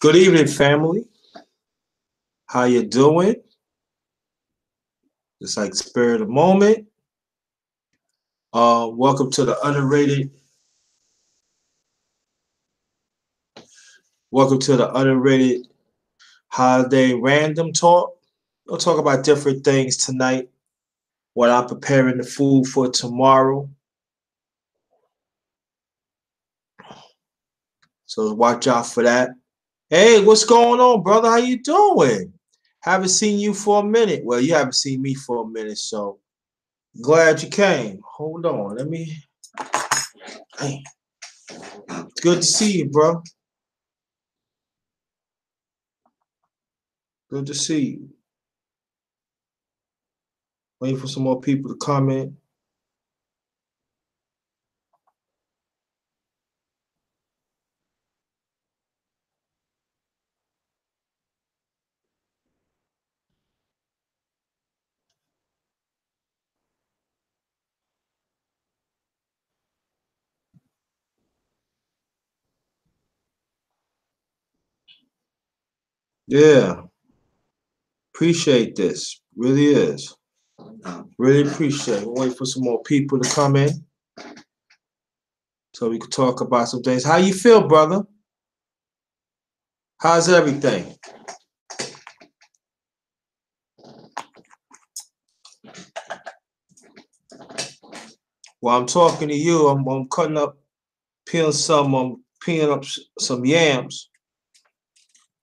Good evening, family. How you doing? It's like spirit of the moment. Welcome to the underrated. Welcome to the underrated holiday random talk. We'll talk about different things tonight. What I'm preparing the food for tomorrow. So watch out for that. Hey, what's going on, brother? How you doing? Haven't seen you for a minute. Well, you haven't seen me for a minute, so glad you came. Hold on, let me. Hey, it's good to see you, bro. Good to see you. Waiting for some more people to comment. Yeah, appreciate this. Really is. Really appreciate it. We'll wait for some more people to come in so we can talk about some things. How you feel, brother? How's everything? While I'm talking to you, I'm cutting up, peeling up some yams.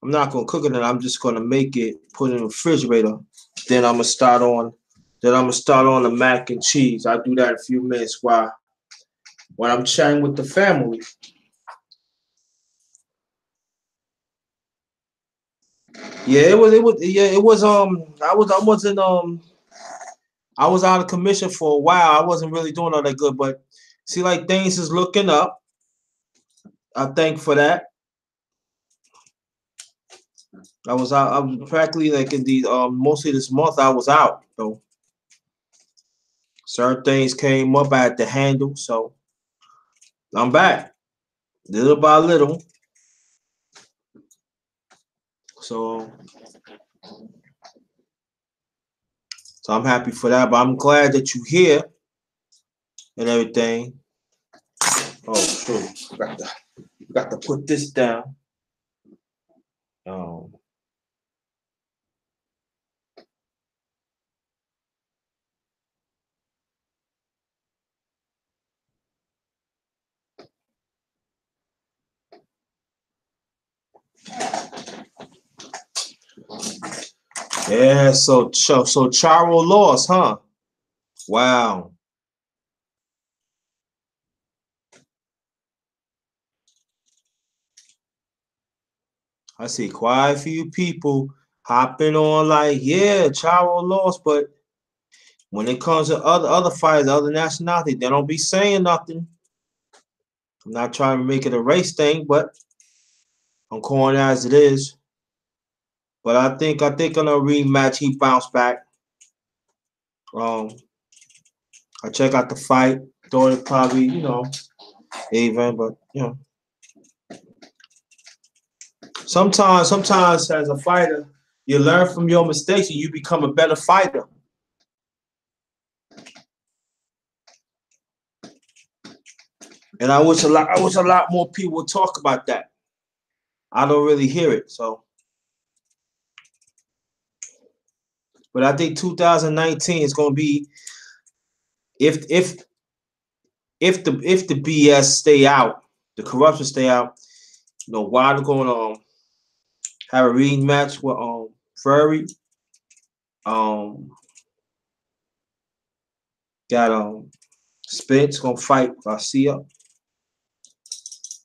I'm not gonna cook it, and I'm just gonna make it, put it in the refrigerator. Then I'm gonna start on. Then I'm gonna start on the mac and cheese. I'll do that in a few minutes while I'm chatting with the family. Yeah, I was out of commission for a while. I wasn't really doing all that good, but see, like things is looking up. I thank for that. I was out. I was practically like in the mostly this month I was out. So certain things came up. I had to handle. So I'm back, little by little. So I'm happy for that. But I'm glad that you're here and everything. Oh, true. Got to put this down. Um, yeah. So Charo lost, huh? Wow. I see quite a few people hopping on like, yeah, Charo lost, but when it comes to other fighters, other nationalities, they don't be saying nothing. I'm not trying to make it a race thing, but I'm calling it as it is. But I think on a rematch he bounced back. Um, I check out the fight. Thought it probably even, but sometimes as a fighter, you learn from your mistakes and you become a better fighter. And I wish a lot more people would talk about that. I don't really hear it. So, but I think 2019 is going to be if if if the BS stay out, the corruption stay out. Wilder going to have a rematch with Fury. Um, got Spence gonna fight Garcia.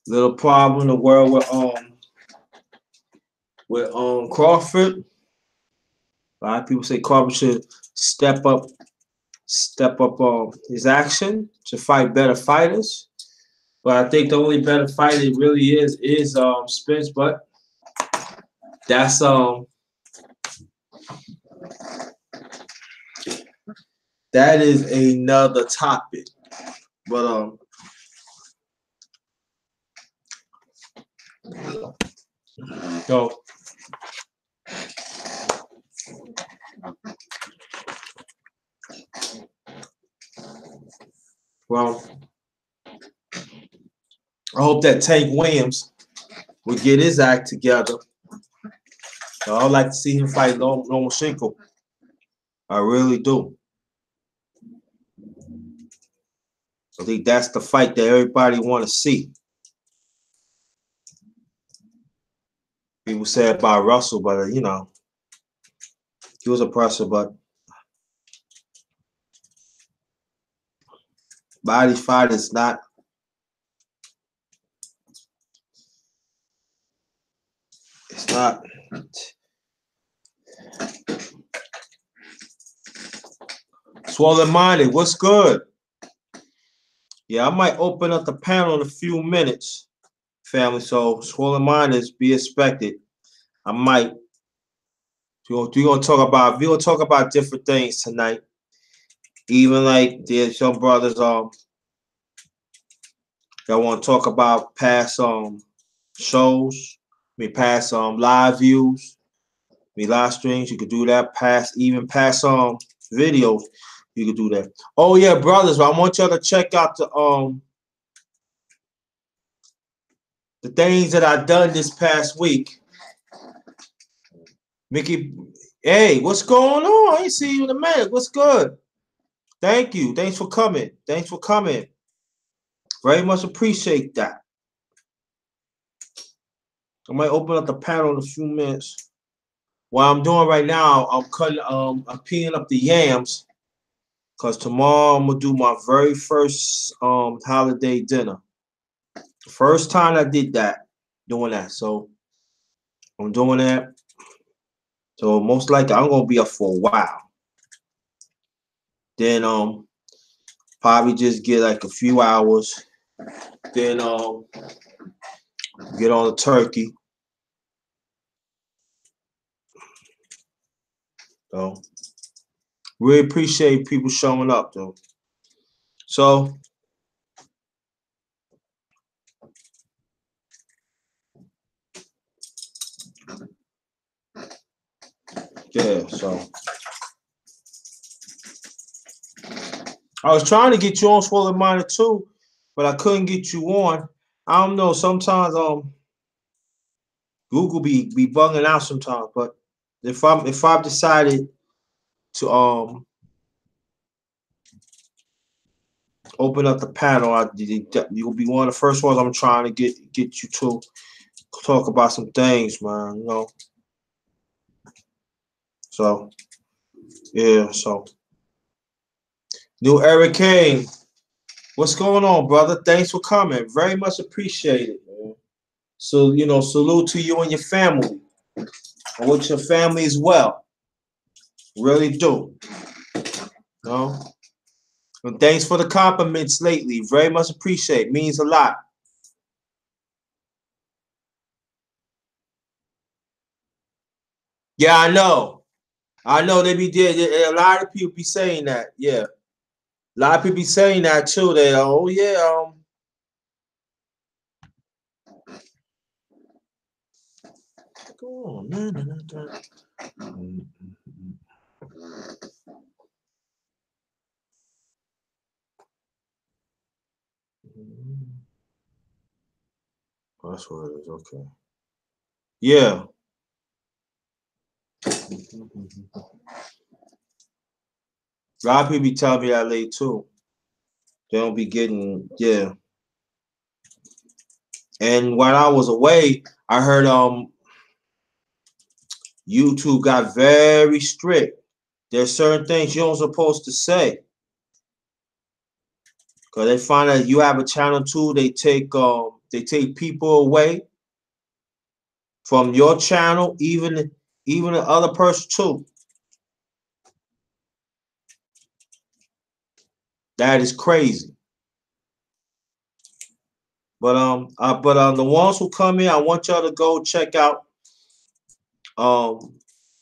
Little problem in the world with Crawford. A lot of people say Crawford should step up his action to fight better fighters. But I think the only better fighter really is Spence. But that's that is another topic. But So, well, I hope that Tank Williams will get his act together. I'd like to see him fight Lomachenko. I really do. I think that's the fight that everybody want to see. People say about Russell, but you know, he was a pressure, but body fight is not. It's not. Swollen Minded, what's good? Yeah, I might open up the panel in a few minutes, family. So Swollen Minded, be expected. I might. We're gonna talk about different things tonight. Even like there's some brothers that want to talk about past shows, past live views, live streams. You could do that. Past videos. You could do that. Oh yeah, brothers, I want y'all to check out the things that I done this past week. Mickey, hey, what's going on? I ain't see you in a minute. What's good? Thank you. Thanks for coming. Thanks for coming. Very much appreciate that. I might open up the panel in a few minutes. What I'm doing right now, I'm peeling up the yams because tomorrow I'm gonna do my very first holiday dinner. First time I did that, doing that. So I'm doing that. So most likely I'm gonna be up for a while. Then probably just get like a few hours. Then get on the turkey. So really appreciate people showing up though. So yeah, so I was trying to get you on Swollen Minded too, but I couldn't get you on. I don't know. Sometimes Google be bugging out sometimes. But if I've decided to open up the panel, you'll be one of the first ones I'm trying to get you to talk about some things, man. You know. So yeah, so New Eric Kane, what's going on, brother? Thanks for coming. Very much appreciated, man. So salute to you and your family. I wish your family as well. Really do. No. And thanks for the compliments lately. Very much appreciate. Means a lot. Yeah, I know. I know they be there. A lot of people be saying that. Yeah. A lot of people be saying that too. They oh yeah, go on, man. That's what it is. Okay. Yeah. A lot of people be telling me that late too. They don't be getting yeah. And while I was away, I heard YouTube got very strict. There's certain things you're not supposed to say. Cause they find that you have a channel too, they take people away from your channel, even the other person too. That is crazy. But the ones who come in, I want y'all to go check out the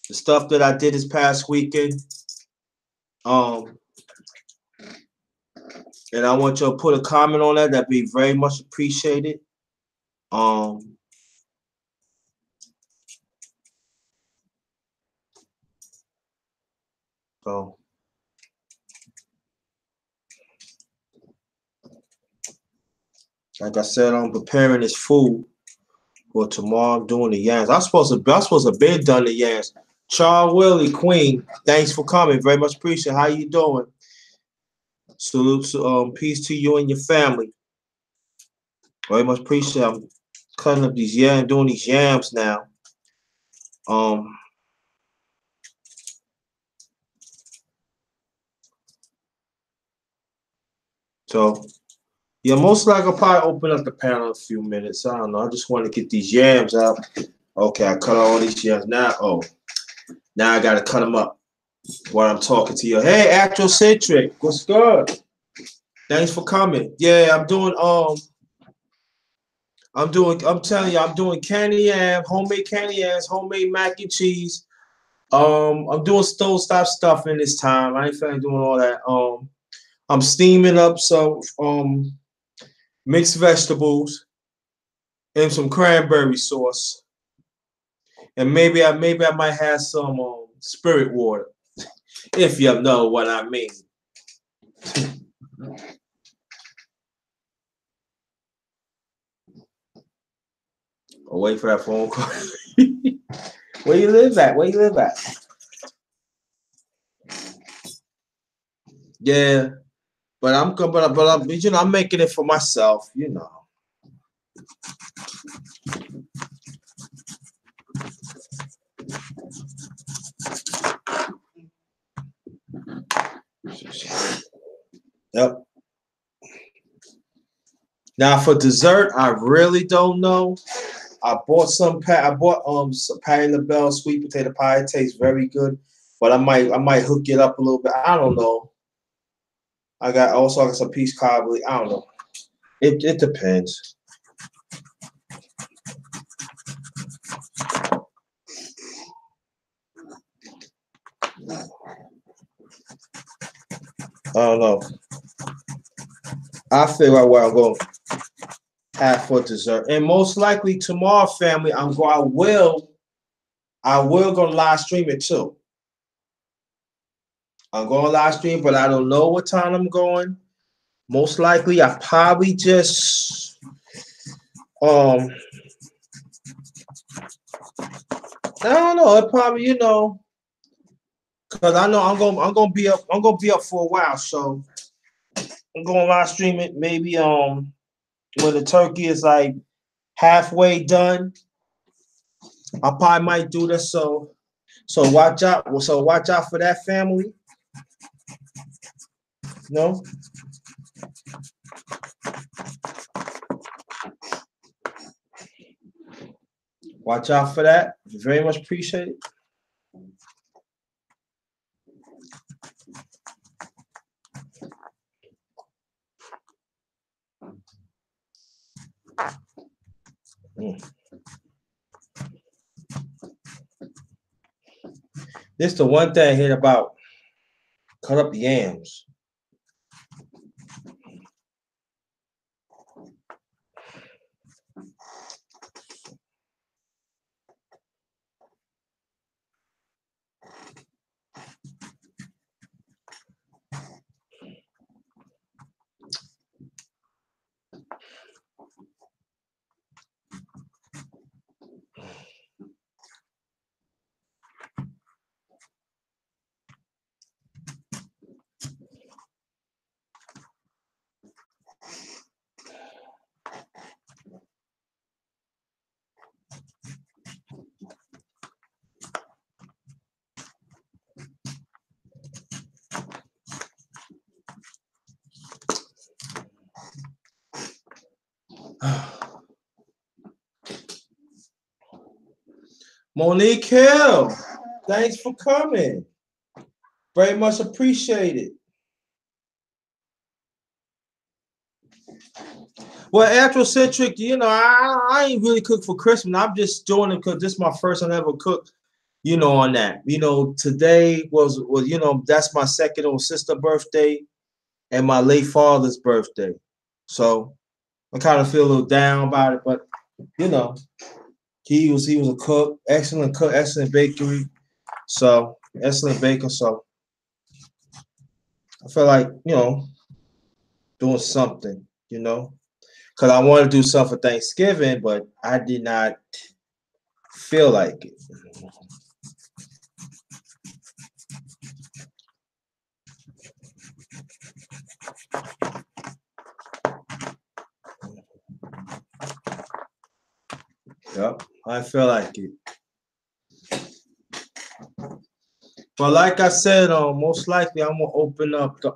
stuff that I did this past weekend. And I want y'all to put a comment on that. That'd be very much appreciated. Um So, like I said, I'm preparing this food for tomorrow. I'm doing the yams. I'm supposed to be done the yams. Charles Willie Queen, thanks for coming. Very much appreciate. How you doing? Salute to peace to you and your family. Very much appreciate. I'm cutting up these yams, doing these yams now. Um, so yeah, most likely I'll probably open up the panel in a few minutes. I don't know. I just want to get these yams out. Okay, I cut all these yams now. Oh, now I gotta cut them up while I'm talking to you. Hey, Astrocentric, what's good? Thanks for coming. Yeah, I'm telling you, I'm doing candy yam, homemade candy yams, homemade mac and cheese. I'm doing stove stop stuffing this time. I ain't feeling doing all that. I'm steaming up some mixed vegetables and some cranberry sauce. And maybe I might have some spirit water, if you know what I mean. I'll wait for that phone call. Where you live at? Where you live at? Yeah, but I'm making it for myself, you know. Yep. Now for dessert, I really don't know. I bought some Patty LaBelle sweet potato pie. It tastes very good, but I might hook it up a little bit. I don't know. I got some peach cobbly. I don't know. It depends. I don't know. I figure out what I'm going to have for dessert, and most likely tomorrow, family, I will go live stream it too. I'm going live stream, but I don't know what time I'm going. Most likely, I probably just um I don't know. It probably because I know I'm gonna be up for a while, so I'm going live stream it maybe when the turkey is like halfway done. I probably might do this, so watch out. So watch out for that, family. No, watch out for that. Very much appreciate it. Mm. This the one thing I hate about cut up yams. Monique Hill, thanks for coming. Very much appreciated. Well, Afrocentric, I ain't really cooked for Christmas. I'm just doing it because this is my first time ever cooked, on that. Today was that's my second old sister birthday and my late father's birthday. So I kind of feel a little down about it, but you know, he was a cook, excellent bakery. So excellent baker. So I feel like, doing something, because I wanted to do something for Thanksgiving, but I did not feel like it. Yep, I feel like it. But like I said, most likely I'm gonna open up the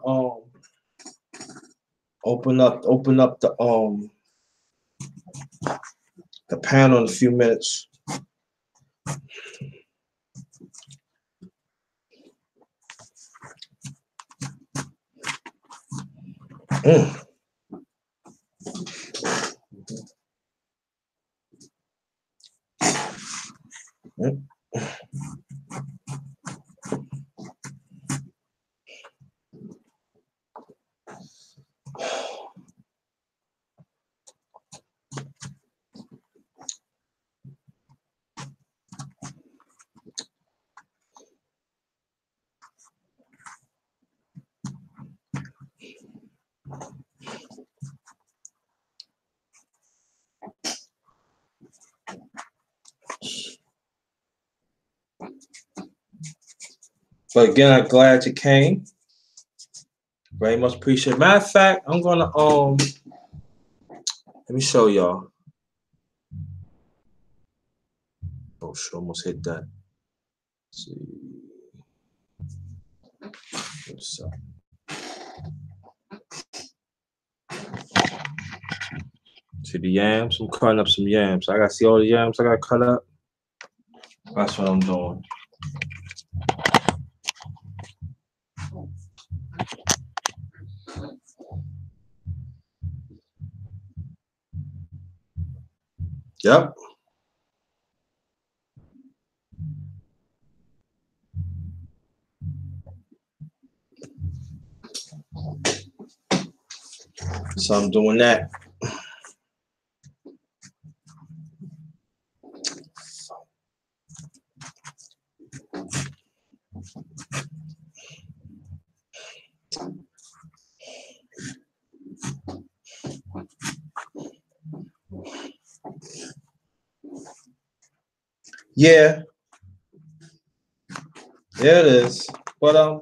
panel in a few minutes. Mm. Mm. But again, I'm glad you came. Very much appreciate it. Matter of fact, I'm gonna let me show y'all. Oh shit, almost hit that. Let's see. What's up? See the yams? I'm cutting up some yams. I gotta see all the yams I gotta cut up. That's what I'm doing. Yep. So I'm doing that. Yeah, yeah, it is. But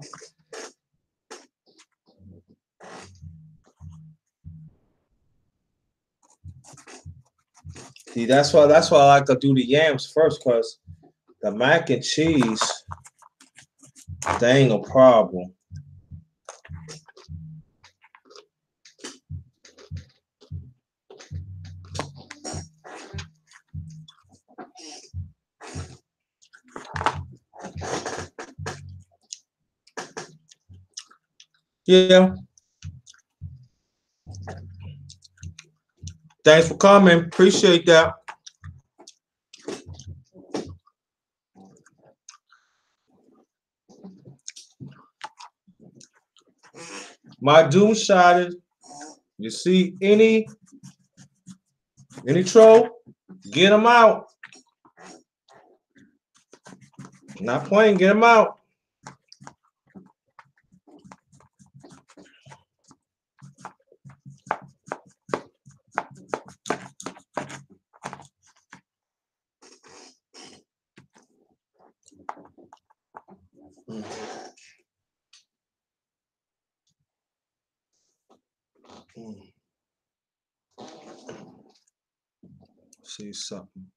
see, that's why I like to do the yams first, cause the mac and cheese, they ain't no problem. Yeah. Thanks for coming. Appreciate that. My doom shot is, you see any troll, get them out. Not playing, get them out. See something.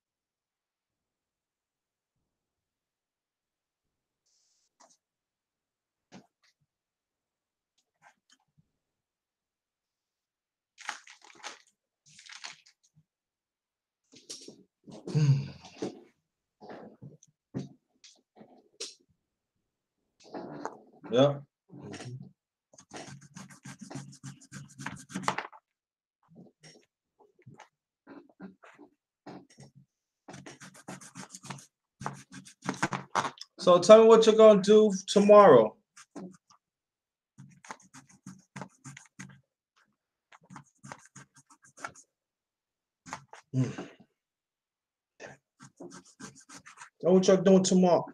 Yep. So tell me what you're gonna do tomorrow. Tell me what you're doing tomorrow.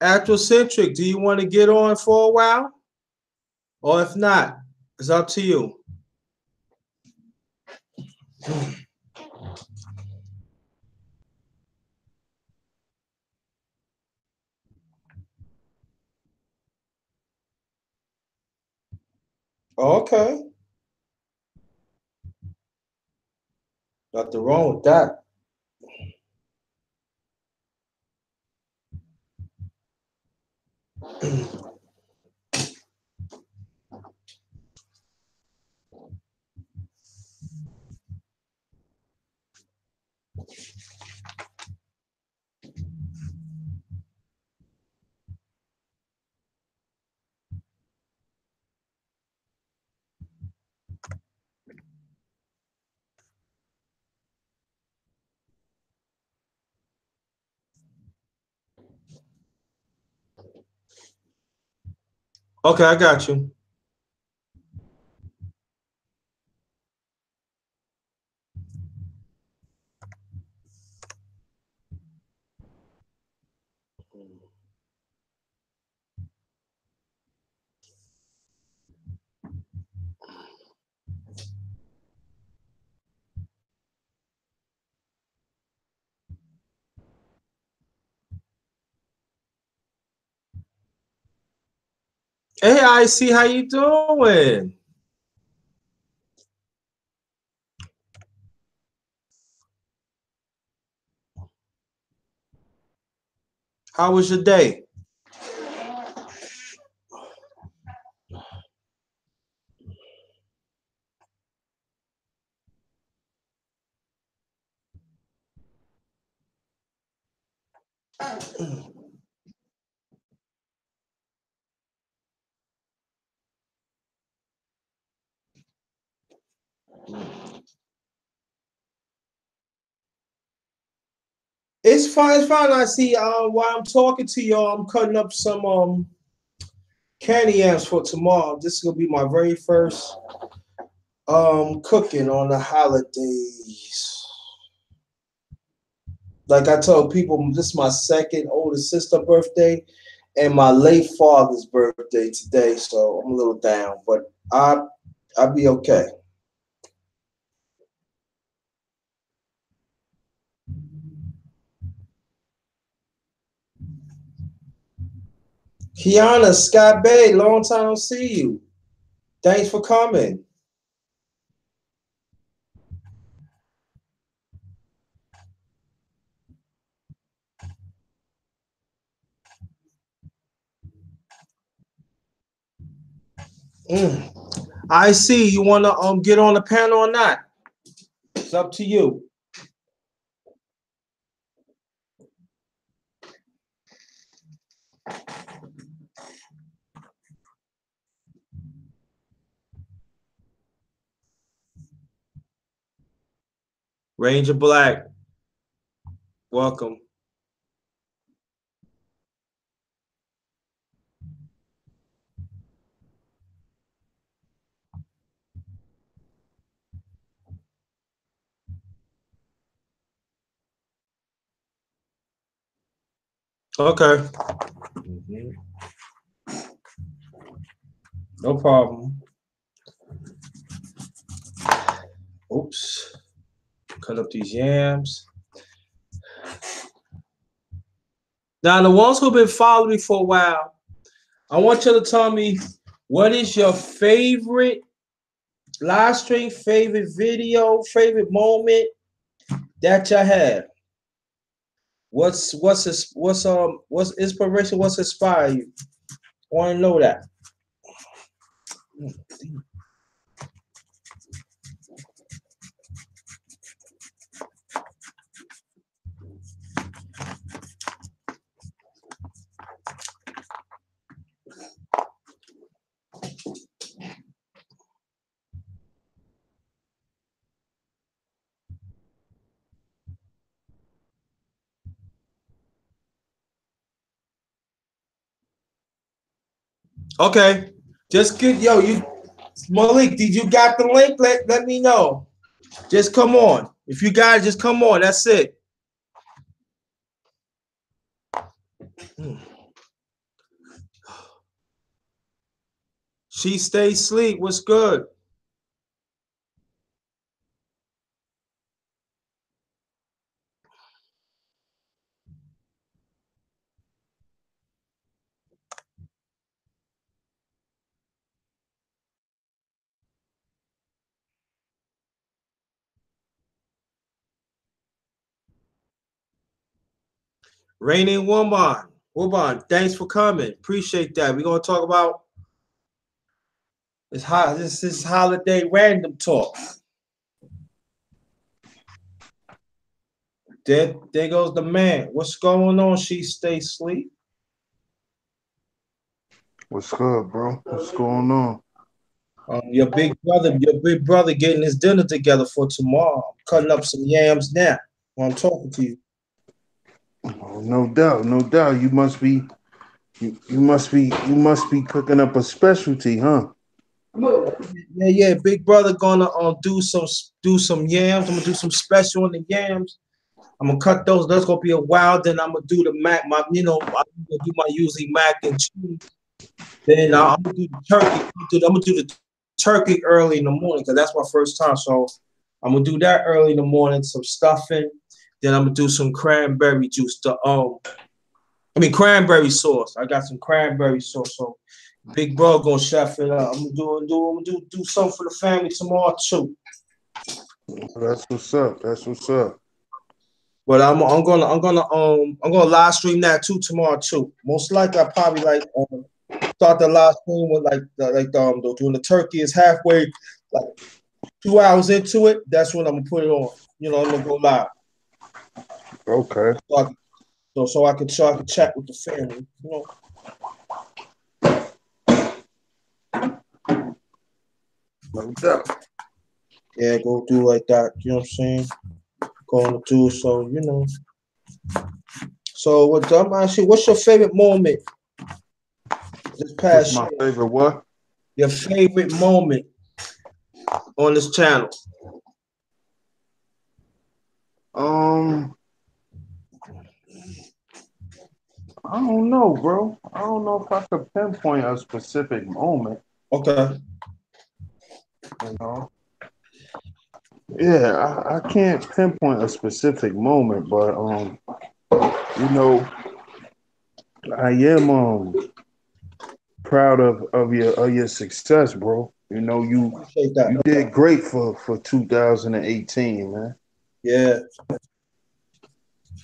Afrocentric, do you want to get on for a while? Or if not, it's up to you. Okay. Nothing wrong with that. Okay, I got you. Hey, I see how you doing. How was your day? It's fine, it's fine. I see while I'm talking to y'all, I'm cutting up some candy yams for tomorrow. This is gonna be my very first cooking on the holidays. Like I told people, this is my second older sister birthday and my late father's birthday today, so I'm a little down, but I'll be okay. Kiana, Scott Bay, long time no see you. Thanks for coming. Mm. I see. You wanna get on the panel or not? It's up to you. Ranger Black, welcome. Okay. Mhm. No problem. Oops. Cut up these yams. Now, the ones who've been following me for a while, I want you to tell me what is your favorite live stream, favorite video, favorite moment that you have. What's inspiration? What's inspire you? I want to know that. Okay. Just get you Malik, did you got the link? Let me know. Just come on. If you got it, just come on. That's it. She stays asleep. What's good? Raining woman. Woman, thanks for coming. Appreciate that. We're gonna talk about this holiday random talk. There goes the man. What's going on? She stay asleep. What's good, bro? What's going on? Your big brother getting his dinner together for tomorrow. I'm cutting up some yams now while I'm talking to you. Oh, no doubt, no doubt. You must be cooking up a specialty, huh? Yeah. Big brother gonna do some yams. I'm gonna do some special on the yams. I'm gonna cut those. That's gonna be a while. Then I'm gonna do the mac. I'm gonna do my usually mac and cheese. Then I'm gonna do the turkey. I'm gonna do the turkey early in the morning because that's my first time. So I'm gonna do that early in the morning. Some stuffing. Then I'm gonna do some cranberry juice. Cranberry sauce. I got some cranberry sauce. So big bro gonna chef it up. I'm gonna do something for the family tomorrow too. That's what's up. That's what's up. But I'm gonna live stream that too tomorrow too. Most likely I probably start the live stream with doing the turkey is halfway like 2 hours into it. That's when I'm gonna put it on. I'm gonna go live. Okay, So I can, so I can chat with the family. no doubt. Yeah, go do like that. You know what I'm saying? Going to do so. So I'm asking, what's your favorite moment this What's past my year? favorite what? Your favorite moment on this channel? Um, I don't know, bro. I don't know if I could pinpoint a specific moment. Okay. You know? Yeah, I can't pinpoint a specific moment, but you know, I am proud of your success, bro. You know, you Appreciate that. you did great for 2018, man. Yeah.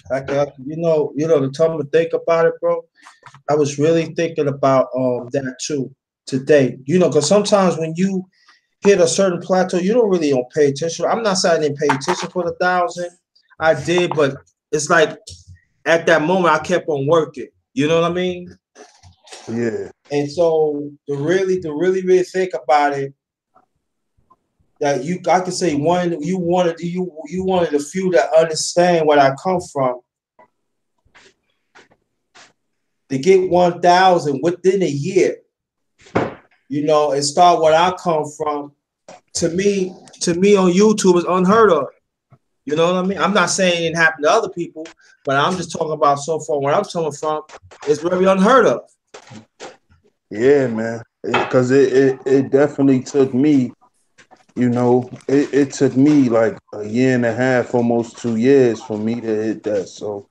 The time to think about it, bro. I was really thinking about that too today. Because sometimes when you hit a certain plateau, you don't pay attention. I'm not saying I didn't pay attention for the thousand. I did, but it's like at that moment I kept on working. You know what I mean? Yeah, And so to really think about it, that I could say one you wanted a few that understand where I come from to get 1,000 within a year, and start where I come from. To me on YouTube is unheard of. You know what I mean? I'm not saying it happened to other people, but I'm just talking about so far where I'm coming from. It's very unheard of. yeah, man. Because it definitely took me. It took me like a year and a half, almost 2 years for me to hit that. So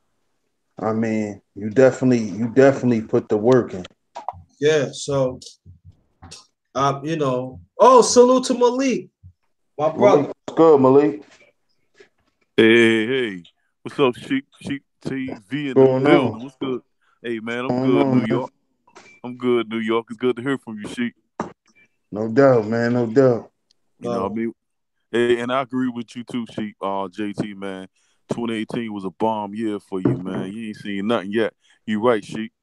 I mean, you definitely put the work in. Yeah. So oh, salute to Malik, my Malik, brother. what's good, Malik? Hey, what's up, Sheep TV in What's the going on? building? What's good? Hey, man, I'm What's going good, New on, man? York. I'm good, New York. It's good to hear from you, Sheep. No doubt, man. No doubt. You know what I mean? Hey, and I agree with you too, Sheep. JT, man. 2018 was a bomb year for you, man. You ain't seen nothing yet. You right, Sheep.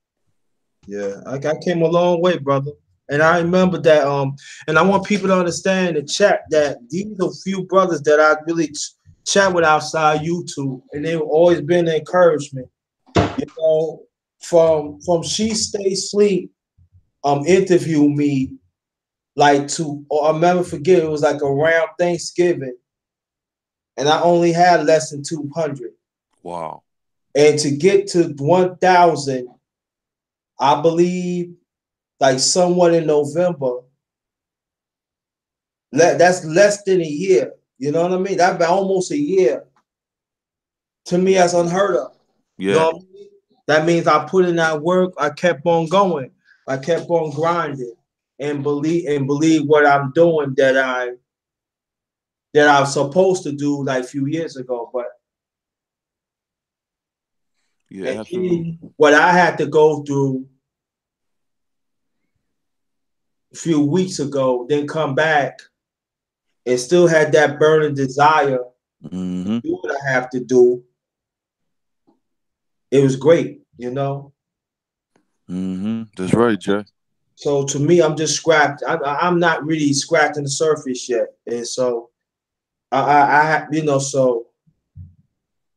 Yeah, I came a long way, brother. And I remember that, and I want people to understand in the chat that these are few brothers that I really chat with outside YouTube, and they've always been an encouragement. You know, from She Stay Sleep, interview me like to, or I'll never forget, it was like around Thanksgiving, and I only had less than 200. Wow. And to get to 1,000, I believe, like somewhat in November, that's less than a year. You know what I mean? That's almost a year. To me, that's unheard of. You Yeah. know what I mean? That means I put in that work. I kept on going. I kept on grinding and believe what I'm doing that I was supposed to do like a few years ago. But Yeah, and absolutely. what I had to go through a few weeks ago, then come back and still had that burning desire to Mm-hmm. do what I have to do. It was great, you know. Mm-hmm. That's right, Jay. So to me, I'm just scratched. I'm not really scratching the surface yet, and so so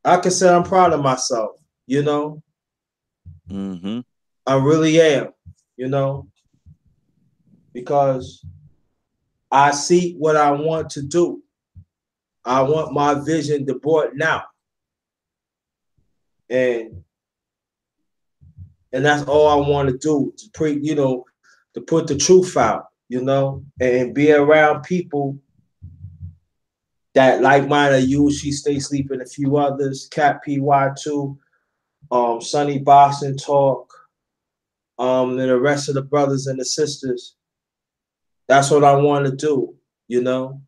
I can say I'm proud of myself. You know, Mm-hmm. I really am. You know, because I see what I want to do. I want my vision to board now, and that's all I want to do to put the truth out. You know, and be around people that like minded you. She stay sleeping. A few others, Cat PY2, Sonny Boston Talk, and the rest of the brothers and the sisters. That's what I want to do, you know.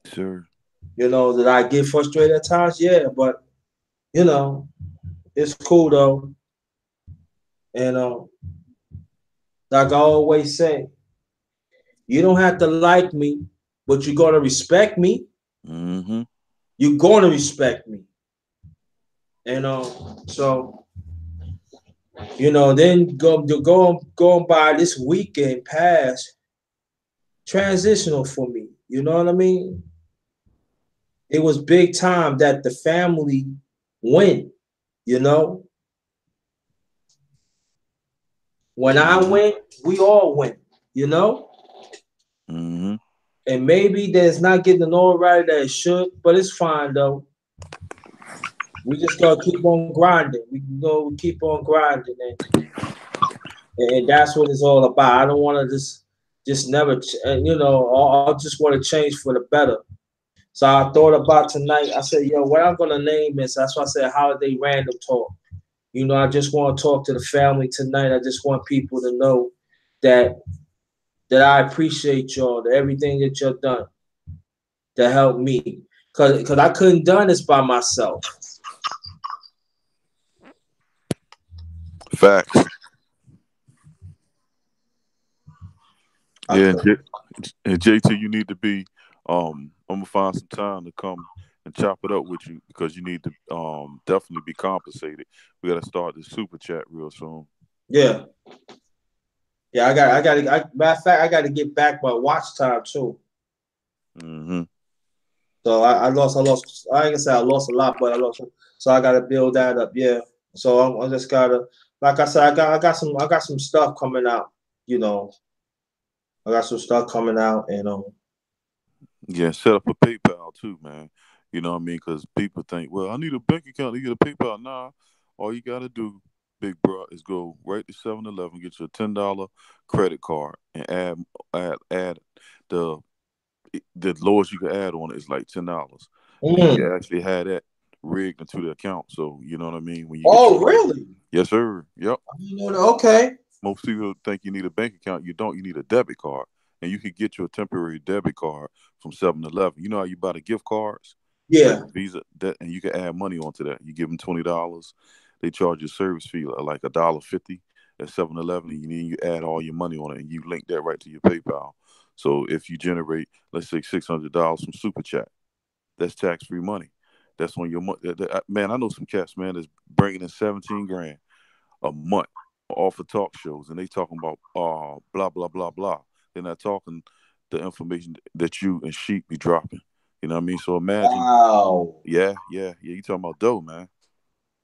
Sure. That I get frustrated at times, yeah, but you know, it's cool though. And like I always say, you don't have to like me, but you're gonna respect me. Mm-hmm. You're gonna respect me. And so then going by this weekend past transitional for me. You know what I mean? It was big time that the family went. You know, when I Mm-hmm. went, we all went. You know, Mm-hmm. and maybe that's not getting the notoriety that it should, but it's fine though. We just gotta keep on grinding. We keep on grinding, and that's what it's all about. I don't want to just never, I just want to change for the better. So I thought about tonight. I said, yo, what I'm gonna name is. That's why I said holiday random talk. I just want to talk to the family tonight. I just want people to know that I appreciate y'all, that everything that you've done to help me. Cause I couldn't done this by myself. Facts. I Yeah, couldn't. and JT, you need to be. I'm gonna find some time to come and chop it up with you because you need to definitely be compensated. We got to start the super chat real soon. Yeah. Yeah, matter of fact, I got to get back my watch time too. Mm-hmm. So I lost. I ain't gonna say I lost a lot, but I lost. So I got to build that up. Yeah. So I just gotta, like I said, I got some stuff coming out. You know, I got some stuff coming out, and Yeah, set up a PayPal too, man. You know what I mean? Because people think, well, I need a bank account to get a PayPal. Nah, all you gotta do, big bro, is go right to 7-Eleven, get your $10 credit card, and add the the lowest you can add on it is like $10, and you mm. can actually have that rigged into the account. So you know what I mean? When you get your Oh, money, really? yes, sir. Yep. I didn't know that. Okay. Most people think you need a bank account. You don't. You need a debit card, and you could get you a temporary debit card from 7-Eleven. You know how you buy the gift cards, like Yeah. Visa, that, and you can add money onto that. You give them $20. They charge you a service fee like $1.50 at 7-Eleven, and then you add all your money on it, and you link that right to your PayPal. So if you generate, let's say, $600 from Super Chat, that's tax free money. That's on your money. Man, I know some cats, man, that's bringing in 17 grand a month off of talk shows, and they talking about blah blah blah blah. They're not talking the information that you and Sheep be dropping. You know what I mean? So imagine, Wow. yeah. You talking about dough, man?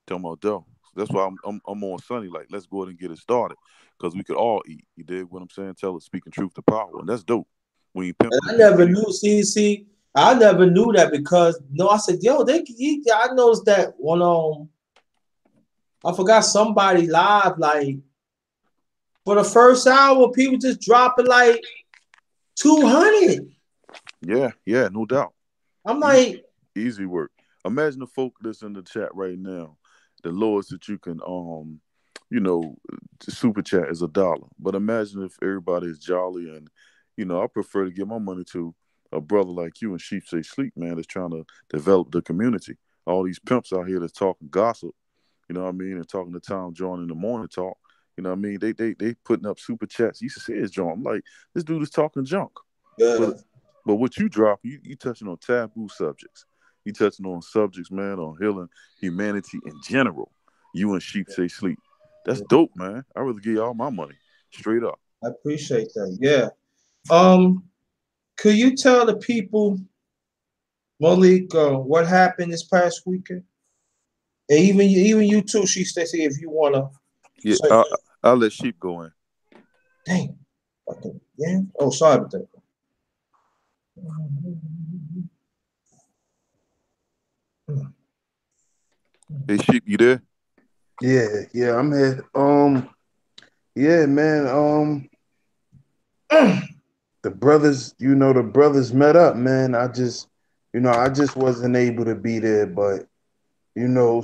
Talking about dough. That's why I'm on Sunny. Like, let's go ahead and get it started because we could all eat. You dig what I'm saying? Tell us speaking truth to power, and that's dope. When you And pimping the I people. never knew. See, I never knew that because no, I said, yo, they can eat. I noticed that when I forgot somebody live like for the first hour, people just dropping like 200. Yeah, no doubt. I'm Easy, like, easy work. Imagine the folk that's in the chat right now. The lowest that you can you know, super chat is $1. But imagine if everybody is jolly and, I prefer to give my money to a brother like you and Sheep Say Sleep, man, that's trying to develop the community. All these pimps out here that's talking gossip, you know what I mean, and talking to Tom John in the morning talk. You know what I mean? They putting up super chats. You should see his John. I'm like, this dude is talking junk. yeah, But but what you drop, you touching on taboo subjects. You touching on subjects, man, on healing humanity in general. You and Sheep Say Sleep. That's dope, man. I really give y'all my money. Straight up. I appreciate that. Yeah. Could you tell the people, Malik, what happened this past weekend? And even you too, she Stacy, if you wanna Yeah, say, I'll let Sheep go in. dang, fucking, yeah. Oh, sorry about that. Hey, Sheep, you there? Yeah, I'm here. Yeah, man. The brothers met up, man. I just wasn't able to be there, but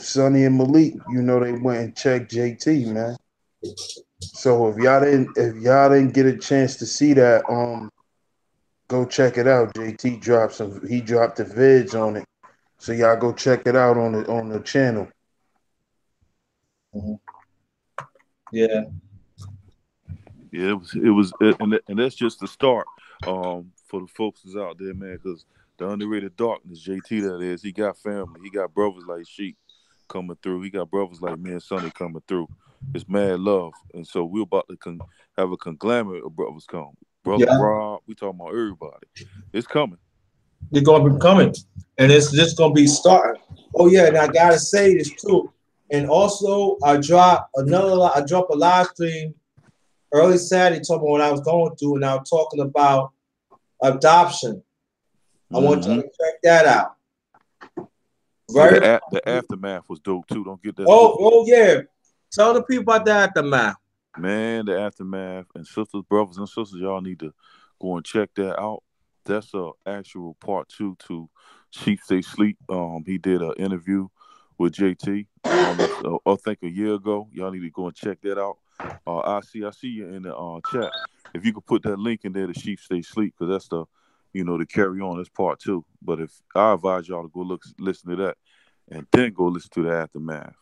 Sonny and Malik, they went and checked JT, man. So if y'all didn't get a chance to see that, go check it out. He dropped the vids on it. So y'all go check it out on the channel. Mhm. Yeah, Yeah, and that's just the start. For the folks that's out there, man, because the underrated darkness, JT, that is, he got family, he got brothers like Sheep coming through, he got brothers like me and Sonny coming through. It's mad love, and so we're about to have a conglomerate of brothers come. Brother yeah. Rob, we talking about everybody. It's coming. They're gonna be coming, and it's just gonna be starting. Oh yeah, and I gotta say this too. And also, I dropped a live stream early Saturday talking about what I was going through, and I was talking about adoption. I want you Hmm to check that out. Yeah, Very. the aftermath was dope too. Don't get that Oh, twisted. oh yeah. Tell the people about that aftermath. Man, the aftermath and sisters, brothers and sisters, y'all need to go and check that out. That's a actual part two to Sheep Stay Sleep. He did an interview with JT almost, I think a year ago. Y'all need to go and check that out. I see you in the chat. If you could put that link in there to Sheep Stay Sleep, because that's the carry on. That's part two. But if I advise y'all to go listen to that, and then go listen to the aftermath,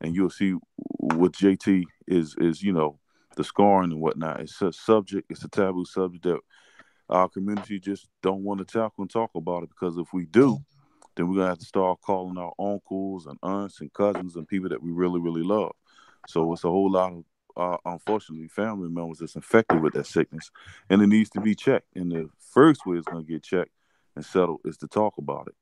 and you'll see what JT is the scarring and whatnot. It's a subject. It's a taboo subject that our community just don't want to talk about it, because if we do, then we're gonna have to start calling our uncles and aunts and cousins and people that we really really love. So it's a whole lot of unfortunately family members that's infected with that sickness, and it needs to be checked. And the first way it's gonna get checked and settled is to talk about it.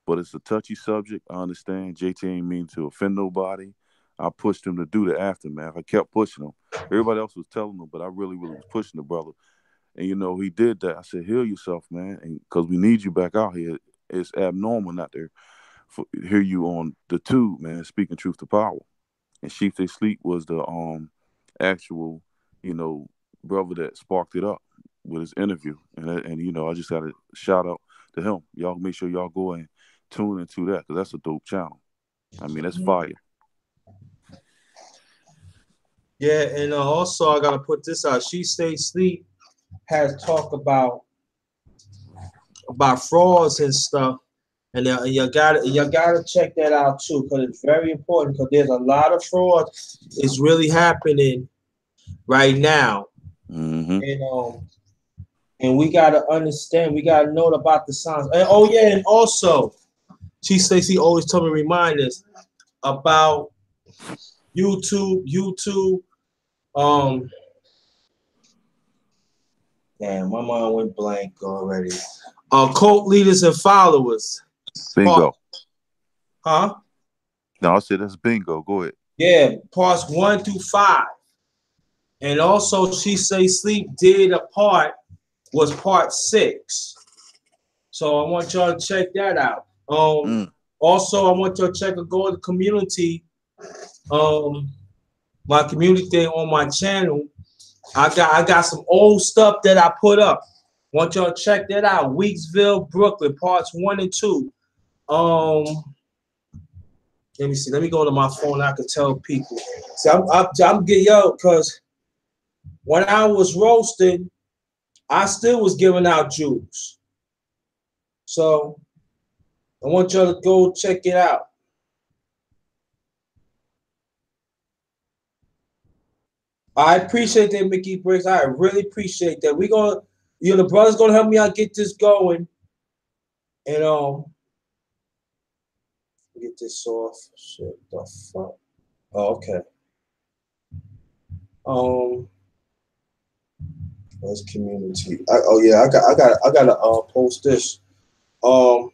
But it's a touchy subject. I understand. JT ain't mean to offend nobody. I pushed him to do the aftermath. I kept pushing him. Everybody else was telling him, but I really, really was pushing the brother. And he did that. I said, "Heal yourself, man, and because we need you back out here. It's abnormal not to hear you on the tube, man. Speaking truth to power." And Sheep They Sleep was the actual, you know, brother that sparked it up with his interview. And I just got to shout out to him. Y'all make sure y'all go and tune into that, because that's a dope channel. I mean, that's fire. Yeah, and also I gotta put this out. She Stay Sleep has talked about frauds and stuff, and you gotta check that out too, because it's very important. Because there's a lot of fraud is really happening right now, Hmm and and we gotta understand. We gotta know about the signs. And, oh yeah, and also, Chief Stacy always told me remind us about YouTube. Um, damn, my mind went blank already. Cult leaders and followers. Part, Bingo. huh? No, I said that's bingo. Go ahead. Yeah, parts 1 through 5. And also She Say Sleep did a part was part 6. So I want y'all to check that out. Also I want y'all to check and go to the community, my community thing on my channel. I got some old stuff that I put up. Want y'all to check that out. Weeksville, Brooklyn, parts 1 and 2. Let me see. Let me go to my phone. I can tell people. See, I'm getting because when I was roasting, I still was giving out juice. So I want y'all to go check it out. I appreciate that, Mickey Briggs. I really appreciate that. We gonna, the brother's gonna help me out get this going, and get this off. Shit, the fuck. Oh, okay. Where's community? Oh yeah, I gotta post this. I'm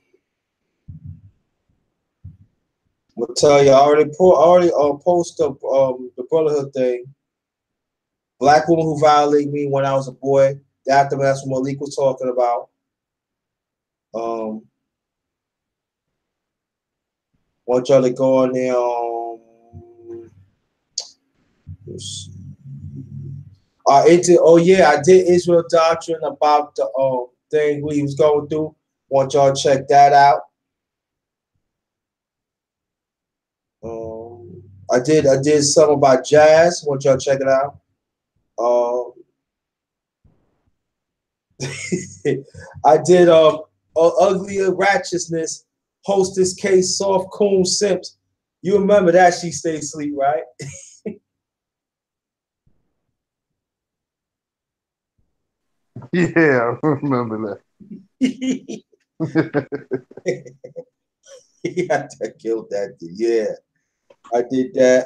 gonna tell you, I already posted the brotherhood thing. Black woman who violated me when I was a boy. That's what Malik was talking about. Want y'all to go on there. I did Israel Doctrine about the thing we was going through. Want y'all to check that out. I did something about jazz. Want y'all to check it out. I did Ugly Ratchetness, Hostess Case, Soft Coon Simps. You remember that She Stay Asleep, right? Yeah, I remember Yeah, I killed that. Yeah, I did that.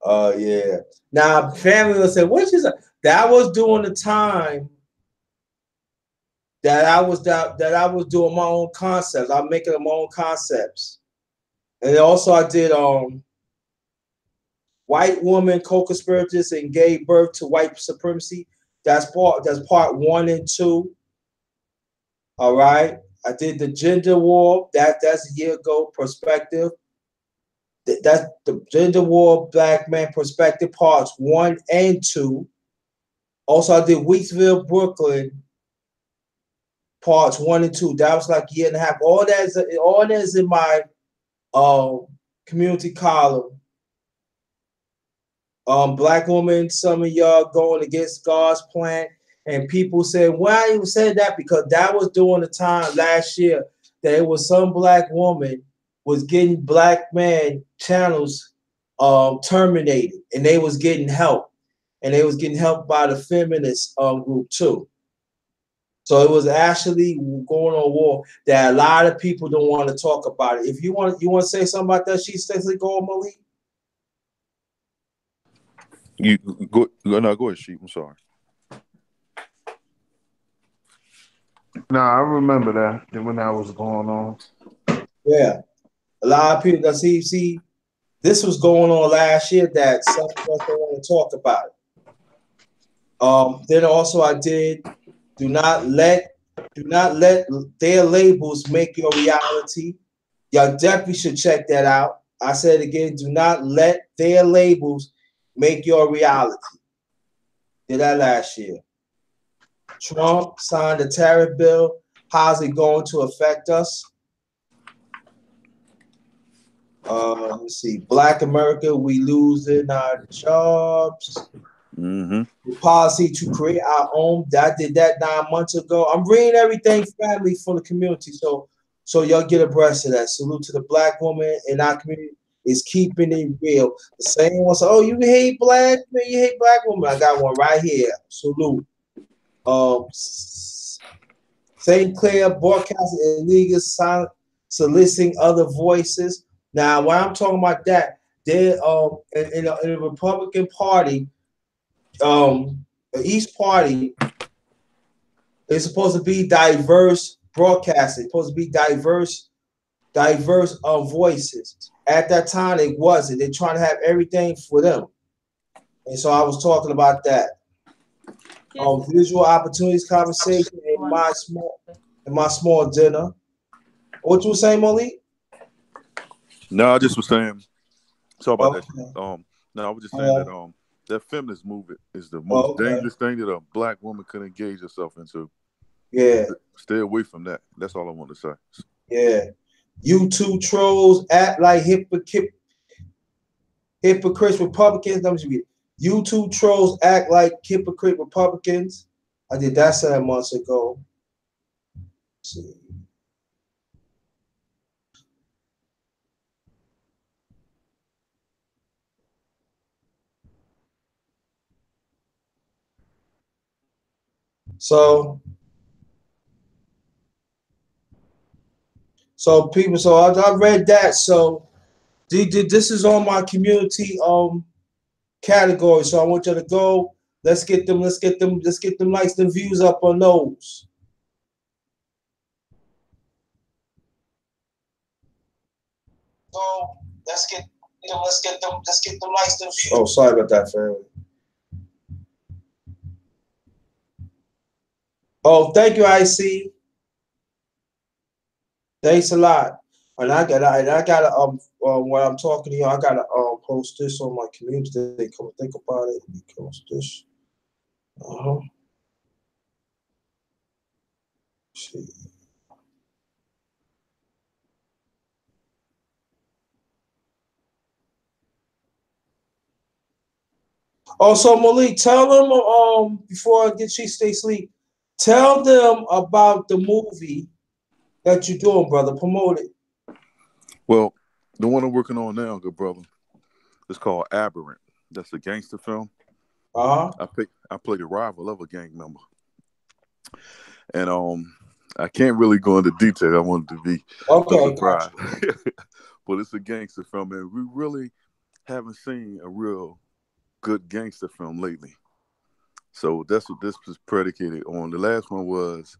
Oh yeah. Now family will say, "What is that?" That was during the time that I was doing my own concepts. I'm making my own concepts, and also I did white woman co-conspirators and gave birth to white supremacy. That's part 1 and 2. All right. I did the gender war. That's a year ago. Perspective. That's the gender war, black man perspective, parts 1 and 2. Also, I did Weeksville, Brooklyn, parts 1 and 2. That was like a year and a half. All that is in my community column. Black woman, some of y'all going against God's plan, and people said, "Why you said that?" Because that was during the time last year that it was some black woman was getting black man channels terminated, and they was getting help, and they was getting help by the feminist group too. So it was actually going on war that a lot of people don't want to talk about it. If you want to say something about that, she's basically going, Malik. You go no, go ahead, Sheep. I'm sorry. No, I remember that when that was going on. Yeah, a lot of people that see this was going on last year that some of us don't want to talk about it. Then also I did do not let their labels make your reality. Y'all definitely should check that out. I said again, do not let their labels make your reality. Did that last year. Trump signed a tariff bill. How's it going to affect us? Let's see. Black America, we losing our jobs. Mm-hmm. The policy to create our own. I did that 9 months ago. I'm reading everything family from the community, so y'all get abreast of that. Salute to the black woman in our community is keeping it real. The same one said, "Oh, you hate black man, you hate black woman." I got one right here. Salute. St. Clair broadcasting illegal silent, soliciting other voices. Now, when I'm talking about that, they in the Republican Party, each party is supposed to be diverse broadcasting. It's supposed to be diverse voices. At that time, it wasn't. They're trying to have everything for them. And so I was talking about that. Visual opportunities conversation in my small dinner. What you were saying, Malik? No, I just was saying. Talk about Okay. that. No, I was just saying that that feminist movement is the most dangerous thing that a black woman could engage herself into. Yeah. Stay away from that. That's all I want to say. Yeah. YouTube trolls act like hypocrites Republicans. YouTube trolls act like hypocrite Republicans. I did that 7 months ago. Let's see. So people, so I read that. So this is on my community category. So I want you to go. Let's get them likes and views up on those. So let's get them likes and views. Oh, sorry about that, family. Oh, thank you, IC. Thanks a lot. And I gotta when I'm talking to you, I gotta post this on my community. They come think about it. Post this. See. Also, Malik, tell them before I get she stay asleep. Tell them about the movie that you're doing, brother. Promote it. Well, the one I'm working on now, good brother, is called Aberrant. That's a gangster film. I play the rival of a gang member, and I can't really go into detail. I wanted to be a surprise, but it's a gangster film, and we really haven't seen a real good gangster film lately. So that's what this was predicated on. The last one was,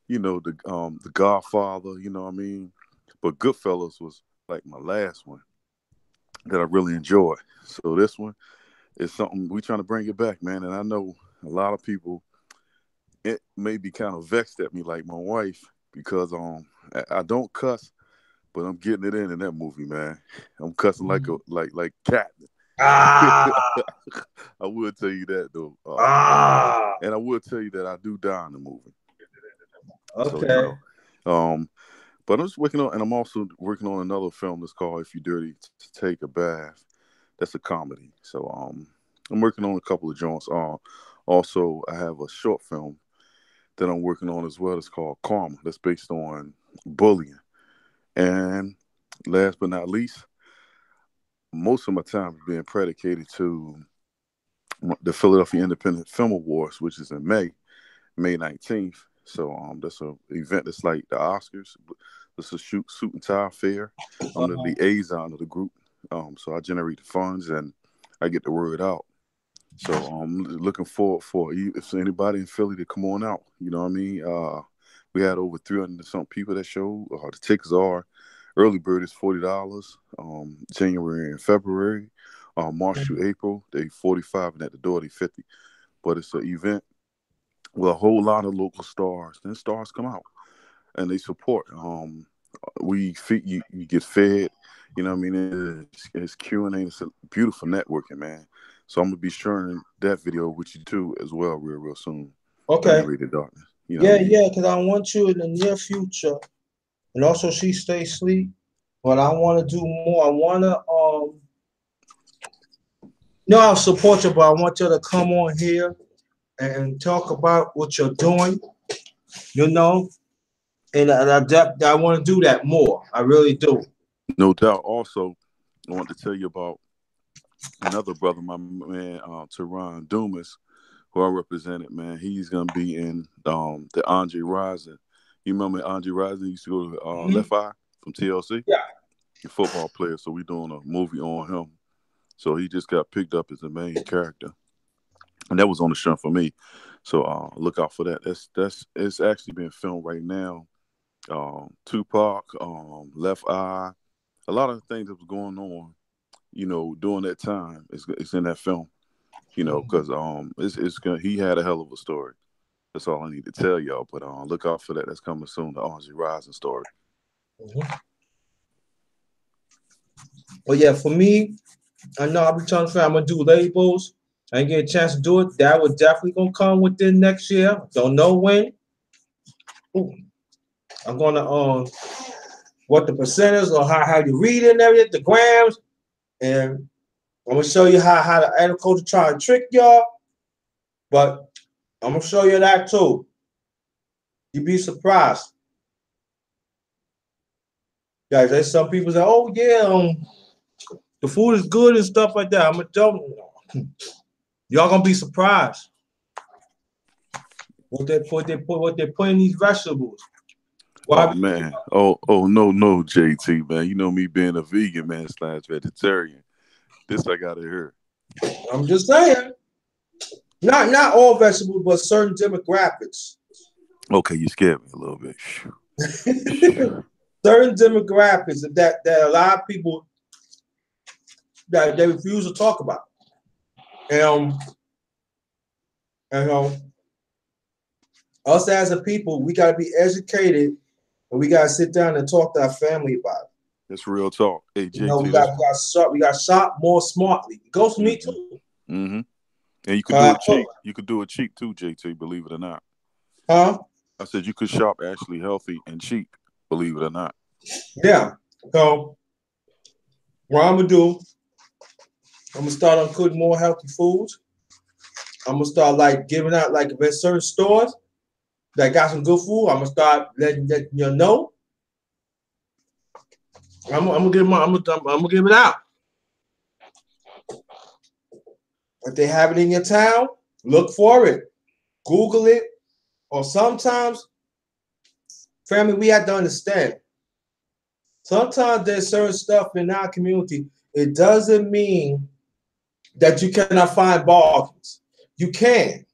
the Godfather. You know what I mean? But Goodfellas was like my last one that I really enjoyed. So this one is something we trying to bring it back, man. And I know a lot of people, it may be kind of vexed at me, like my wife, because I don't cuss, but I'm getting it in that movie, man. I'm cussing like cat. I will tell you that though. And I will tell you that I do die in the movie. Okay. So, but I'm just working on, and I'm also working on another film that's called "If You're Dirty to Take a Bath." That's a comedy. So I'm working on a couple of joints. Also, I have a short film that I'm working on as well. It's called Karma. That's based on bullying. And last but not least, most of my time is being predicated to the Philadelphia Independent Film Awards, which is in May 19th. So that's an event that's like the Oscars. It's a suit and tie affair. I'm the liaison of the group. So I generate the funds and I get the word out. So I'm looking forward for if anybody in Philly to come on out. You know what I mean? We had over 300 and some people that showed. The tickets are early bird is $40. January and February, March to April they 45 and at the door they 50. But it's an event with a whole lot of local stars. And stars come out and they support. We feed you get fed. You know what I mean? It's Q&A. It's a beautiful networking, man. So I'm gonna be sharing that video with you too as well, real soon. Okay. Underrated Darkness. You know yeah, because I want you in the near future, and also she stay asleep. But I want to do more. I want to I'll support you, but I want you to come on here and talk about what you're doing. You know, and I want to do that more. I really do. No doubt. Also, I want to tell you about another brother, my man, Teron Dumas, who I represented, man. He's going to be in the Andre Rison. You remember Andre Rison used to go to Left Eye from TLC? Yeah. A football player. So we're doing a movie on him. So he just got picked up as the main character. And that was on the strength for me. So look out for that. It's actually being filmed right now. Tupac, Left Eye, a lot of the things that was going on, during that time, it's in that film, because it's gonna he had a hell of a story. That's all I need to tell y'all. But look out for that. That's coming soon. The Ozzy Rising story. Mhm. But yeah, for me, I know I'll be trying to say I'm gonna do labels. I ain't get a chance to do it. That was definitely gonna come within next year. Don't know when. Ooh, I'm gonna what the percentage or how you read it and everything, the grams, and I'm gonna show you how the agriculture try to trick y'all. But I'm gonna show you that too. You'd be surprised. Guys, there's some people say, oh yeah, the food is good and stuff like that. I'm gonna tell you, y'all gonna be surprised what they put in these vegetables. Oh Why? man. Oh no, JT, man. You know me being a vegan man / vegetarian. This I gotta hear. I'm just saying, not all vegetables, but certain demographics. Okay, you scared me a little bit. Certain demographics that a lot of people that they refuse to talk about. And and us as a people, we gotta be educated and we gotta sit down and talk to our family about it. That's real talk. Hey You know, JT, that's we got shop more smartly. It goes for me mm-hmm. too. Mm-hmm. And you could do it cheap. You could do it cheap too, JT, believe it or not. Huh? I said you could shop actually healthy and cheap, believe it or not. Yeah. So what I'm gonna do, I'm gonna start on cooking more healthy foods. I'm gonna start like giving out like if there's certain stores that got some good food, I'm gonna start letting you know. I'm gonna give it out. If they have it in your town, look for it. Google it. Or sometimes, family, we have to understand. Sometimes there's certain stuff in our community. It doesn't mean that you cannot find bargains. You can.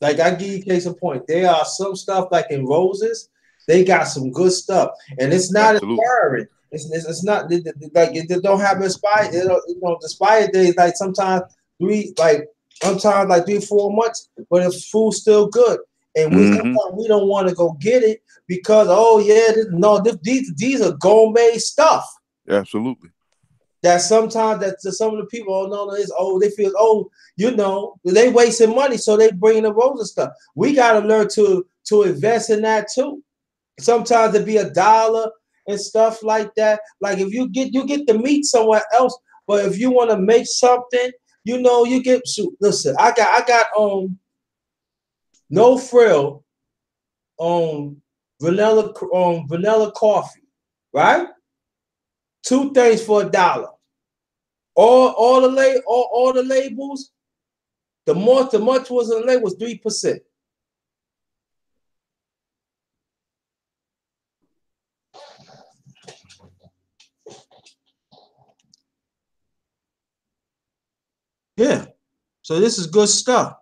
Like I give you case in point. There are some stuff like in Roses, they got some good stuff, and it's not Absolutely. inspiring. It's not like it don't have inspired. The inspired days like sometimes like 3 4 months, but the food's still good, and we Mm-hmm. sometimes we don't want to go get it because oh yeah, these are gourmet stuff Absolutely. that sometimes that to some of the people, oh no, it's they feel they wasting money, so they bringing the rolls and stuff. We gotta learn to invest in that too. Sometimes it be $1 and stuff like that. Like if you get the meat somewhere else, but if you want to make something, you get listen, I got no frill vanilla coffee, right? Two things for $1. All the labels, the much was in the label was 3%. Yeah. So this is good stuff.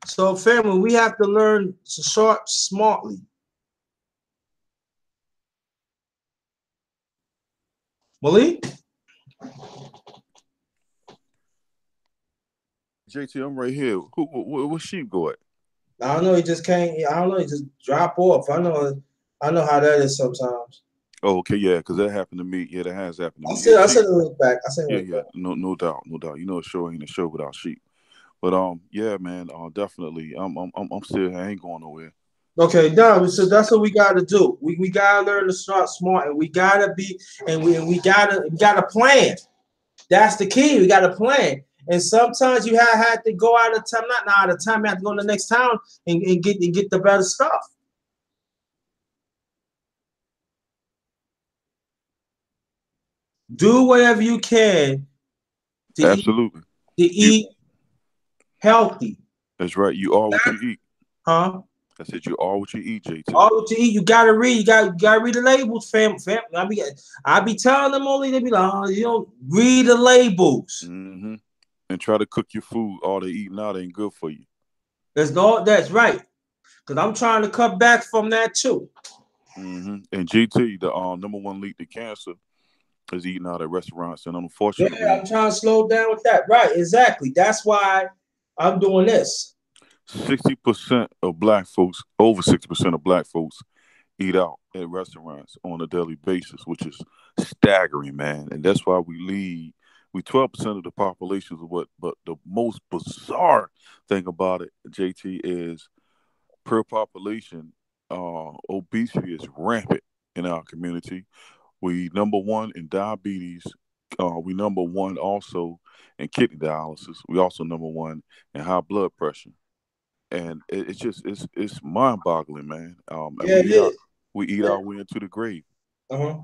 So family, we have to learn to short smartly. Malik? JT, I'm right here. Where sheep go at? I don't know, he just can't, I don't know, he just drop off. I know how that is sometimes. Oh, okay, yeah, because that happened to me. Yeah, that has happened to I me. Yeah, said I sheep. said it look back. I said it Yeah, look yeah, back. no doubt, no doubt. A show ain't a show without sheep. But yeah, man, definitely. I'm still. I ain't going nowhere. Okay, no, so that's what we gotta do. We gotta learn to start smart and we gotta be and we gotta plan. That's the key. We gotta plan. And sometimes you had to go out of time, not out of time, you have to go to the next town and get the better stuff. Do whatever you can to eat Absolutely. to You. eat healthy. That's right. You are what you eat. Huh? I said you are what you eat, JT. All what you eat, you gotta read. You gotta read the labels, fam. I be telling them only they be like, oh, you don't read the labels. Mm-hmm. And try to cook your food. All they eating out ain't good for you. That's right. Because I'm trying to cut back from that too. And GT, the number one lead to cancer is eating out at restaurants, and Yeah, unfortunately, I'm trying to slow down with that. Right, exactly. That's why I'm doing this. 60% of black folks, over 60% of black folks, eat out at restaurants on a daily basis, which is staggering, man. And that's why we lead. We 12% of the population. But the most bizarre thing about it, JT, is per population, obesity is rampant in our community. We number one in diabetes. We number one also in kidney dialysis. We also number one in high blood pressure. And it's just it's mind boggling, man. And Yeah, it is. we eat our way into the grave. Uh-huh.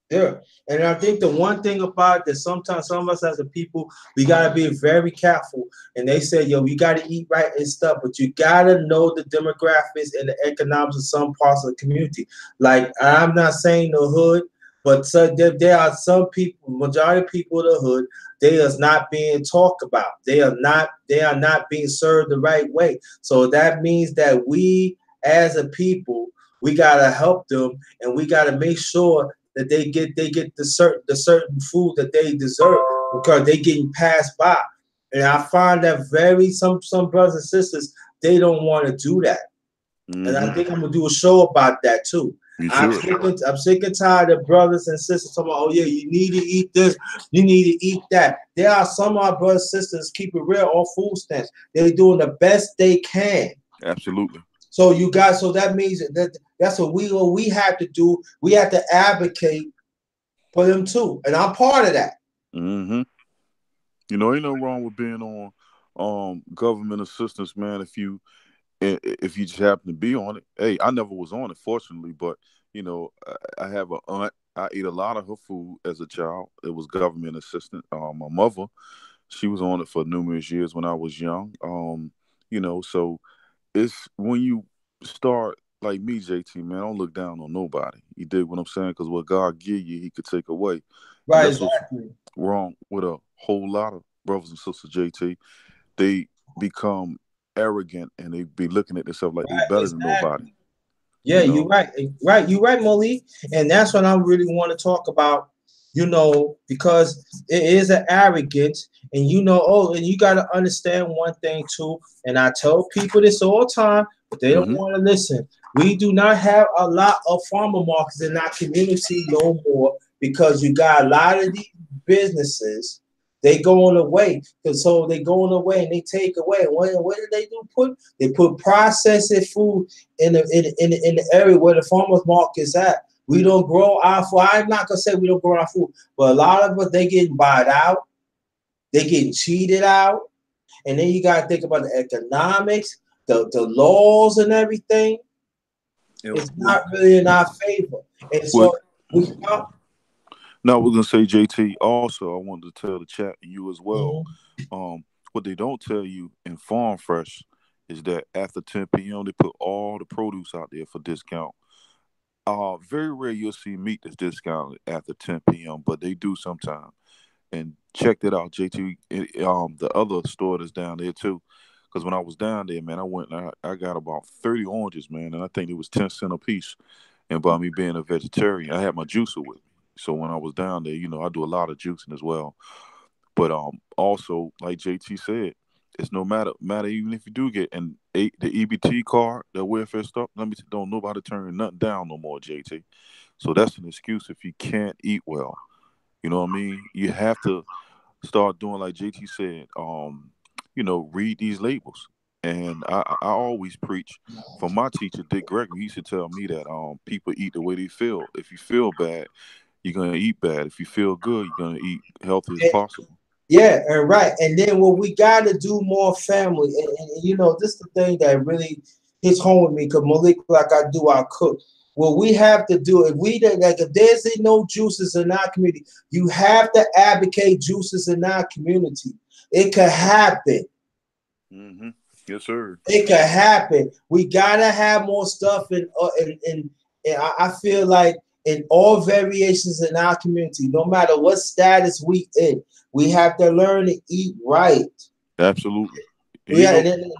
Yeah. And I think the one thing about it that sometimes some of us as a people, we gotta be very careful. And they say, yo, you gotta eat right and stuff, but you gotta know the demographics and the economics of some parts of the community. Like I'm not saying the hood, but so there are some people, majority of people in the hood, they is not being talked about. They are not being served the right way. So that means that we as a people, we gotta help them and we gotta make sure that they get the certain food that they deserve because they getting passed by. And I find that very some brothers and sisters they don't want to do that. And I Hmm. think I'm gonna do a show about that too. You I'm should. sick, of, I'm sick and tired of brothers and sisters talking about, oh yeah, you need to eat this, you need to eat that. There are some of our brothers and sisters keep it real on food stamps. They're doing the best they can. Absolutely. So you guys, so that means that's what we have to do. We have to advocate for them too, and I'm part of that. Hmm. Ain't no wrong with being on government assistance, man. If you just happen to be on it. Hey, I never was on it, fortunately, but I have a aunt. I ate a lot of her food as a child. It was government assistance. My mother, she was on it for numerous years when I was young. So it's when you start like me, JT, man. Don't look down on nobody. You dig what I'm saying? Because what God give you, He could take away, and Right, that's what's exactly. wrong with a whole lot of brothers and sisters, JT. They become arrogant and they be looking at themselves like they Right, better than nobody. exactly. Yeah, You you're know. right. Right, you're right, Malik. And that's what I really want to talk about, because it is an arrogance. And and you gotta understand one thing too. And I tell people this all the time, but they don't Hmm. want to listen. We do not have a lot of farmer markets in our community no more because you got a lot of these businesses. They going away, because so they going away and they take away. What do they do? They put processed food in the area where the farmers market is at. We don't grow our food. I'm not gonna say we don't grow our food, but a lot of us they getting bought out, they getting cheated out, and then you gotta think about the economics, the laws and everything. And It's not really in our favor, and well, so we. now we're gonna say, JT. Also, I wanted to tell the chat and you as well. Mhm. What they don't tell you in Farm Fresh is that after 10 p.m. they put all the produce out there for discount. Very rare you'll see meat that's discounted after 10 p.m., but they do sometimes. And check that out, JT. The other store that's down there too. Because when I was down there, man, I went and I got about 30 oranges, man, and I think it was 10 cents a piece. And by me being a vegetarian, I had my juicer with me. So when I was down there, I do a lot of juicing as well. But also, like JT said, it's no matter even if you do get the EBT card, the welfare stuff. Let me don't nobody turn nothing down no more, JT. So that's an excuse if you can't eat well. You know what I mean? You have to start doing like JT said. Read these labels. And I always preach from my teacher Dick Gregory. He used to tell me that people eat the way they feel. If you feel bad, you're gonna eat bad. If you feel good, you're gonna eat healthy as possible. Yeah, and right. And then what we got to do more family. This is the thing that really hits home with me because Malik, like I do, I cook. What we have to do, if there's no juices in our community, you have to advocate juices in our community. It could happen. Hmm. Yes, sir. It could happen. We gotta have more stuff and I feel like in all variations in our community, no matter what status we in, we have to learn to eat right. Absolutely. And Yeah, and then,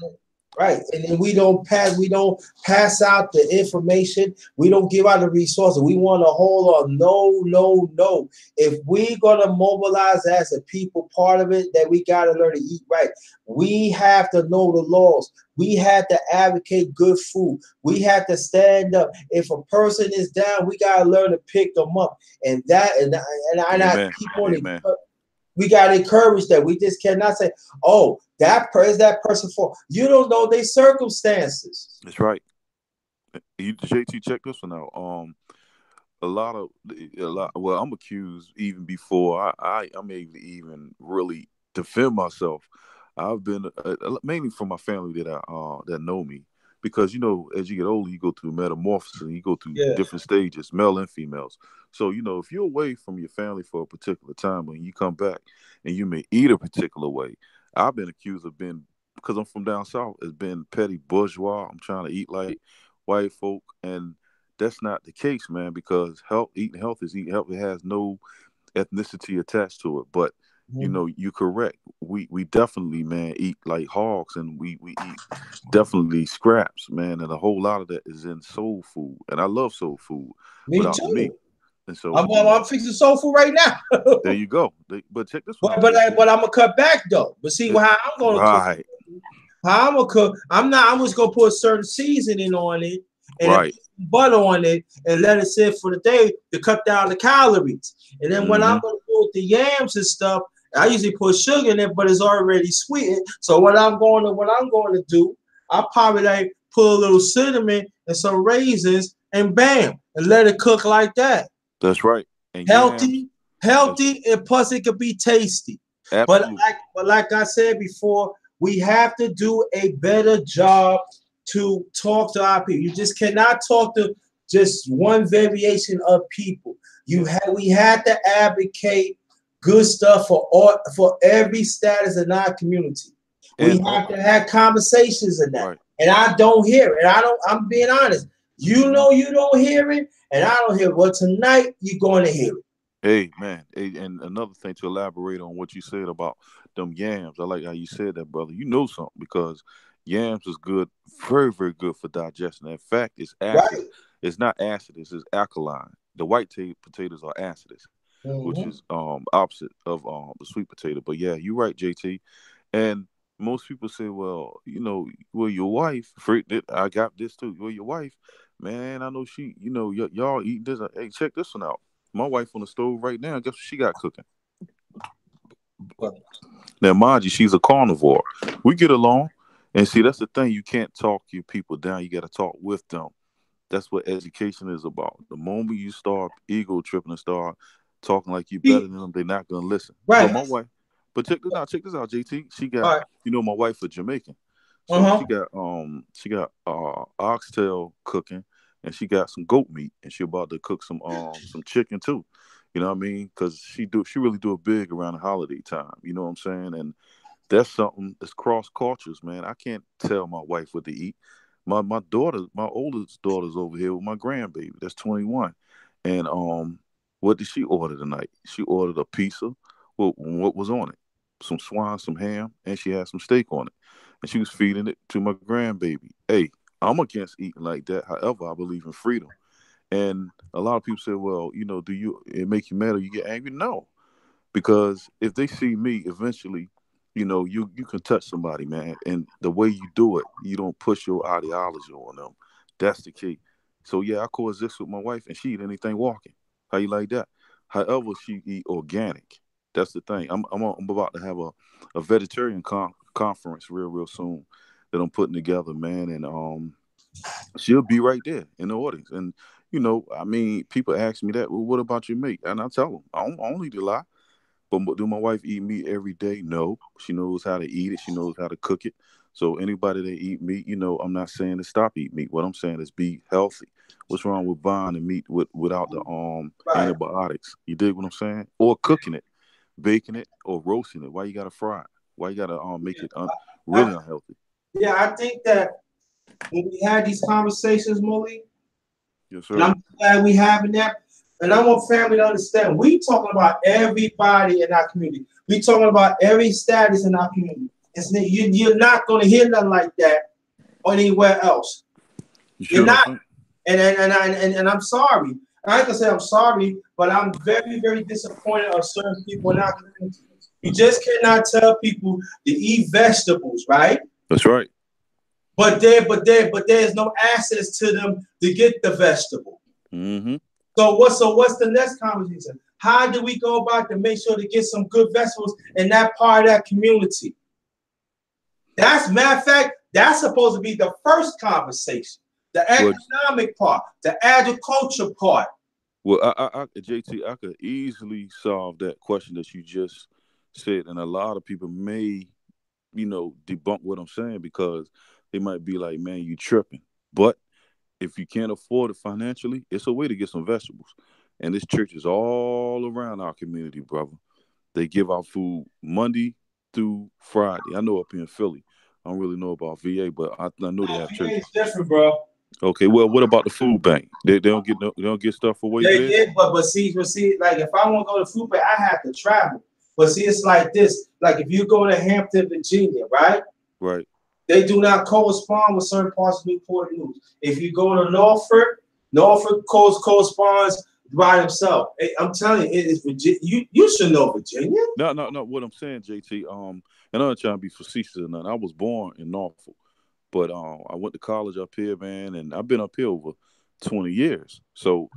Right, and then we don't pass out the information. We don't give out the resources. We want to hold on. No, no, no. If we gonna mobilize as a people, part of it that we gotta learn to eat right. We have to know the laws. We have to advocate good food. We have to stand up. If a person is down, we gotta learn to pick them up. And that I Amen. keep on it. Amen. We got to encourage that. We just cannot say, "Oh, is that person for?" You don't know their circumstances. That's right. JT, check this one out. A lot. Well, I'm accused even before I'm able to even really defend myself. I've been mainly from my family that know me, because as you get older, you go through metamorphosis, and you go through Yeah. different stages, male and females. So if you're away from your family for a particular time, when you come back and you may eat a particular way, I've been accused of being, because I'm from down south, as being petty bourgeois. I'm trying to eat like white folk, and that's not the case, man, because eating health is eating health. It has no ethnicity attached to it. But Mhm. you're correct. We definitely, man, eat like hogs, and we eat definitely scraps, man, and a whole lot of that is in soul food. And I love soul food Me without the meat. too. And so, I'm fixing soul food right now. there you go. But check this one but out, but, I, JT. but I'm gonna cut back though. But see It- how I'm gonna cook. right, How I'm gonna cook. I'm not. I'm just gonna put certain seasoning on it and then put right. some butter on it and let it sit for the day to cut down the calories. And then when I'm Hmm. gonna do with the yams and stuff, I usually put sugar in it, but it's already sweetened. So what I'm going to do, I'll probably like put a little cinnamon and some raisins and bam, and let it cook like that. That's right. And yams, Healthy, that's healthy, and plus it could be tasty. But absolutely. like I said before, we have to do a better job to talk to our people. You just cannot talk to just one variation of people. Yeah. We had to advocate good stuff for every status in our community. We And have to have conversations in that. right. And I don't hear it. I'm being honest. You Hmm. know you don't hear it, and I don't hear it. Well, tonight you're going to hear it. Hey, man. Hey, and another thing, to elaborate on what you said about them yams. I like how you said that, brother. You know something, because yams is good, very, very good for digestion. In fact, it's acid. Right. It's not acid. It's alkaline. The white potatoes are acids, which Mhm. is opposite of the sweet potato. But yeah, you're right, JT. And most people say, well, well, your wife, I got this too. Well, your wife, man, I know she, y'all eat this. Hey, check this one out. My wife on the stove right now. Guess what she got cooking? Now, mind you, she's a carnivore. We get along, and see, that's the thing. You can't talk your people down. You got to talk with them. That's what education is about. The moment you start ego tripping and start talking like you better than them, they're not gonna listen. But Right. my wife, but check this out, JT. She got, All right. my wife is Jamaican, so Uh-huh. she got oxtail cooking, and she got some goat meat, and she about to cook some chicken too. You know what I mean? Because she really do it big around the holiday time. You know what I'm saying? And that's something that's cross cultures, man. I can't tell my wife what to eat. My daughter, my oldest daughter's over here with my grandbaby. That's 21. And what did she order tonight? She ordered a pizza. Well, what was on it? Some swine, some ham, and she had some steak on it. And she was feeding it to my grandbaby. Hey, I'm against eating like that. However, I believe in freedom. And a lot of people say, well, do it make you mad or you get angry? No, because if they see me eventually, you can touch somebody, man, and the way you do it, you don't push your ideology on them. That's the key. So yeah, I coexist with my wife, and she eat anything walking. How you like that? However, she eat organic. That's the thing. I'm about to have a vegetarian conference real soon that I'm putting together, man, and she'll be right there in the audience. And I mean, people ask me that. Well, what about your mate? And I tell them, I don't need to lie. But do my wife eat meat every day? No. She knows how to eat it. She knows how to cook it. So anybody that eat meat, I'm not saying to stop eating meat. What I'm saying is be healthy. What's wrong with buying the meat without the Right. antibiotics? You dig what I'm saying? Or cooking it, baking it, or roasting it. Why you gotta fry it? Why you gotta make it I, really unhealthy? yeah, I think that when we had these conversations, Malik, Yes, and sir. I'm glad we having that. And I want family to understand we talking about everybody in our community. We talking about every status in our community. You're not going to hear nothing like that anywhere else. You You're sure don't not. think? And I'm sorry. I ain't gonna say I'm sorry, but I'm very, very disappointed of certain people in our community. You just cannot tell people to eat vegetables, right? That's right. But there's no access to them to get the vegetable. Mm-hmm. So what's the next conversation? How do we go about to make sure to get some good vegetables in that part of that community? That's matter of fact, that's supposed to be the first conversation. The Well, economic part, the agriculture part. well, JT, I could easily solve that question that you just said, and a lot of people may, debunk what I'm saying because they might be like, "Man, you tripping." But if you can't afford it financially, it's a way to get some vegetables. And this church is all around our community, brother. They give out food Monday through Friday. I know up here in Philly. I don't really know about VA, but I know they have VA is churches. different, bro. Okay, well, what about the food bank? They don't get they don't get stuff away They there. did, but see, like if I want to go to food bank, I have to travel. But see, it's like this. Like if you go to Hampton, Virginia, right? Right. They do not correspond with certain parts of Newport News. If you go to Norfolk corresponds by himself. I'm telling you, it is Virginia. You should know Virginia. No, no, no. What I'm saying, JT, and I'm not trying to be facetious or nothing. I was born in Norfolk, but I went to college up here, man, and I've been up here over 20 years. So,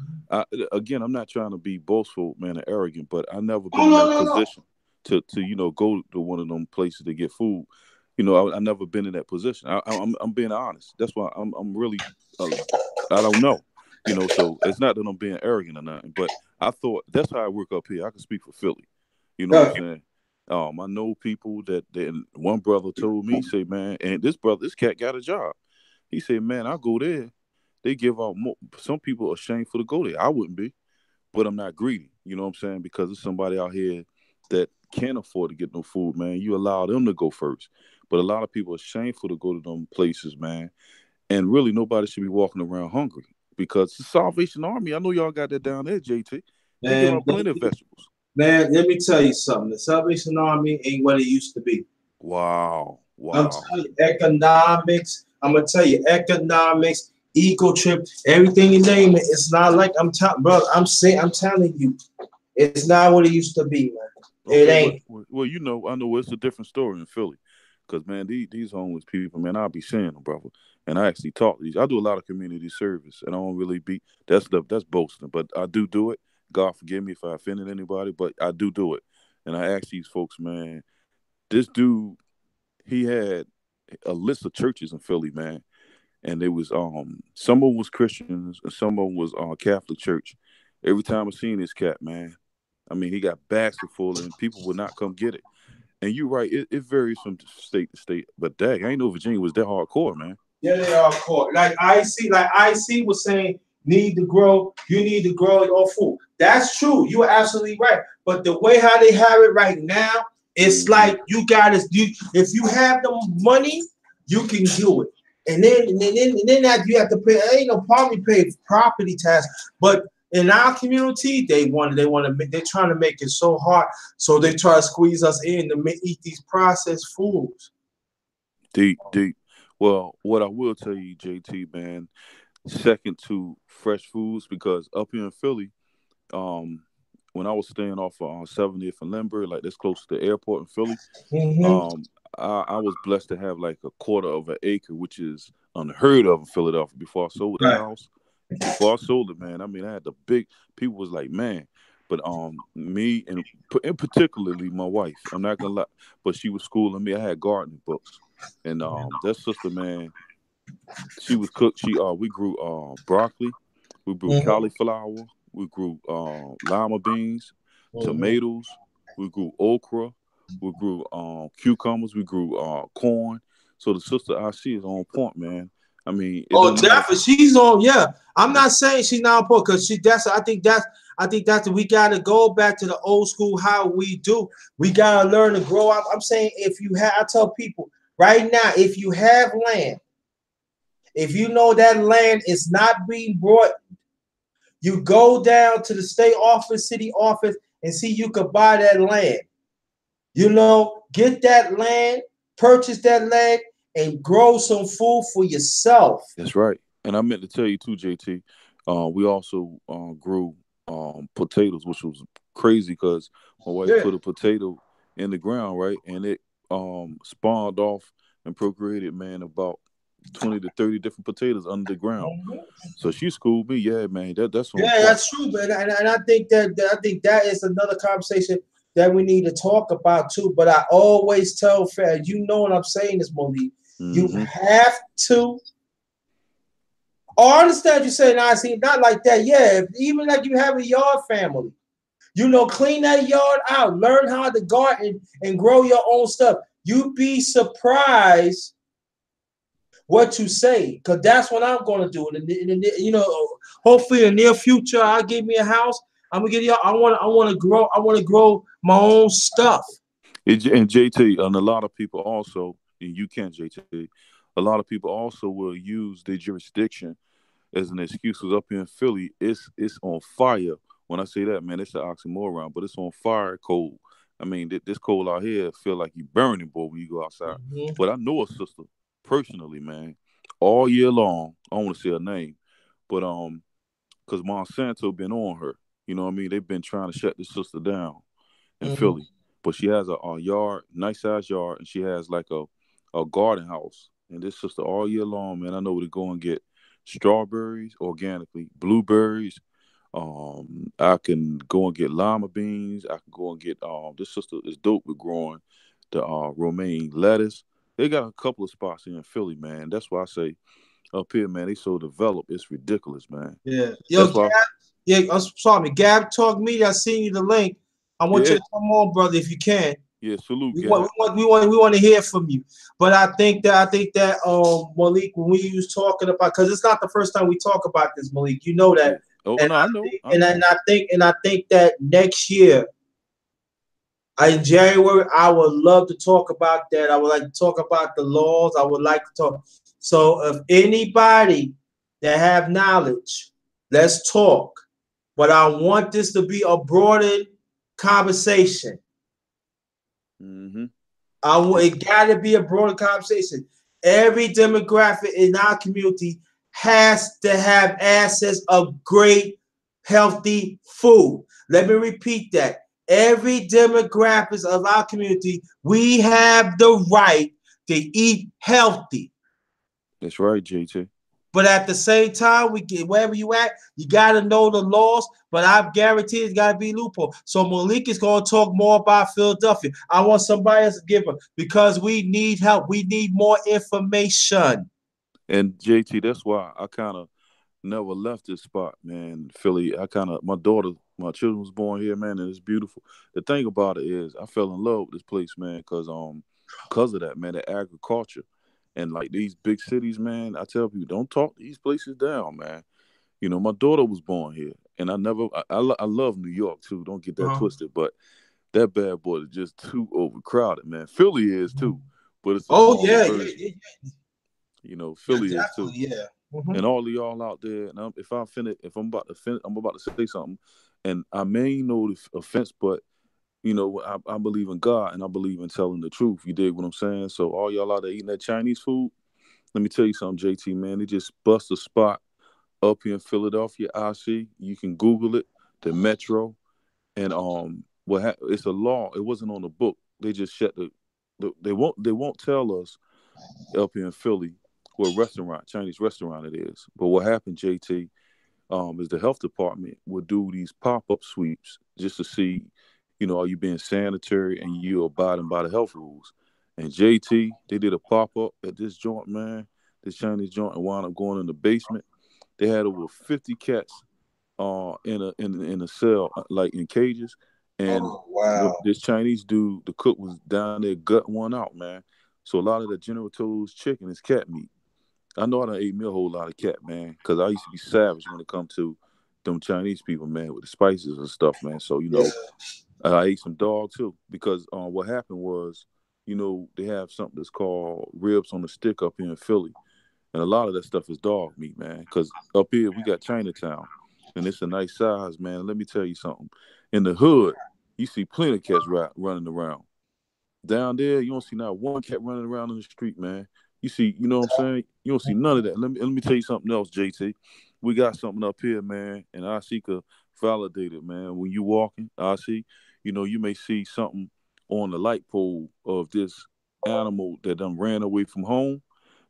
again, I'm not trying to be boastful, man, or arrogant, but I never Oh been in no, that no, no. position to go to one of them places to get food. I never been in that position. I'm being honest. That's why I'm really uh, I don't know. So it's not that I'm being arrogant or nothing, but I thought that's how I work up here. I can speak for Philly. You know what I'm Okay. saying? I know people and one brother told me, say, man, and this cat got a job. He said, man, I go there. They give out more. Some people are shameful to go there. I wouldn't be, but I'm not greedy. You know what I'm saying? Because there's somebody out here that can't afford to get no food, man. You allow them to go first. But a lot of people are shameful to go to them places, man. And really, nobody should be walking around hungry because the Salvation Army, I know y'all got that down there, JT. They give Man, out plenty of vegetables. man, let me tell you something. The Salvation Army ain't what it used to be. Wow. I'm Wow. telling you, economics. I'm gonna tell you, economics, eco trip, everything you name it. It's not like I'm telling, bro. I'm telling you, it's not what it used to be, man. It Okay, well, ain't. well, I know it's a different story in Philly, because man, these homeless people, man, I'll be seeing them, brother, and I actually talk to these. I do a lot of community service, and I don't really be that's boasting, but I do it. God forgive me if I offended anybody, but I do it, and I ask these folks, man, this dude, he had a list of churches in Philly, man, and it was some of them was Christians and some of them was Catholic church. Every time I seen this cat, man, I mean, he got baskets full, and people would not come get it. And you're right, it varies from state to state. But dang, I ain't know Virginia was that hardcore, man. Yeah, they are caught. Like I see was saying, you need to grow your food. That's true. You're absolutely right. But the way how they have it right now, it's Hmm. like you gotta if you have the money, you can do it. And then that you have to pay, ain't no problem, you pay property tax. But in our community, they're trying to make it so hard. So they try to squeeze us in to eat these processed foods. Deep, deep. Well, what I will tell you, JT, man, second to fresh foods, because up here in Philly, um, when I was staying off of 70th and Lindbergh, like this close to the airport in Philly, Hmm. um, I was blessed to have like a quarter of an acre, which is unheard of in Philadelphia. Before I sold the Right. house, before I sold it, man, I mean, I had the big people was like, man, but me and particularly my wife, I'm not gonna lie, but she was schooling me. I had gardening books, and that sister, man, she was cooked. We grew broccoli, we grew Hmm. cauliflower, we grew lima beans, Hmm. tomatoes, we grew okra, we grew cucumbers, we grew corn. So the sister I see is on point, man. I mean, it Oh, don't matter. definitely. She's on. Yeah, I'm not saying she's not important because she. That's. I think that's. We gotta go back to the old school how we do. We gotta learn to grow up. I'm saying if you have, I tell people right now, if you have land, if you know that land is not being brought, you go down to the state office, city office, and see you could buy that land. Get that land, purchase that land, and grow some food for yourself. That's right. And I meant to tell you too, JT. We also grew potatoes, which was crazy because my wife Yeah. put a potato in the ground, right, and it spawned off and procreated, man, about 20 to 30 different potatoes under the ground. Mhm. So she schooled me, yeah, man. That's on Yeah, point. that's true, man. And I think that is another conversation that we need to talk about too. But I always tell fans, you know what I'm saying is Malik, you Mm-hmm. have to. Oh, I understand you saying I see not like that. Yeah, even like you have a yard family. Clean that yard out. Learn how to garden and grow your own stuff. You'd be surprised what you say, because that's what I'm going to do. Hopefully in the near future, I'll give me a house. I'm gonna get you. I want to grow my own stuff. And JT, and a lot of people also, and you can, JT, a lot of people also will use their jurisdiction as an excuse. Because up here in Philly, it's on fire. When I say that, man, it's an oxymoron, but it's on fire cold. I mean, this cold out here feel like you burning, boy, when you go outside. Mhm. But I know a sister personally, man, all year long. I don't want to say her name, but because Monsanto been on her. You know what I mean? They've been trying to shut this sister down in Mhm. Philly. But she has a yard, nice size yard, and she has like a garden house. And this sister all year long, man, I know where to go and get strawberries organically, blueberries. I can go and get lima beans. I can go and get this sister is dope with growing the romaine lettuce. They got a couple of spots here in Philly, man. That's why I say up here, man, they so developed. It's ridiculous, man. Yeah. Yo, That's why, Gab. Yeah, I'm sorry, Gab Talk Media. I seen you the link. I want you yeah, to come on, brother, if you can. yeah. Salute, We want, Gab. we want, we want, we want to hear from you. But I think that Malik, when we was talking about, because it's not the first time we talk about this, Malik. You know that, Yeah. Oh and no, I I know, think, I and I, know. and I think, and I think that next year, in January, I would love to talk about that. I would like to talk about the laws. I would like to talk. So, if anybody that have knowledge, let's talk. But I want this to be a broadened conversation. Mm-hmm. It got to be a broader conversation. Every demographic in our community has to have access of great, healthy food. Let me repeat that. Every demographic of our community, we have the right to eat healthy. That's right, JT. But at the same time, we get wherever you at, you gotta know the laws. But I guarantee it's gotta be loophole. So Malik is gonna talk more about Philadelphia. I want somebody else to give him because we need help. We need more information. And JT, that's why I kind of never left this spot, man. Philly. I kind of my children was born here, man, and it's beautiful. The thing about it is, I fell in love with this place, man, because of that, man, the agriculture, and like these big cities, man. I tell people, don't talk these places down, man. You know, my daughter was born here, and I love New York too. Don't get that Uh-huh. twisted, but that bad boy is just too overcrowded, man. Philly is too, but it's a Oh smaller yeah, version. You know, yeah, Philly is too. definitely, yeah. Mhm. And all of y'all out there, and if I'm about to say something, and I may know the offense, but I believe in God and I believe in telling the truth. You dig what I'm saying? So all y'all out there eating that Chinese food, let me tell you something, JT, man. They just bust a spot up here in Philadelphia. I see. You can Google it, the Metro, and it's a law. It wasn't on the book. They just shut they won't tell us up here in Philly what restaurant, Chinese restaurant it is. But what happened, JT, is the health department will do these pop-up sweeps just to see, are you being sanitary and you abiding by the health rules. And JT, they did a pop-up at this joint, man, this Chinese joint, and wound up going in the basement. They had over 50 cats in a cell, like in cages. And Oh wow. this Chinese dude, the cook was down there gut one out, man. So a lot of the General Tso's chicken is cat meat. I know I done ate me a whole lot of cat, man, because I used to be savage when it come to them Chinese people, man, with the spices and stuff, man. So Yeah. I ate some dog too, because what happened was, they have something that's called ribs on the stick up here in Philly, and a lot of that stuff is dog meat, man. Because up here we got Chinatown, and it's a nice size, man. Let me tell you something. In the hood, you see plenty of cats running around. Down there, you don't see not one cat running around in the street, man. You see, you know what I'm saying? You don't see none of that. Let me tell you something else, JT. We got something up here, man, and I see could validate it, man. When you walking, I see, you may see something on the light pole of this animal that done ran away from home.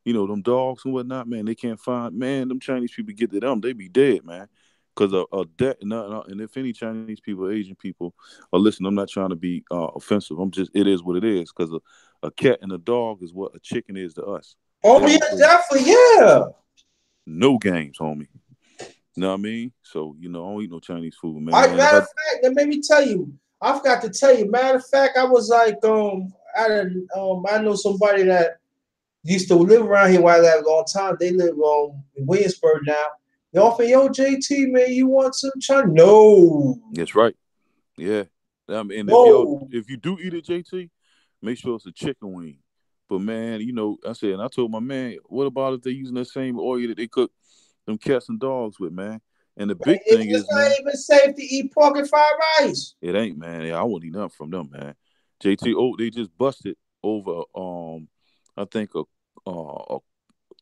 Them dogs and whatnot, man, they can't find, man, them Chinese people get to them, they be dead, man. Because a dead, and if any Chinese people, Asian people are listening, I'm not trying to be offensive. It is what it is. Because a cat and a dog is what a chicken is to us. Oh They yeah, don't play definitely, yeah. no games, homie. You know what I mean? So, I don't eat no Chinese food, I man. If matter I of fact, let me tell you, I forgot to tell you. Matter of fact, I was like, I know somebody that used to live around here while I had a long time. They live in Williamsburg now. They offer, yo, JT, man, you want some China? No, That's right. Yeah. And no. if you do eat it, JT, make sure it's a chicken wing. But man, I said, and I told my man, what about if they're using the same oil that they cook them cats and dogs with, man? And the big thing It's is, man, not even safe to eat pork and fried rice. it ain't, man. Yeah, I wouldn't eat nothing from them, man. JT, they just busted over, I think a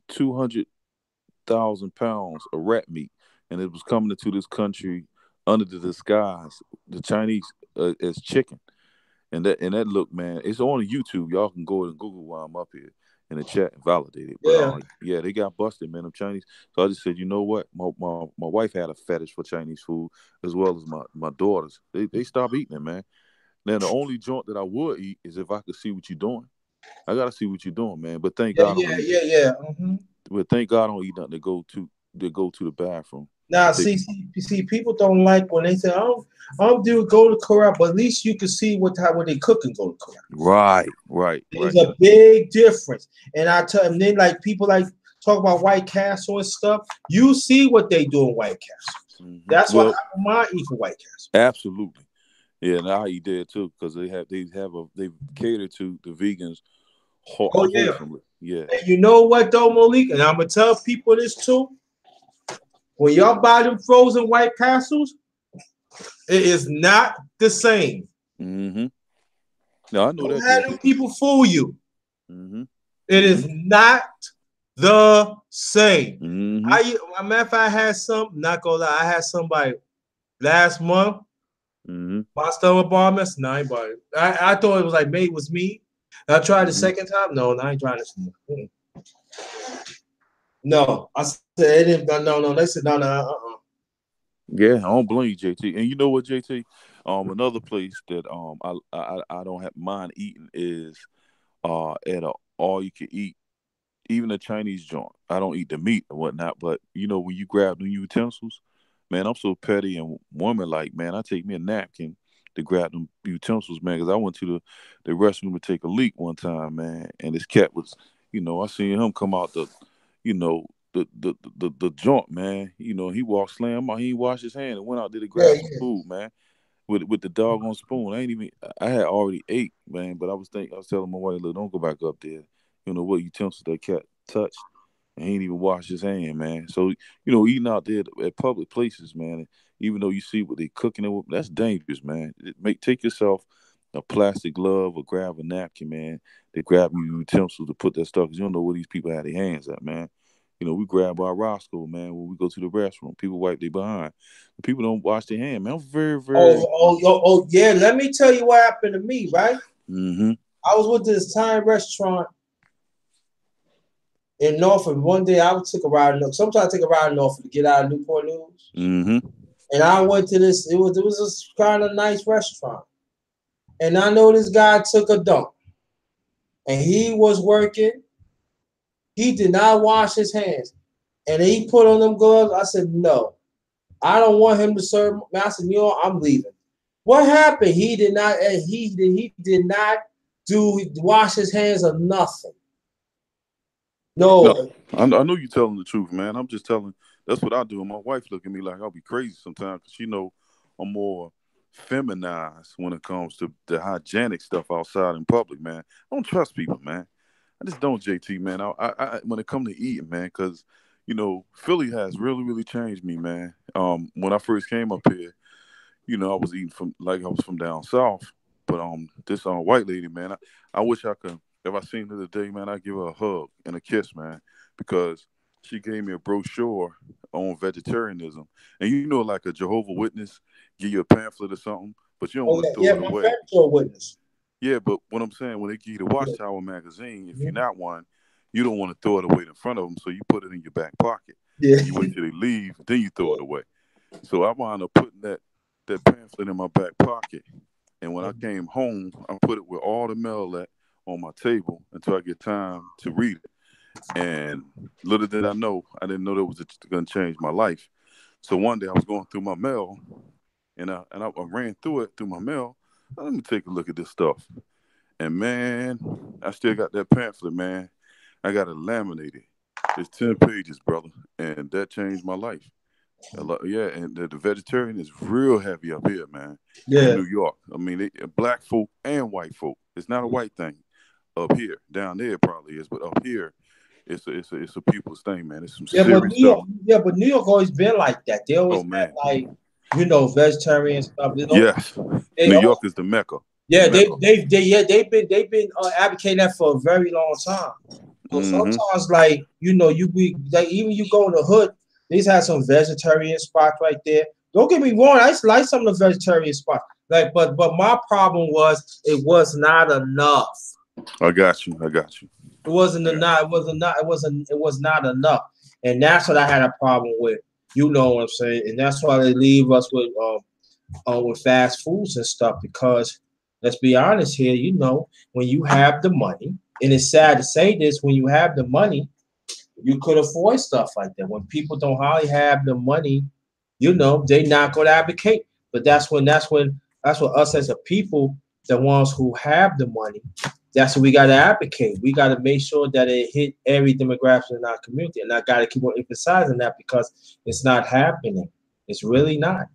200,000 pounds of rat meat, and it was coming into this country under the disguise the Chinese as chicken. And that look, man, it's on YouTube. Y'all can go and Google while I'm up here in the chat and validate it. But Yeah, yeah, they got busted, man. Them Chinese. So I just said, you know what? My wife had a fetish for Chinese food as well as my daughters. They stopped eating it, man. Now the only joint that I would eat is if I could see what you're doing. I gotta see what you're doing, man. But thank yeah, God I don't yeah, eat. yeah, yeah. But thank God I don't eat nothing to go to the bathroom Now, to take. see, people don't like when they say, I don't do go to Korea," but at least you can see what they cook and go to Korea. Right, right, There's right. a big difference. And I tell them, then like people like talk about White Castle and stuff. You see what they do in White Castle. That's why I Well, don't mind eating White Castle. absolutely. Yeah, and I eat there too because they cater to the vegans Oh yeah. wholesomely. Yeah. And you know what though, Malik? And I'm gonna tell people this too. When y'all buy them frozen White Castles, it is not the same. Mm-hmm. No, I know Don't that, have them JT. people fool you. Mm-hmm. It Mm-hmm. is not the same. Mm-hmm. A matter of fact, I had some, not gonna lie, I had somebody last month. Mm-hmm. My stomach bar mess. No, I ain't bought it. I thought it was like maybe it was me. I tried the Mm-hmm. second time. No, I ain't trying this. No, I said it didn't. No, no. They said no, no. Yeah, I don't blame you, JT. And you know what, JT? Another place that I don't have mind eating is at a all you can eat, even a Chinese joint. I don't eat the meat and whatnot, but when you grab new utensils, man, I'm so petty and woman like, man, I take me a napkin to grab them utensils, man, because I went to the restroom to take a leak one time, man, and this cat was, I seen him come out you know, the joint, man. He walked slam out, he ain't washed his hand and went out there to Yeah, grab some food, man. With the dog on spoon. I had already ate, man, but I was telling my wife, look, don't go back up there. You know what utensils that cat touched. And he ain't even washed his hand, man. So, eating out there at public places, man, even though you see what they cooking it with, that's dangerous, man. Take yourself a plastic glove or grab a napkin, man. They grab you utensils to put that stuff because you don't know where these people have their hands at, man. We grab our Roscoe, man, when we go to the restroom. People wipe their behind. People don't wash their hand, man. I'm very, very. Yeah. Let me tell you what happened to me. Right, Mm-hmm. I was with this Thai restaurant in Norfolk. One day I took a ride. Sometimes I take a ride in Norfolk to get out of Newport News. Mm-hmm. And I went to this. It was this kind of nice restaurant. And I know this guy took a dump, and he was working. He did not wash his hands, and he put on them gloves. I said, "No, I don't want him to serve." I said, "You know, I'm leaving." What happened? He did not. He did not do wash his hands or nothing. No, No. I know you telling the truth, man. I'm just telling. That's what I do. And my wife look at me like I'll be crazy sometimes because she know I'm more feminized when it comes to the hygienic stuff outside in public, man. I don't trust people, man. I just don't, JT, man. When it comes to eating, man, because Philly has really, really changed me, man. When I first came up here, I was eating from like I was from down south, but this white lady, man, I wish I could if I seen her today, man, I give her a hug and a kiss, man, because she gave me a brochure on vegetarianism. And you know, like a Jehovah Witness give you a pamphlet or something, but you don't Oh want to yeah, throw it my away. parents are witness. Yeah, but what I'm saying, when they give you the Yeah. Watchtower magazine, if you're Mhm. not one, you don't want to throw it away in front of them, so you put it in your back pocket Yeah. and you wait till they leave, then you throw it away. So I wound up putting that pamphlet in my back pocket, and when I came home, I put it with all the mail at on my table until I get time to read it. And little did I know, I didn't know that was going to change my life. So one day I was going through my mail, and I ran through it through my mail. Let me take a look at this stuff. And man, I still got that pamphlet, man. I got it laminated. It's 10 pages, brother, and that changed my life. A lot, yeah, and the vegetarian is real heavy up here, man, in Yeah. New York. I mean, black folk and white folk. It's not a white thing up here. Down there, it probably is, but up here, it's a people's thing, man. It's some Yeah, but serious New York, stuff. yeah, but New York always been like that. They always Oh had man, like, vegetarian stuff. yes, They New always, York is the mecca, the yeah, mecca. they've been advocating that for a very long time. So Mm-hmm. sometimes, like, you be like, even you go in the hood, these have some vegetarian spots right there. Don't get me wrong, I used to like some of the vegetarian spots. Like, but my problem was it was not enough. I got you. I got you. It wasn't I got enough. It wasn't not. It was not enough, and that's what I had a problem with. You know what I'm saying? And that's why they leave us with fast foods and stuff. Because let's be honest here, when you have the money, and it's sad to say this, when you have the money, you could afford stuff like that. When people don't hardly have the money, they not going to advocate. But that's when us as a people, the ones who have the money, that's what we got to advocate. We got to make sure that it hit every demographic in our community, and I got to keep on emphasizing that because it's not happening. It's really not.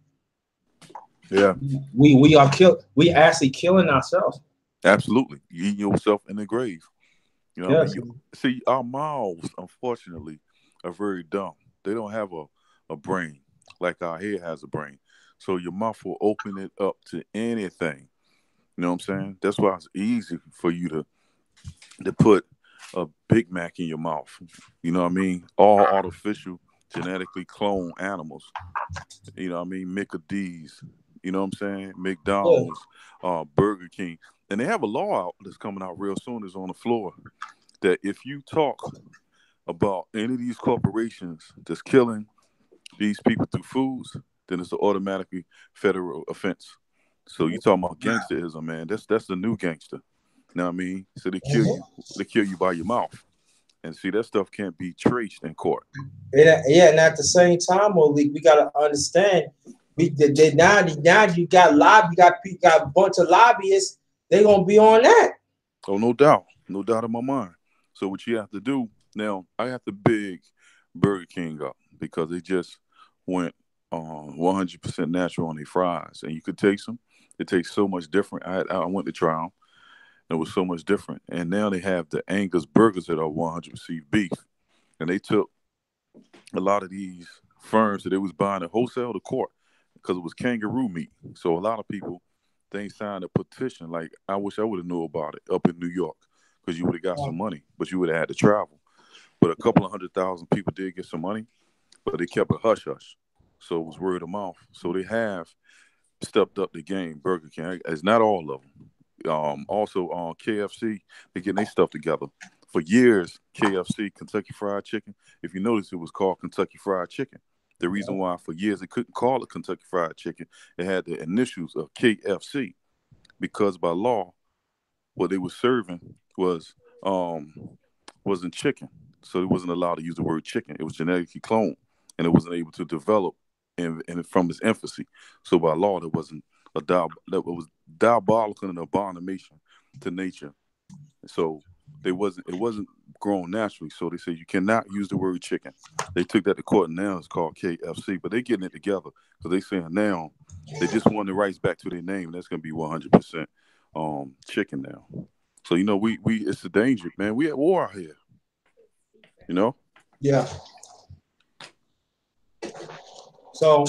yeah, We actually killing ourselves. absolutely. You eating yourself in the grave. You know what I mean? Yes. You see, our mouths, unfortunately, are very dumb. They don't have a brain like our head has a brain. So your mouth will open it up to anything. You know what I'm saying? That's why it's easy for you to put a Big Mac in your mouth. You know what I mean? All artificial, genetically cloned animals. You know what I mean? Mickey D's. You know what I'm saying? Yeah. McDonald's, Burger King. And they have a law out that's coming out real soon, is on the floor, that if you talk about any of these corporations that's killing these people through foods, then it's an automatically federal offense. So you talking about gangsterism, man. That's the new gangster. You know what I mean? So they kill you. Mhm. They kill you by your mouth. And see, that stuff can't be traced in court. Yeah, and at the same time, Malik, we gotta understand. Now you got you got a bunch of lobbyists. They gonna be on that. Oh, no doubt. No doubt in my mind. So what you have to do now, I have to big Burger King up because they just went 100% natural on their fries, and you could taste them. It tastes so much different. I went to try them. It was so much different. And now they have the Angus burgers that are 100% beef, and they took a lot of these firms that they was buying at wholesale to court because it was kangaroo meat. So a lot of people they signed a petition. Like I wish I would have knew about it up in New York because you would have got some money, but you would have had to travel. But a couple of 100,000 people did get some money, but they kept it hush hush. So it was word of mouth. So they have stepped up the game. Burger King. It's not all of them. Also, on KFC, they're getting their stuff together. For years, KFC, Kentucky Fried Chicken. If you notice, it was called Kentucky Fried Chicken. The reason why for years they couldn't call it Kentucky Fried Chicken, it had the initials of KFC because by law, what they were serving um wasn't chicken, so it wasn't allowed to use the word chicken. It was genetically cloned, and it wasn't able to develop and from its infancy. So by law, that wasn't that was diabolical and an abomination to nature. So they wasn't it wasn't grown naturally. So they said you cannot use the word chicken. They took that to court, and now it's called KFC. But they're getting it together because they saying now they just want the rights back to their name. And that's gonna be 100% chicken now. So we it's a danger, man. We at war out here. You know. Yeah. So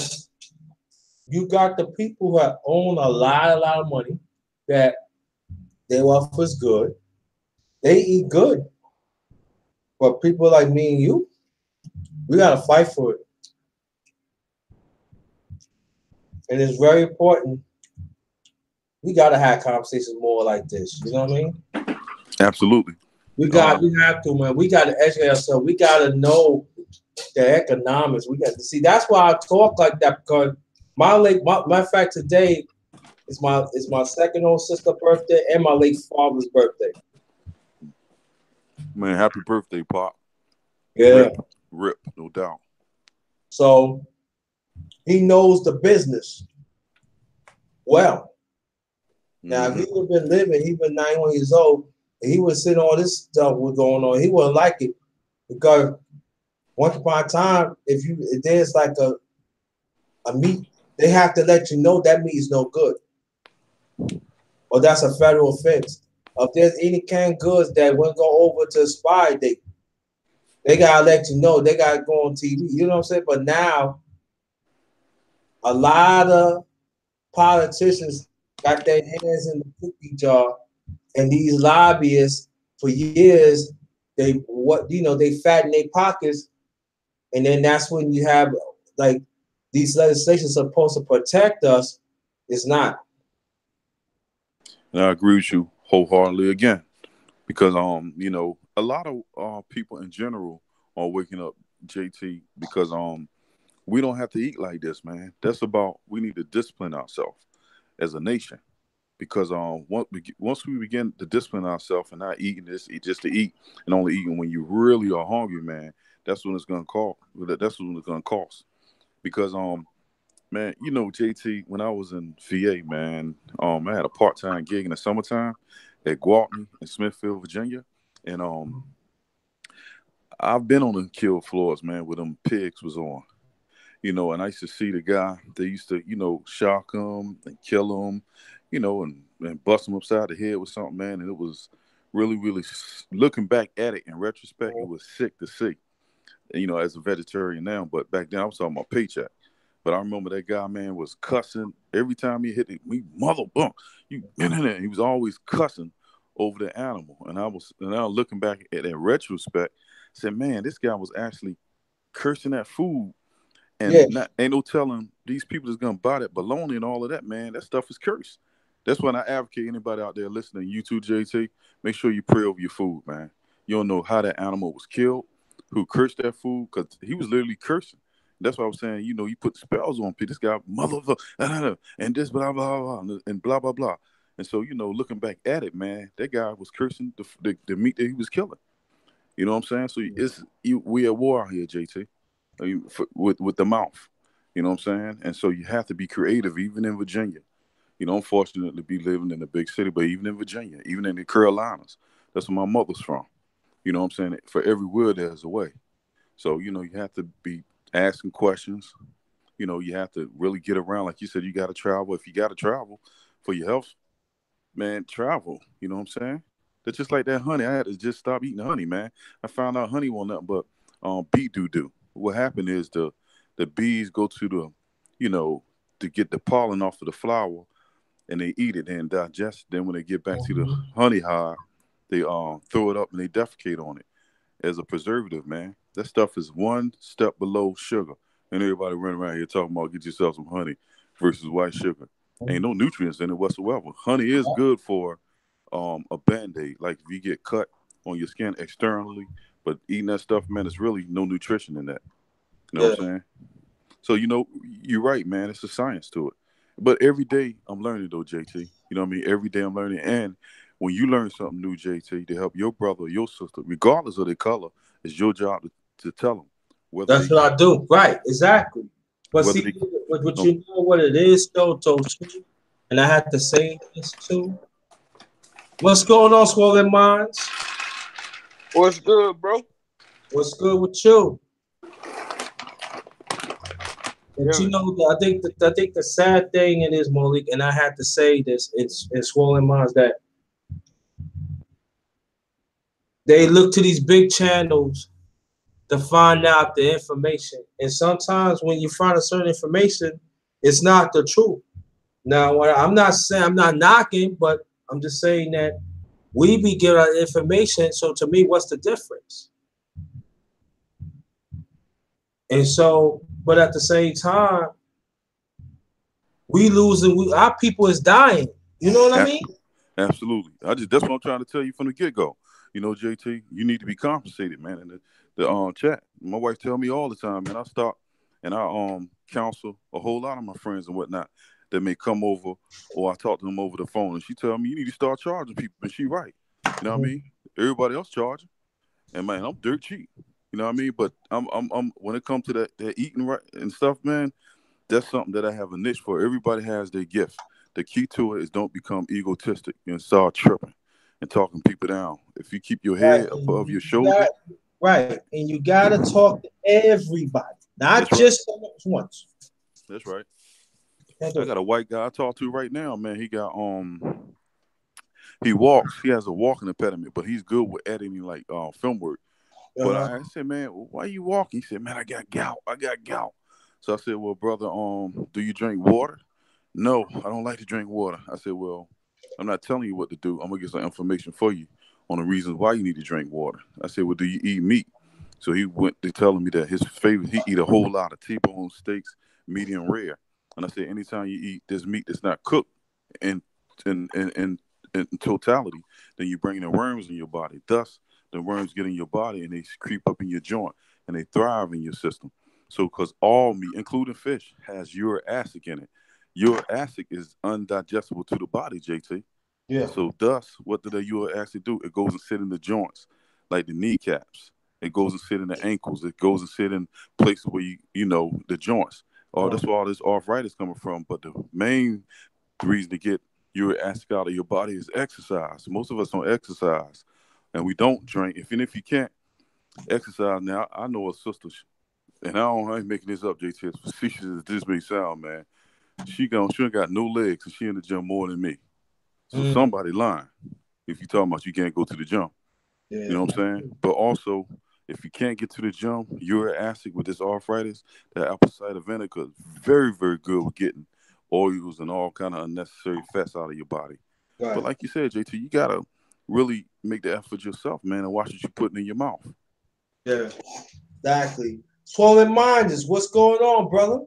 you got the people that own a lot of money that their wealth is good. They eat good, but people like me and you, we gotta fight for it, and it's very important. We gotta have conversations more like this. You know what I mean? Absolutely. We have to, man. We gotta educate ourselves. We gotta know the economics. We got to see. That's why I talk like that because my fact today is my second old sister birthday and my late father's birthday. Man, happy birthday, Pop. Yeah. Rip, rip, no doubt. So he knows the business well. Now, if he would have been living, he been 91 years old, and he would sit all this stuff was going on. He wouldn't like it because once upon a time, if there's like a meat, they have to let you know that meat is no good, or that's a federal offense. If there's any canned goods that won't go over to expiry date, they gotta let you know. They gotta go on TV. You know what I'm saying? But now, a lot of politicians got their hands in the cookie jar, and these lobbyists for years they fatten their pockets, and then that's when you have like these legislations supposed to protect us. It's not. And I agree with you wholeheartedly again. Because a lot of people in general are waking up, JT, because we don't have to eat like this, man. That's about we need to discipline ourselves as a nation. Because once we begin to discipline ourselves and not eating this just to eat and only eating when you really are hungry, man, that's when it's gonna cost. That's when it's gonna cost. Because man, JT, when I was in VA, man, I had a part-time gig in the summertime at Gwaltney in Smithfield, Virginia, and I've been on the kill floors, man, where them pigs was on. And I used to see the guy. They used to, shock him and kill him, and bust him upside the head with something, man. And it was really, really looking back at it in retrospect, it was sick to see. As a vegetarian now, but back then I was talking about paycheck. But I remember that guy, man, was cussing every time he hit me, mother bump. He was always cussing over the animal. And I was now looking back at that retrospect, said, man, this guy was actually cursing that food. And Yeah, ain't no telling these people that's gonna buy that bologna and all of that, man. That stuff is cursed. That's why I advocate anybody out there listening, you too, JT, make sure you pray over your food, man. You don't know how that animal was killed, who cursed that food, because he was literally cursing. That's why I was saying, you put spells on people. This guy, motherfucker, and this blah blah blah and blah blah blah. And so, looking back at it, man, that guy was cursing the meat that he was killing. You know what I'm saying? So we at war out here, JT, with the mouth. You know what I'm saying? And so you have to be creative, even in Virginia. Unfortunately, be living in a big city, but even in Virginia, even in the Carolinas, that's where my mother's from. You know what I'm saying? For every will, there's a way. So, you have to be asking questions. You have to really get around. Like you said, you got to travel. If you got to travel for your health, man, travel. You know what I'm saying? That's just like that honey. I had to just stop eating honey, man. I found out honey won't nothing but bee doo-doo. What happened is the bees go to to get the pollen off of the flower, and they eat it and digest it. Then when they get back to the honey hive, they throw it up and they defecate on it as a preservative, man. That stuff is one step below sugar. And everybody running around here talking about get yourself some honey versus white sugar. Ain't no nutrients in it whatsoever. Honey is good for a band-aid. Like if you get cut on your skin externally, but eating that stuff, man, it's really no nutrition in that. You know yeah. what I'm saying? So, you're right, man. It's a science to it. But every day I'm learning, though, JT. You know what I mean? Every day I'm learning. And when you learn something new, JT, to help your brother or your sister, regardless of their color, it's your job to tell them whether That's they, what I do. Right, exactly. But whether see, they, what no, you know what it is though, Tochi, and I had to say this too. What's going on, Swollen Minds? What's good, bro? What's good with you? But Yeah. I think the sad thing it is, Malik, and I had to say this, it's in Swollen Minds that they look to these big channels to find out the information. And sometimes when you find a certain information, it's not the truth. Now, I'm not saying I'm not knocking, but I'm just saying that We be giving out information. So to me, what's the difference? And so, but at the same time, we losing. Our people is dying. You know what I mean? Absolutely. That's what I'm trying to tell you from the get go. You know, JT, you need to be compensated, man. In the chat, my wife tell me all the time, man. I stop and I counsel a whole lot of my friends and whatnot that may come over, or I talk to them over the phone, and she tell me you need to start charging people, and she right. You know what I mean? Everybody else charging, and man, I'm dirt cheap. You know what I mean? But I'm when it comes to that eating right and stuff, man, that's something that I have a niche for. Everybody has their gift. The key to it is don't become egotistic and start tripping and talking people down. If you keep your Right. head And above your you shoulder, got right, and you gotta talk to everybody, not that's right. just once. That's right. Can't I do got a white guy I talk to right now, man. He walks. He has a walking impediment, but he's good with editing like film work. it. But I said, man, why you walking? He said, man, I got gout. I got gout. So I said, well, brother, do you drink water? No, I don't like to drink water. I said, well, I'm not telling you what to do. I'm gonna get some information for you on the reasons why you need to drink water. I said, well, do you eat meat? So he went to telling me that his favorite, he eat a whole lot of T-bone steaks, medium rare. And I said, anytime you eat this meat that's not cooked in in in in, in totality, then you're bringing the worms in your body. Thus, the worms get in your body and they creep up in your joint and they thrive in your system. So, because all meat, including fish, has uric acid in it. Uric acid is undigestible to the body, JT. Yeah. So, thus, what did the uric acid do? It goes and sit in the joints, like the kneecaps. It goes and sit in the ankles. It goes and sit in places where you know the joints. Oh, that's where all this arthritis coming from. But the main reason to get uric acid out of your body is exercise. Most of us don't exercise, and we don't drink. If you can't exercise, now I know a sister, and I ain't making this up, JT. As facetious as this may sound, man, she ain't got no legs, and she in the gym more than me. So Mm, somebody lying if you talking about you can't go to the gym. You yeah. know what I'm saying? But also, if you can't get to the gym, uric acid with this arthritis, that apple cider vinegar is very, very good with getting oils and all kind of unnecessary fats out of your body. But Right. like you said, JT, you gotta really make the effort yourself, man, and watch what you're putting in your mouth. Yeah. Exactly. Swollen mind is what's going on, brother.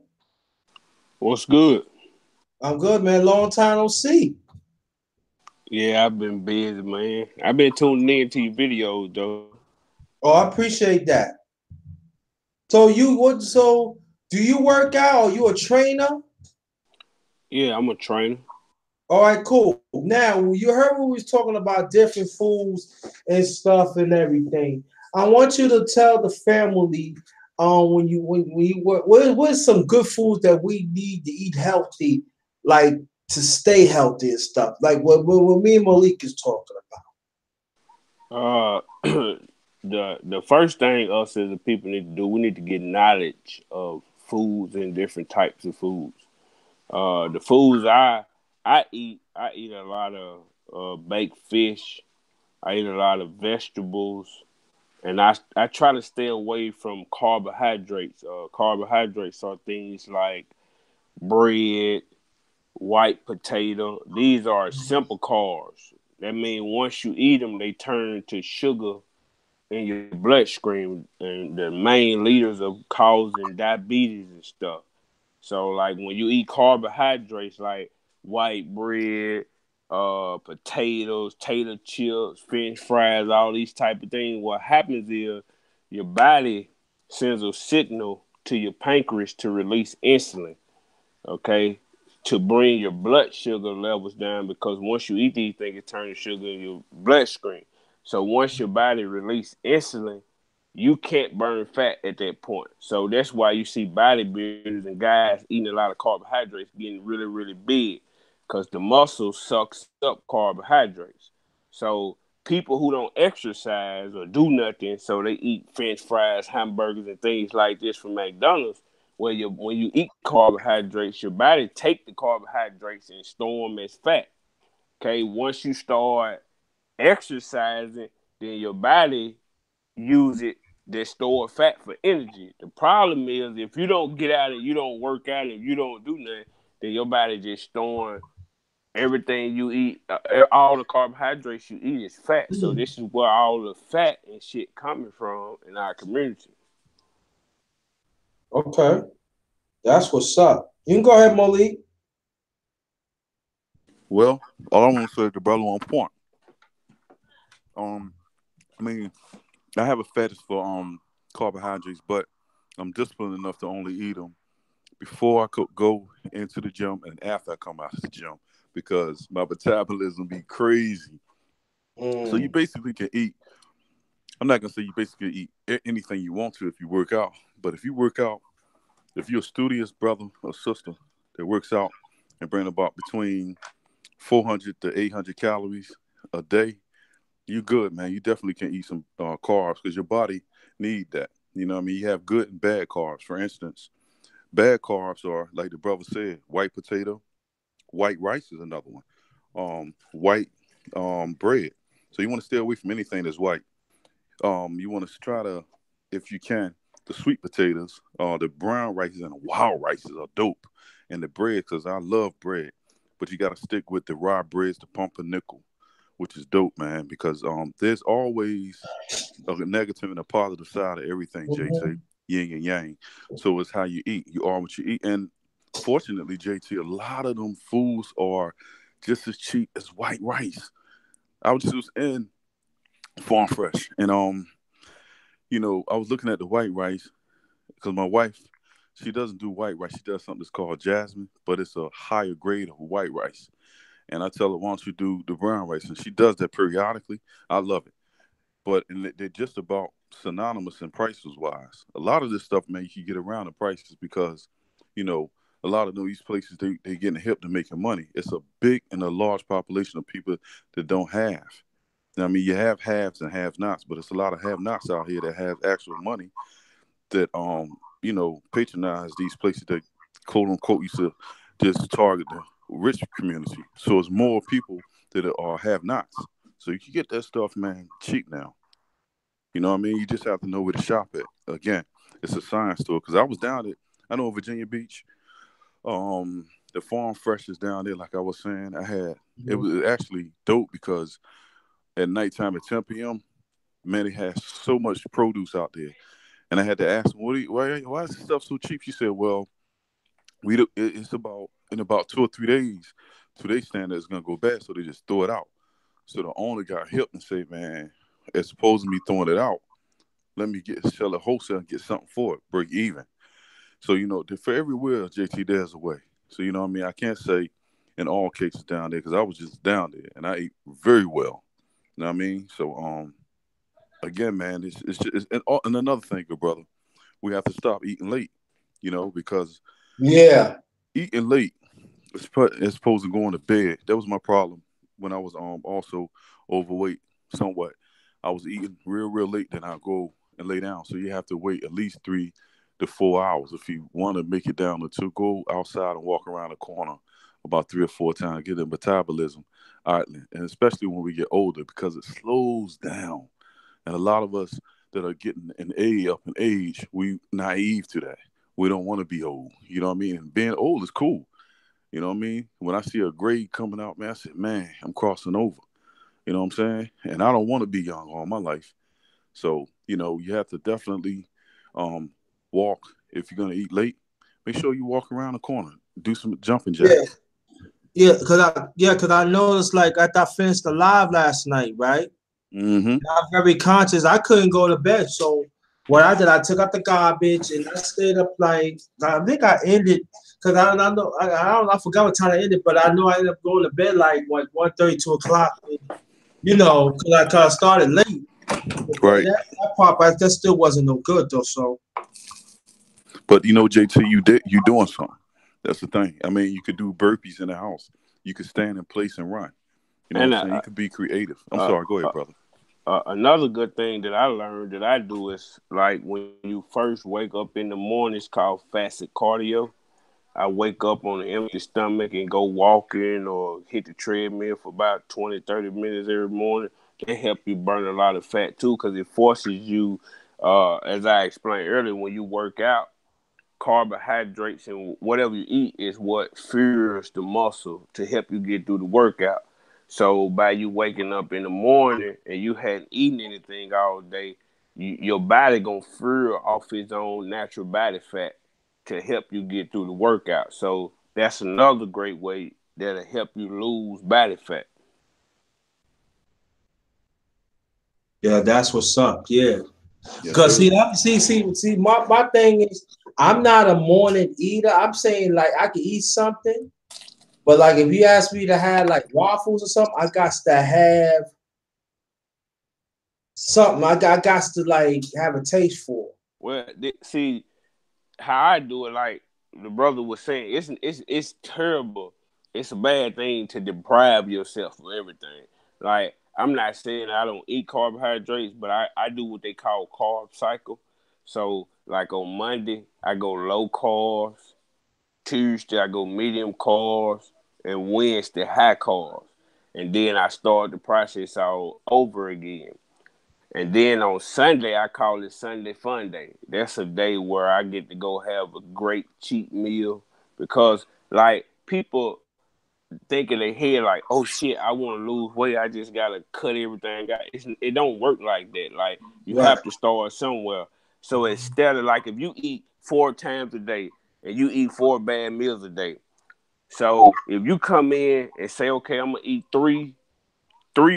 What's good? I'm good, man. Long time no see. Yeah, I've been busy, man. I've been tuning in to your videos though. Oh, I appreciate that. So you what? So do you work out? Are you a trainer? Yeah, I'm a trainer. All right, cool. Now you heard we was talking about different foods and stuff and everything. I want you to tell the family, when you work, what is some good foods that we need to eat healthy, like to stay healthy and stuff, like what me and Malik is talking Uh, the first thing us as a people need to do, we need to get knowledge of foods and different types of foods. The foods I eat a lot of baked fish. I eat a lot of vegetables, and I try to stay away from carbohydrates. Carbohydrates are things like bread, white potato. These are simple carbs. That means once you eat them, they turn to sugar in your bloodstream, and the main leaders of causing diabetes and stuff. So, like when you eat carbohydrates like white bread, potatoes, tater chips, French fries, all these type of things, what happens is your body sends a signal to your pancreas to release insulin, okay, to bring your blood sugar levels down, because once you eat these things, it turns sugar in your bloodstream. So once your body releases insulin, you can't burn fat at that point. So that's why you see bodybuilders and guys eating a lot of carbohydrates getting really, really big, because the muscle sucks up carbohydrates. So people who don't exercise or do nothing, so they eat French fries, hamburgers, and things like this from McDonald's, where when you eat carbohydrates, your body take the carbohydrates and store them as fat. Okay, once you start exercising, then your body use it that stored fat for energy. The problem is if you don't get out and you don't work out and you don't do nothing, then your body just storing everything you eat, all the carbohydrates you eat is fat. So this is where all the fat and shit coming from in our community. Okay, that's what's up. You can go ahead, Malik. Well, all I want to say is the brother on point. Um, I mean, I have a fetish for carbohydrates, but I'm disciplined enough to only eat them before I could go into the gym and after I come out of the gym because my metabolism be crazy. So you Mm. basically can eat. I'm not gonna say you basically eat anything you want to if you work out, but if you work out, if you're a studious brother or sister that works out and bring about between 400 to 800 calories a day, you good, man. You definitely can eat some carbs because your body need that. You know what I mean? You have good and bad carbs. For instance, bad carbs are, like the brother said, white potato, white rice is another one, white bread. So you want to stay away from anything that's white. You want to try to, if you can, the sweet potatoes, the brown rices and the wild rices are dope, and the bread because I love bread, but you got to stick with the raw breads, the pumpernickel, which is dope, man. Because there's always a negative and a positive side of everything, JT, Mhm. yin and yang. So it's how you eat. You are what you eat, and fortunately, JT, a lot of them foods are just as cheap as white rice. I was just in Farm Fresh, and I was looking at the white rice because my wife, she doesn't do white rice. She does something that's called jasmine, but it's a higher grade of white rice. And I tell her, why don't you do the brown rice? And she does that periodically. I love it. But they're just about synonymous in prices wise. A lot of this stuff, man, you can get around the prices because, you know, a lot of these places they getting hip to making money. It's a big and a large population of people that don't have. I mean, you have haves and have nots, but it's a lot of have nots out here that have actual money that patronize these places that quote unquote used to just target the rich community. So it's more people that are have nots. So you can get that stuff, man, cheap now. You know what I mean? You just have to know where to shop at. Again, it's a science store because I was down at I know Virginia Beach. The farm fresh is down there, like I was saying. It Mhm. was actually dope because at nighttime at 10 p.m., man, they had so much produce out there. And I had to ask them, why is this stuff so cheap? She said, well, it's about in about 2 or 3 days, today's standard is gonna go bad, so they just throw it out. So the owner got hip and said, man, as opposed to me throwing it out, let me sell it wholesale and get something for it, break even. So for every will, JT, there's a way. So you know what I mean. I can't say in all cases down there because I was just down there and I ate very well. You know what I mean? So again, man, and another thing, good brother, we have to stop eating late. Because Yeah. eating late is opposed to going to bed. That was my problem when I was also overweight somewhat. I was eating real late, then I go and lay down. So you have to wait at least 3 to 4 hours if you want to make it down to go outside and walk around the corner about 3 or 4 times, get the metabolism out, and especially when we get older because it slows down. And a lot of us that are getting up in age, we naive to that. We don't want to be old. You know what I mean? And being old is cool. You know what I mean? When I see a grade coming out, man, I said, man, I'm crossing over. You know what I'm saying? And I don't want to be young all my life. So, you have to definitely um, walk. If you're going to eat late, make sure you walk around the corner, do some jumping Yeah. jacks. Cause I noticed like after I finished the live last night, right? Mm-hmm. I'm very conscious. I couldn't go to bed, so what I did, I took out the garbage and I stayed up like I think I ended because I know I don't I forgot what time I ended, but I know I ended up going to bed like what 1:30, 2 o'clock. Cause I started late. But Right. that part, but that still wasn't no good though. So But JT, you doing something. That's the thing. I mean, you could do burpees in the house. You could stand in place and run. You know what And I'm saying? You could be creative. I'm uh, sorry. Go ahead, uh, brother. another good thing that I learned that I do is like when you first wake up in the morning, it's called fasted cardio. I wake up on an empty stomach and go walking or hit the treadmill for about 20, 30 minutes every morning. They help you burn a lot of fat too because it forces you, as I explained earlier, when you work out, carbohydrates and whatever you eat is what fuels the muscle to help you get through the workout. So by you waking up in the morning and you hadn't eaten anything all day, your body gonna fuel off its own natural body fat to help you get through the workout. So that's another great way that'll help you lose body fat. Yeah, that's what's up. Yeah. Yes, Because sir. see, my thing is I'm not a morning eater. I'm saying like I can eat something, but like if you ask me to have like waffles or something, I got to have something. I got to like have a taste for. Well, see how I do it. Like the brother was saying, it's terrible. It's a bad thing to deprive yourself of everything. Like I'm not saying I don't eat carbohydrates, but I do what they call carb cycle. So like on Monday I go low carbs, Tuesday I go medium carbs, and Wednesday high carbs, and then I start the process all over again. And then on Sunday, I call it Sunday Fun Day. That's a day where I get to go have a great cheat meal because, like, people think in their head, like, oh shit, I want to lose weight. I just got to cut everything out. It don't work like that. Like, you Right. have to start somewhere. So instead of, like, if you eat 4 times a day and you eat 4 bad meals a day, so if you come in and say, okay, I'm going to eat three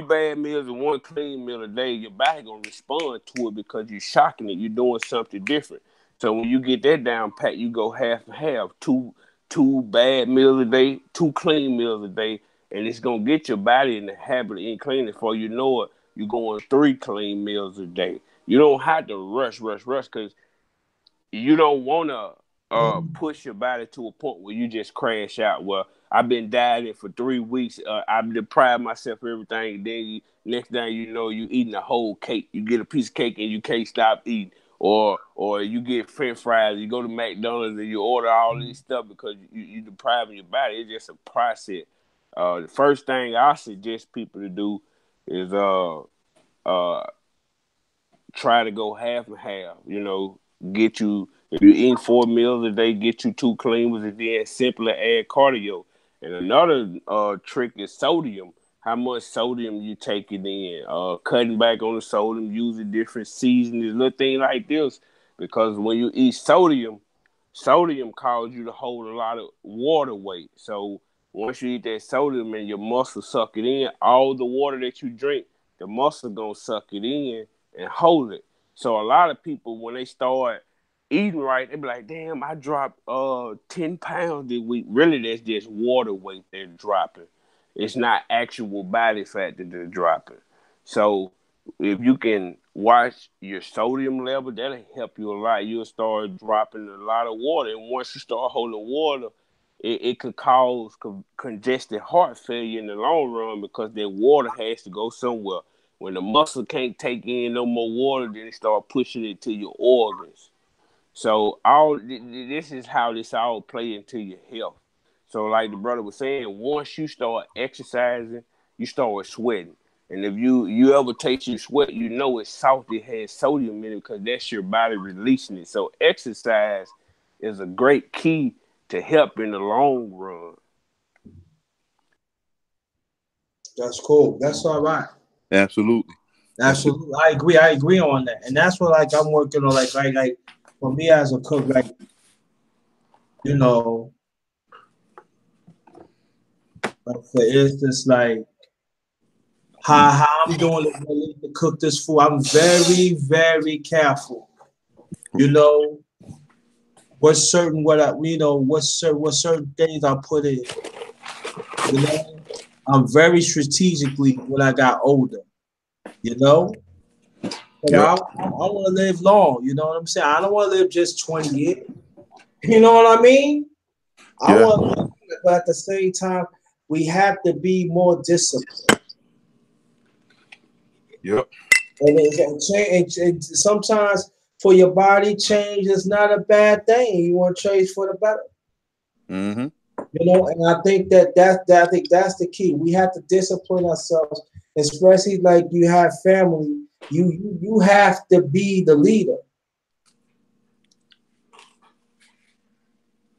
bad meals and one clean meal a day, your body gonna respond to it because you're shocking it. You're doing something different. So when you get that down pat, you go half and half. Two bad meals a day, 2 clean meals a day, and it's gonna get your body in the habit of eating clean. Before you know it, you're going 3 clean meals a day. You don't have to rush, because you don't want to push your body to a point where you just crash out. Well, I've been dieting for 3 weeks. I've deprived myself of everything. Then next thing you know, you eating a whole cake. You get a piece of cake and you can't stop eating. Or you get French fries. You go to McDonald's and you order all this stuff because you depriving your body. It's just a process. The first thing I suggest people to do is uh try to go half and half. Get you if you eat 4 meals a day, get you 2 clean meals a day, and simply add cardio. And another trick is sodium. How much sodium you taking in? Cutting back on the sodium, using different seasonings, little things like this. Because when you eat sodium causes you to hold a lot of water weight. So once you eat that sodium and your muscles suck it in, all the water that you drink, the muscle gonna suck it in and hold it. So a lot of people when they start eating right, they be like, damn, I dropped 10 pounds this week. Really that's just water weight they're dropping. It's not actual body fat that they're dropping. So if you can watch your sodium level, that'll help you a lot. You'll start dropping a lot of water. And once you start holding water, it could cause congested heart failure in the long run because that water has to go somewhere. When the muscle can't take in no more water, then it start pushing it to your organs. So this is how this all play into your health. So like the brother was saying, once you start exercising, you start sweating. And if you ever taste your sweat, you know it's salty, it has sodium in it because that's your body releasing it. So exercise is a great key to help in the long run. That's cool. That's all right. Absolutely. That's it. Absolutely. I agree. I agree on that. And that's what like I'm working on like for me as a cook, like, you know, like for instance, like how I'm doing it really to cook this food. I'm very, very careful. You know, what certain things I put in. You know, I'm very strategically when I got older, you know. But Yep. I want to live long, you know what I'm saying? I don't want to live just 20 years. You know what I mean? I Yeah. want to, but at the same time, we have to be more disciplined. Yep. And sometimes for your body, change is not a bad thing. You want to change for the better. Mm-hmm. You know, and I think I think that's the key. We have to discipline ourselves, especially like you have family. You have to be the leader.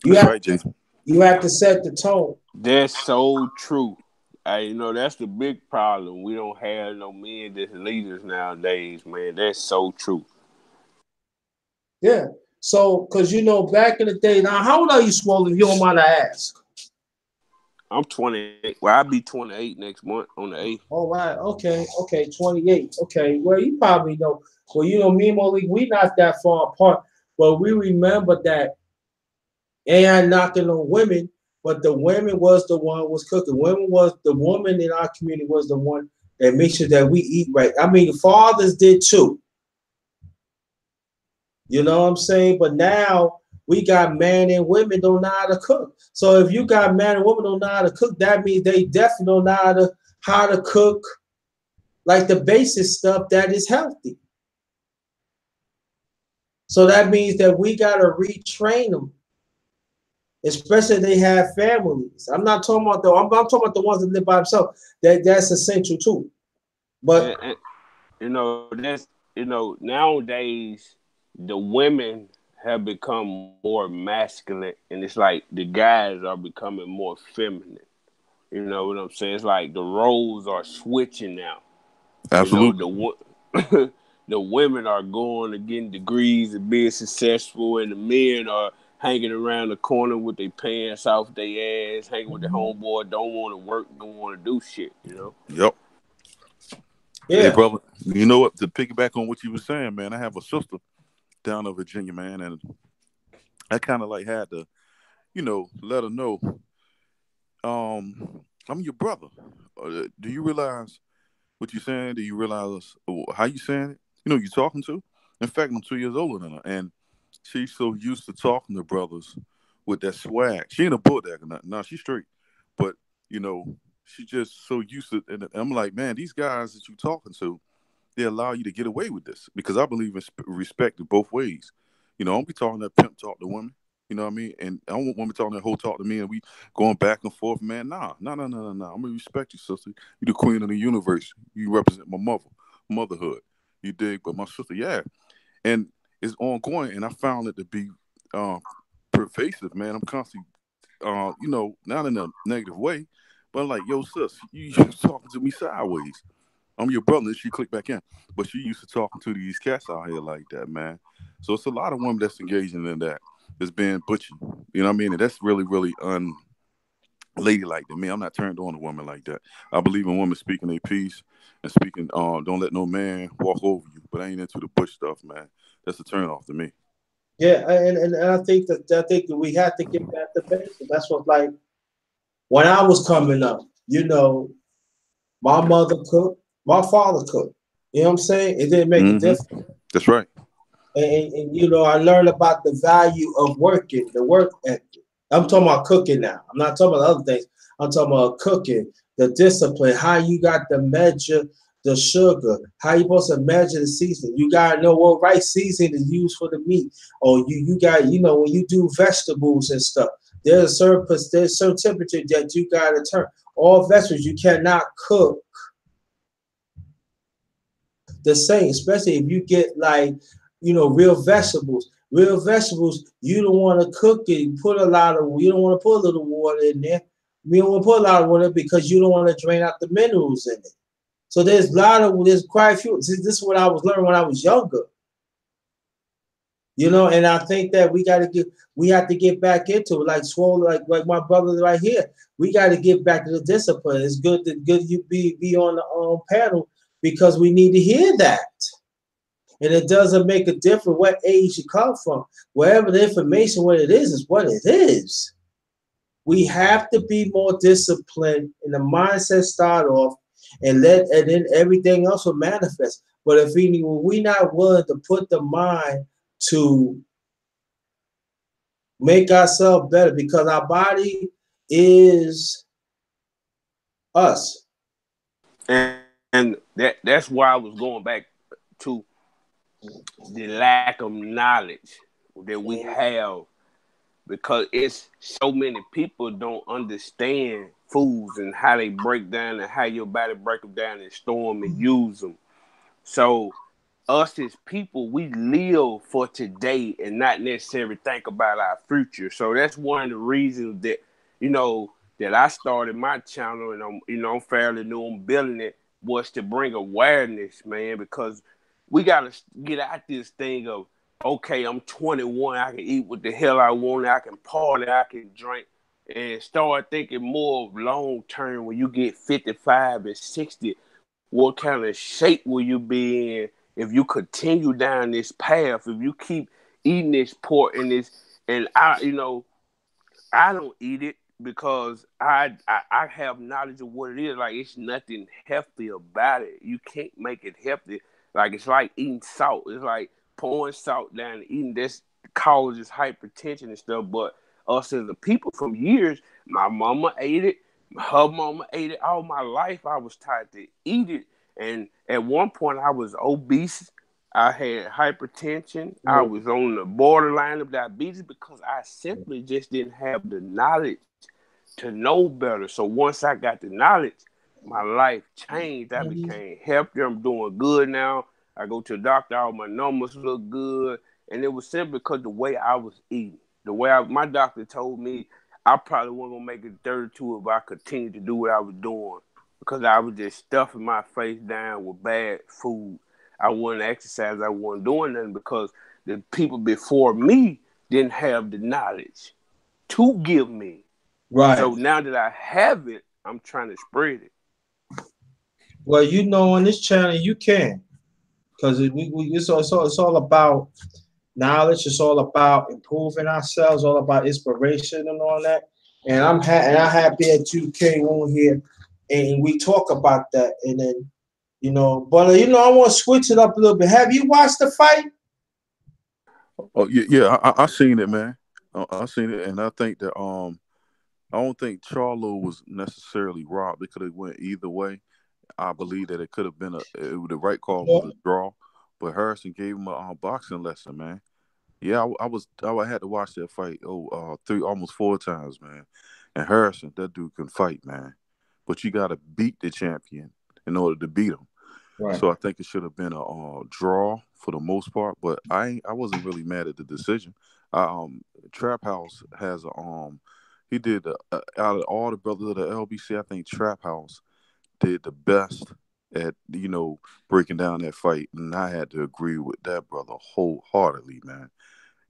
You That's have right, Jason. you have to set the tone. That's so true. That's the big problem. We don't have no men that's leaders nowadays, man. That's so true. Yeah. So, because back in the day, now, how old are you, Swollen? If you don't mind, I ask. I'm 28. Well, I'll be 28 next month on the 8th. All right. Okay. Okay. 28. Okay. Well, you probably know. Well, me and Malik, we not that far apart, but we remember that AI knocking on women, but the women was the one was cooking. The woman in our community was the one that made sure that we eat right. I mean, the fathers did too. You know what I'm saying? But now we got men and women don't know how to cook. So if you got men and women don't know how to cook, that means they definitely don't know how to cook like the basic stuff that is healthy. So that means that we gotta retrain them, especially if they have families. I'm not talking about I'm talking about the ones that live by themselves. That's essential too. But And, that's nowadays the women have become more masculine, and it's like the guys are becoming more feminine. You know what I'm saying? It's like the roles are switching now. Absolutely. The women are going and getting degrees and being successful, and the men are hanging around the corner with their pants off their ass, hanging with the homeboy, don't want to work, don't want to do shit. Yep. Hey, yeah, brother, you know what? To piggyback on what you were saying, man, I have a sister down in Virginia, man, and I kind of like had to, let her know, I'm your brother. Do you realize what you're saying? Do you realize how you saying it? You're talking to? In fact, I'm 2 years older than her, and she's so used to talking to brothers with that swag. She ain't a bulldog or nothing. No, she's straight. But, you know, she just so used to, and I'm like, man, these guys that you talking to, they allow you to get away with this because I believe in respect in both ways. I don't be talking that pimp talk to women. You know what I mean? And I don't want women talking that whole talk to me and we going back and forth, man. Nah, no, no, no, no, no. I'm gonna respect you, sister. You the queen of the universe. You represent my motherhood. You dig? But my sister, yeah. And it's ongoing and I found it to be uh, pervasive, man. I'm constantly not in a negative way, but I'm like, yo, sis, you talking to me sideways. I'm your brother. She clicked back in. But she used to talking to these cats out here like that, man. So it's a lot of women that's engaging in that. That's being butchy. You know what I mean? And that's really, really unladylike to me. I'm not turned on a woman like that. I believe in women speaking their piece and speaking, don't let no man walk over you. But I ain't into the butch stuff, man. That's a turn off to me. yeah, and I think that we have to get back to basics. That's what like when I was coming up, my mother cooked, my father cooked. You know what I'm saying? It didn't make a Hmm. difference. That's right. And I learned about the value of working, the work ethic. I'm talking about cooking now. I'm not talking about other things. I'm talking about cooking, the discipline, how you got to measure the sugar, how you supposed to measure the seasoning. You gotta know what right seasoning to use for the meat. Or you got, when you do vegetables and stuff, there's a certain temperature that you gotta turn. All vegetables you cannot cook the same, especially if you get like, real vegetables. Real vegetables, you don't want to cook it. You don't want to put a little water in there. You don't want to put a lot of water because you don't want to drain out the minerals in it. So there's quite a few. This is what I was learning when I was younger. And I think that we have to get back into it, like Swole, like my brother right here. We got to get back to the discipline. It's good you be on the panel because we need to hear that. And it doesn't make a difference what age you come from. Wherever the information, what it is what it is. We have to be more disciplined in the mindset start off and then everything else will manifest. But if we not willing to put the mind to make ourselves better because our body is us. And that's why I was going back to the lack of knowledge that we have because it's so many people don't understand foods and how they break down and how your body break them down and store them and use them. So us as people, we live for today and not necessarily think about our future. So that's one of the reasons that, that I started my channel, and I'm fairly new on building it, was to bring awareness, man, because we gotta get out this thing of, okay, I'm 21, I can eat what the hell I want, I can party, I can drink, and start thinking more long term. When you get 55 and 60, what kind of shape will you be in if you continue down this path? If you keep eating this pork and this, and I don't eat it because I have knowledge of what it is. Like, it's nothing healthy about it. You can't make it healthy. Like, it's like eating salt. It's like pouring salt down and eating this causes hypertension and stuff. But us as a people from years, my mama ate it, her mama ate it. All my life I was taught to eat it. And at one point I was obese. I had hypertension. I was on the borderline of diabetes because I simply just didn't have the knowledge to know better. So once I got the knowledge, my life changed. I became healthier. I'm doing good now. I go to the doctor. All my numbers look good. And it was simply because the way I was eating. My doctor told me I probably wasn't going to make it 32 if I continued to do what I was doing, because I was just stuffing my face down with bad food. I wasn't exercising. I wasn't doing nothing because the people before me didn't have the knowledge to give me. Right. So now that I have it, I'm trying to spread it. Well, on this channel you can, because it's all about knowledge. It's all about improving ourselves. All about inspiration and all that. And I'm happy that you came on here and we talk about that. And then but I want to switch it up a little bit. Have you watched the fight? Oh yeah, I seen it, man. I seen it, and I think that I don't think Charlo was necessarily robbed. It could have went either way. I believe that it could have been the right call was a draw, but Harrison gave him a boxing lesson, man. Yeah, I had to watch that fight three almost four times, man. And Harrison, that dude can fight, man. But you got to beat the champion in order to beat him. Right. So I think it should have been a draw for the most part. But I wasn't really mad at the decision. Trap House has he did out of all the brothers of the LBC, I think Trap House did the best at breaking down that fight, and I had to agree with that brother wholeheartedly, man.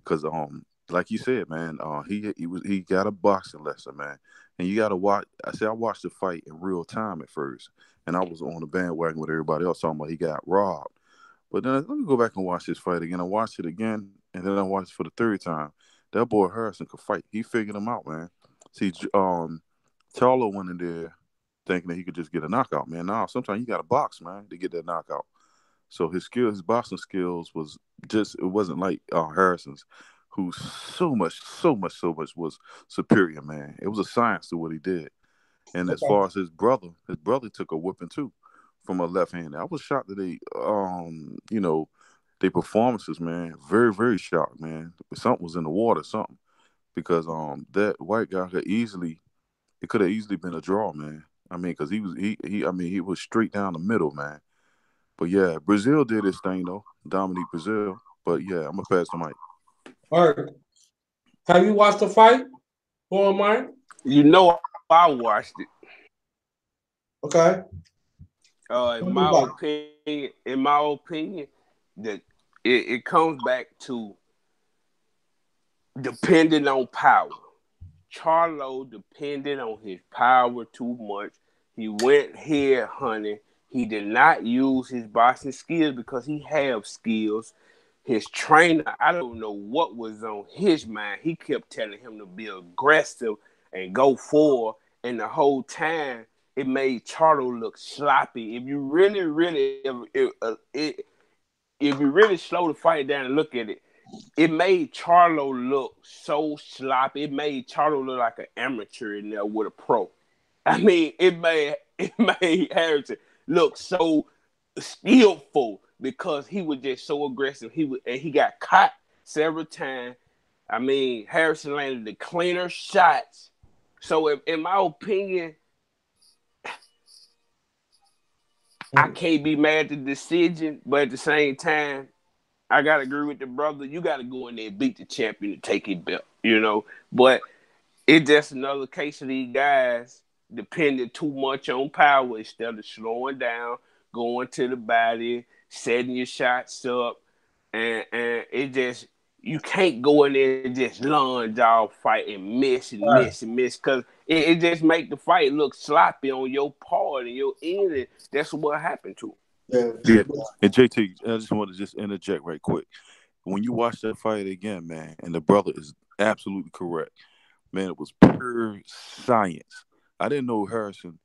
Because like you said, man, he got a boxing lesson, man, and you got to watch. I watched the fight in real time at first, and I was on the bandwagon with everybody else talking about he got robbed. But then let me go back and watch this fight again. I watched it again, and then I watched it for the third time. That boy Harrison could fight. He figured him out, man. See, Charlo went in there thinking that he could just get a knockout, man. Nah, sometimes you got to box, man, to get that knockout. So his boxing skills it wasn't like Harrison's, who so much was superior, man. It was a science to what he did. And as far as his brother took a whipping too from a left hand. I was shocked that their performances, man, very, very shocked, man. Something was in the water, something. Because that white guy could have easily been a draw, man. I mean, because he was straight down the middle, man. But yeah, Brazil did his thing though, dominate Brazil. But yeah, I'm gonna pass the mic. All right. Have you watched the fight? Or Mike? I watched it. Okay. In my opinion, that it comes back to depending on power. Charlo depended on his power too much. He went head hunting. He did not use his boxing skills because he had skills. His trainer, I don't know what was on his mind. He kept telling him to be aggressive and go forward. And the whole time, it made Charlo look sloppy. If you really, really, if you really slow the fight down and look at it, it made Charlo look so sloppy. It made Charlo look like an amateur in there with a pro. I mean, it made Harrison look so skillful because he was just so aggressive. He got caught several times. I mean, Harrison landed the cleaner shots. So, in my opinion, I can't be mad at the decision, but at the same time, I gotta agree with the brother. You gotta go in there and beat the champion to take his belt, But it's just another case of these guys depending too much on power instead of slowing down, going to the body, setting your shots up, and it just you can't go in there and just lunge off fight and miss and Right. miss and miss because it just make the fight look sloppy on your part and your end. And that's what happened to him. Yeah. Yeah. And JT, I just want to just interject right quick. When you watch that fight again, man, and the brother is absolutely correct, man, it was pure science. I didn't know Harrison.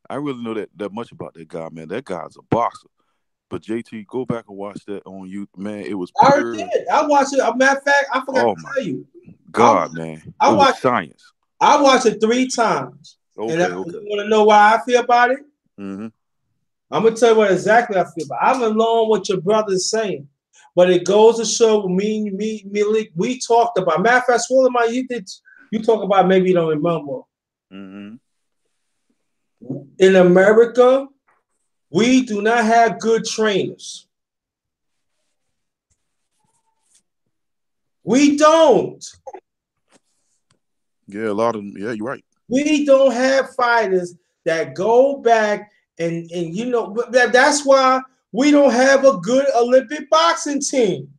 I really know that much about that guy, man. That guy's a boxer. But JT, go back and watch that on you, man. It was I already pure. did. I watched it. A matter of fact, I forgot Oh to my tell you. God, man, I it was watched. science. I watched it 3 times. And Okay, you okay. want to know why I feel about it? Mm-hmm. I'm gonna tell you what exactly I feel about. I'm along with your brother's saying, but it goes to show we talked about. Matter of fact, Swollen Mine, you talk about maybe you don't remember. Mm-hmm. In America, we do not have good trainers. We don't. Yeah, a lot of them. Yeah, you're right. We don't have fighters that go back and that's why we don't have a good Olympic boxing team.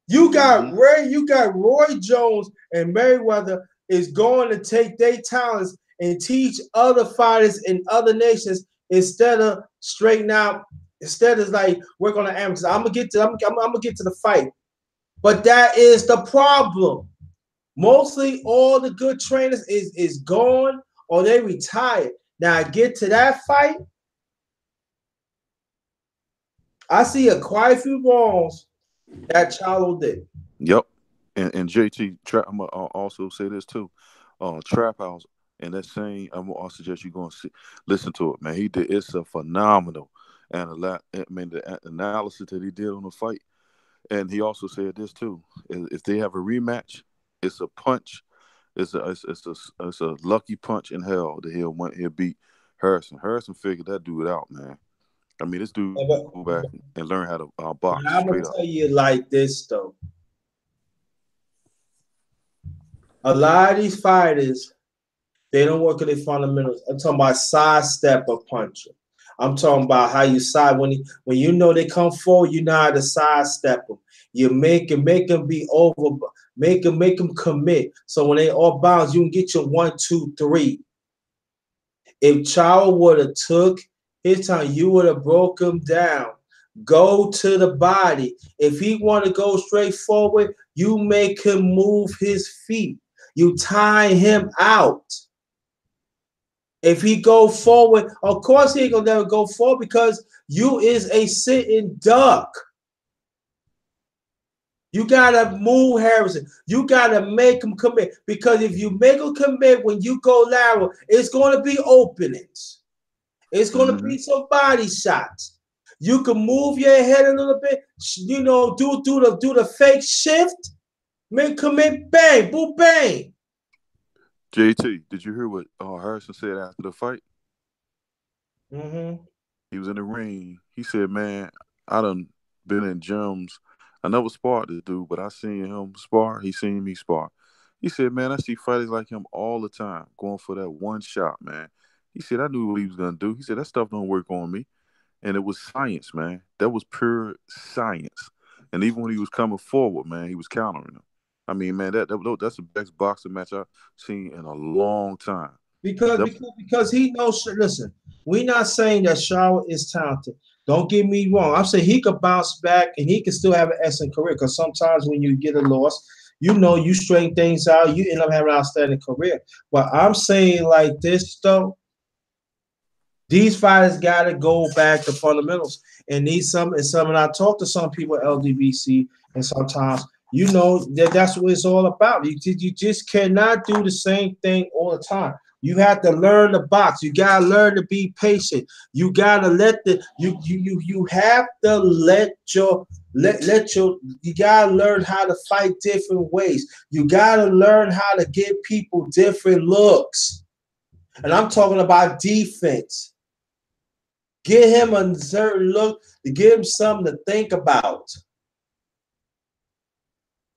You got Mm-hmm. Roy Jones and Mayweather is going to take their talents and teach other fighters in other nations instead of straighten out. Instead of like we're gonna amateurs. I'm gonna get to the fight, but that is the problem. Mostly all the good trainers is gone or they retired. Now I get to that fight. I see quite a few wrongs that Charlo did. Yep. And JT, I'm gonna also say this too. Trap House and that same. I suggest you go and listen to it, man. He did. It's a phenomenal and a lot. I mean, the analysis that he did on the fight, and he also said this too. If they have a rematch, it's a punch. It's a lucky punch in hell that he'll beat Harrison. Harrison figured that dude out, man. I mean, this dude need to go back and learn how to box I'm straight gonna up. tell you like this though. A lot of these fighters, they don't work on their fundamentals. I'm talking about sidestep or puncher. I'm talking about how you side when you know they come forward, you know how to sidestep them. You make them be over, make them commit. So when they all bounce, you can get your 1, 2, 3. If Chow would have took his time, you would have broke him down. Go to the body. If he want to go straight forward, you make him move his feet. You tie him out. If he go forward, of course he ain't gonna never go forward because you is a sitting duck. You gotta move Harrison. You gotta make him commit because if you make him commit when you go lateral, it's gonna be openings. It's gonna Mm-hmm. be some body shots. You can move your head a little bit. Do the fake shift. Make commit. Bang, boom, bang. JT, did you hear what Harrison said after the fight? Mm-hmm. He was in the ring. He said, "Man, I done been in gyms. I never sparred this dude, but I seen him spar. He seen me spar." He said, "Man, I see fighters like him all the time going for that one shot, man." He said, "I knew what he was gonna do." He said, "That stuff don't work on me." And it was science, man. That was pure science. And even when he was coming forward, man, he was countering him. I mean, man, that's the best boxing match I've seen in a long time. Because That, because because he knows. Listen, we're not saying that Shaw is talented. Don't get me wrong. I'm saying he could bounce back and he can still have an excellent career. Because sometimes when you get a loss, you straighten things out. You end up having an outstanding career. But I'm saying like this though. These fighters got to go back to fundamentals. And and I talk to some people at LDBC, and sometimes that's what it's all about. You just cannot do the same thing all the time. You have to learn the box. You gotta learn to be patient. You gotta let the you have to let your you gotta learn how to fight different ways. You gotta learn how to give people different looks. And I'm talking about defense. Get him a certain look to give him something to think about.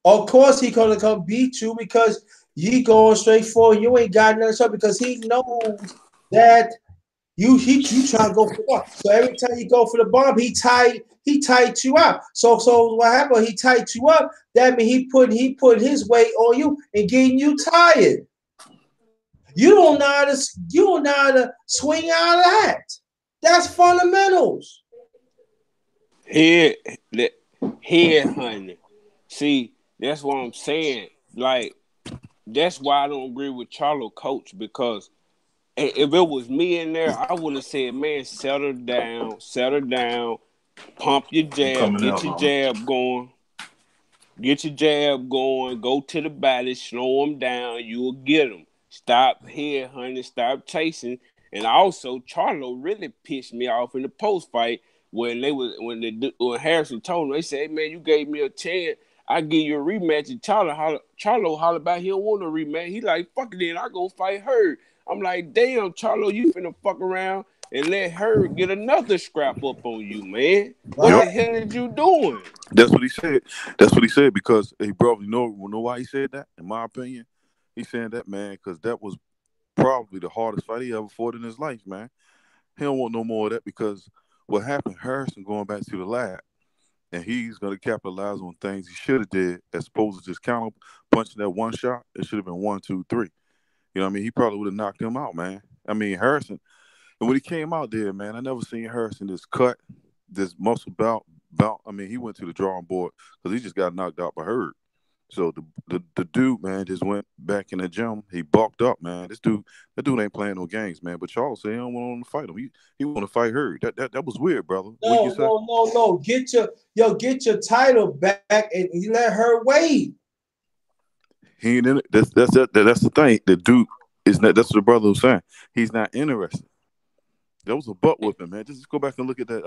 Of course, he gonna come beat you because you going straight forward. You ain't got nothing to because he knows that you trying to go for the bomb. So every time you go for the bomb, he tight you out. So what happened? He tight you up. That means he put his weight on you and getting you tired. You don't know how to swing out of that. That's fundamentals. Head, head hunting. See, that's what I'm saying. Like, that's why I don't agree with Charlo coach because if it was me in there, I would have said, man, settle down, pump your Ain't jab, coming get out, your mama. jab going. Get your jab going. Go to the body. Slow them down. You will get them. Stop head hunting. Stop chasing. And also, Charlo really pissed me off in the post fight when Harrison told him, they said, hey, man, you gave me a chance. I give you a rematch. And Charlo holler about he don't want a rematch. He like, fuck it then. I go fight her. I'm like, damn, Charlo, you finna fuck around and let her get another scrap up on you, man. What Yep. the hell is you doing? That's what he said. That's what he said because he probably know why he said that. In my opinion, he said that, man, because that was probably the hardest fight he ever fought in his life, man. He don't want no more of that because what happened, Harrison going back to the lab, and he's gonna capitalize on things he should have did as opposed to just counter punching that one shot. It should have been 1, 2, 3. You know what I mean? He probably would have knocked him out, man. I mean, Harrison, and when he came out there, man, I never seen Harrison this cut, this muscle bout. I mean, he went to the drawing board because he just got knocked out by Hurd. So the dude, man, just went back in the gym. He bulked up, man. That dude ain't playing no games, man. But Charles said he don't want to fight him. He want to fight Hurd. That was weird, brother. What you No, say? no, no, no. Get your title back and you let her wait. He ain't in it. That's the thing. The dude is not. That's what the brother was saying. He's not interested. That was a butt whipping, man. Just go back and look at that.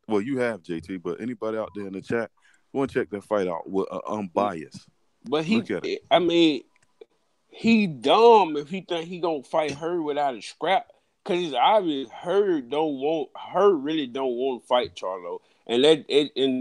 Well, you have JT, but anybody out there in the chat, go and check that fight out with unbiased. But Look at it. I mean, he dumb if he think he gonna fight her without a scrap. Cause it's obvious her really don't want to fight Charlo. And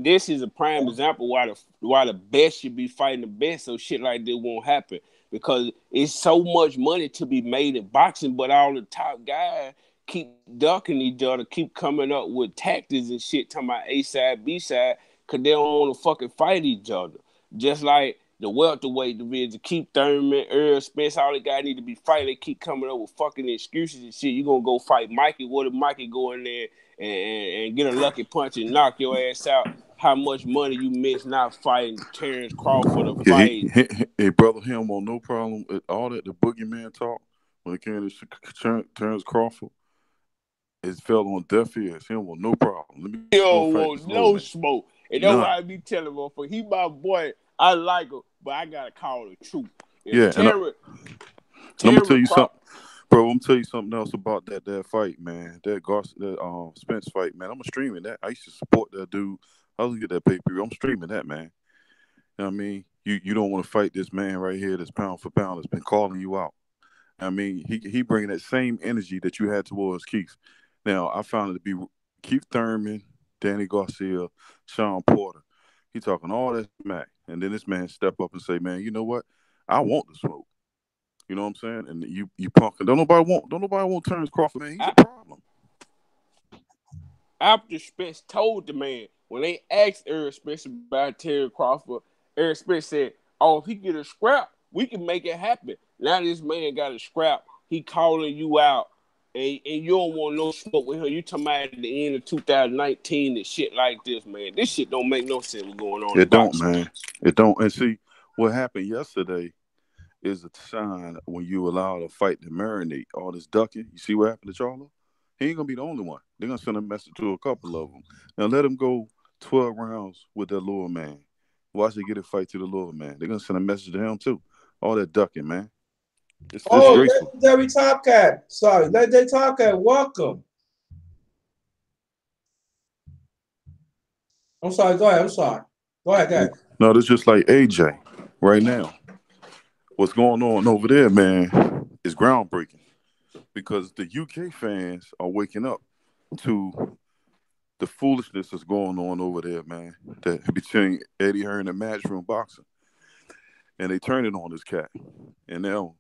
this is a prime example why the best should be fighting the best so shit like this won't happen. Because it's so much money to be made in boxing, but all the top guys keep ducking each other, keep coming up with tactics and shit, talking about A side, B side, cause they don't want to fucking fight each other. Just like the welterweight division, Keith Thurman, Earl Spence, all the guys need to be fighting. They keep coming up with fucking excuses and shit. You gonna go fight Mikey? What if Mikey go in there and get a lucky punch and knock your ass out? How much money you miss not fighting Terrence Crawford to Yeah, fight? he brother him on no problem. All that the boogeyman talk when it came to Terrence Crawford, it fell on deaf ears. He don't want no problem. Let me He go fight don't this little want man. no smoke. And that's None. why I be telling motherfucker, he my boy. I like him, but I gotta call the truth. If Yeah, and I'm gonna tell Terrence you Crawford, something, bro. I'm gonna tell you something else about that fight, man. That Spence fight, man. I'm streaming that. I used to support that dude. I was get that pay per view. I'm streaming that, man. You know what I mean? You don't want to fight this man right here, this pound for pound that's been calling you out. I mean, he bringing that same energy that you had towards Keith. Now, I found it to be Keith Thurman, Danny Garcia, Sean Porter. He talking all that smack. And then this man step up and say, man, you know what? I want the smoke. You know what I'm saying? And you punking. Don't nobody want Terrence Crawford, man. He's I, a problem. after Spence told the man, when they asked Eric Spence about Terry Crawford, Eric Spence said, oh, if he get a scrap, we can make it happen. Now this man got a scrap. He calling you out, and you don't want no smoke with him. You talking about at the end of 2019 and shit like this, man. This shit don't make no sense what's going on in It don't, boxing. man. It don't. And see, what happened yesterday is a sign when you allow the fight to marinate. All this ducking. You see what happened to Charlo? He ain't gonna be the only one. They're gonna send a message to a couple of them. Now let him go 12 rounds with that lower man. Watch they get a fight to the lower man. They're gonna send a message to him too. All that ducking, man. It's Oh, Man, disgraceful. legendary Top Cat. Sorry, legendary Top Cat. Welcome. I'm sorry. Go ahead. I'm sorry. Go ahead. Go ahead. No, that's just like AJ right now. What's going on over there, man, is groundbreaking because the UK fans are waking up. to the foolishness that's going on over there, man. That between Eddie Hearn and Matchroom Boxing, and they turned it on this cat, and now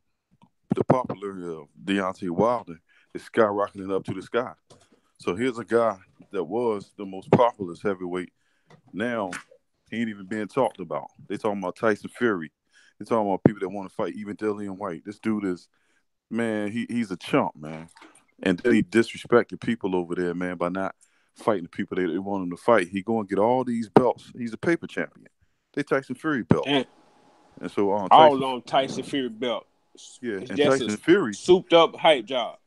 the popularity of Deontay Wilder is skyrocketing up to the sky. So here's a guy that was the most popular heavyweight. Now he ain't even being talked about. They talking about Tyson Fury. They talking about people that want to fight even Dillian White. This dude is, man, he's a chump, man. And then he disrespected people over there, man, by not fighting the people they want him to fight. He going to get all these belts. He's a paper champion. They Tyson Fury belts. And so all on Tyson Fury belt. Yeah, It's and just Tyson a Fury, souped up hype job.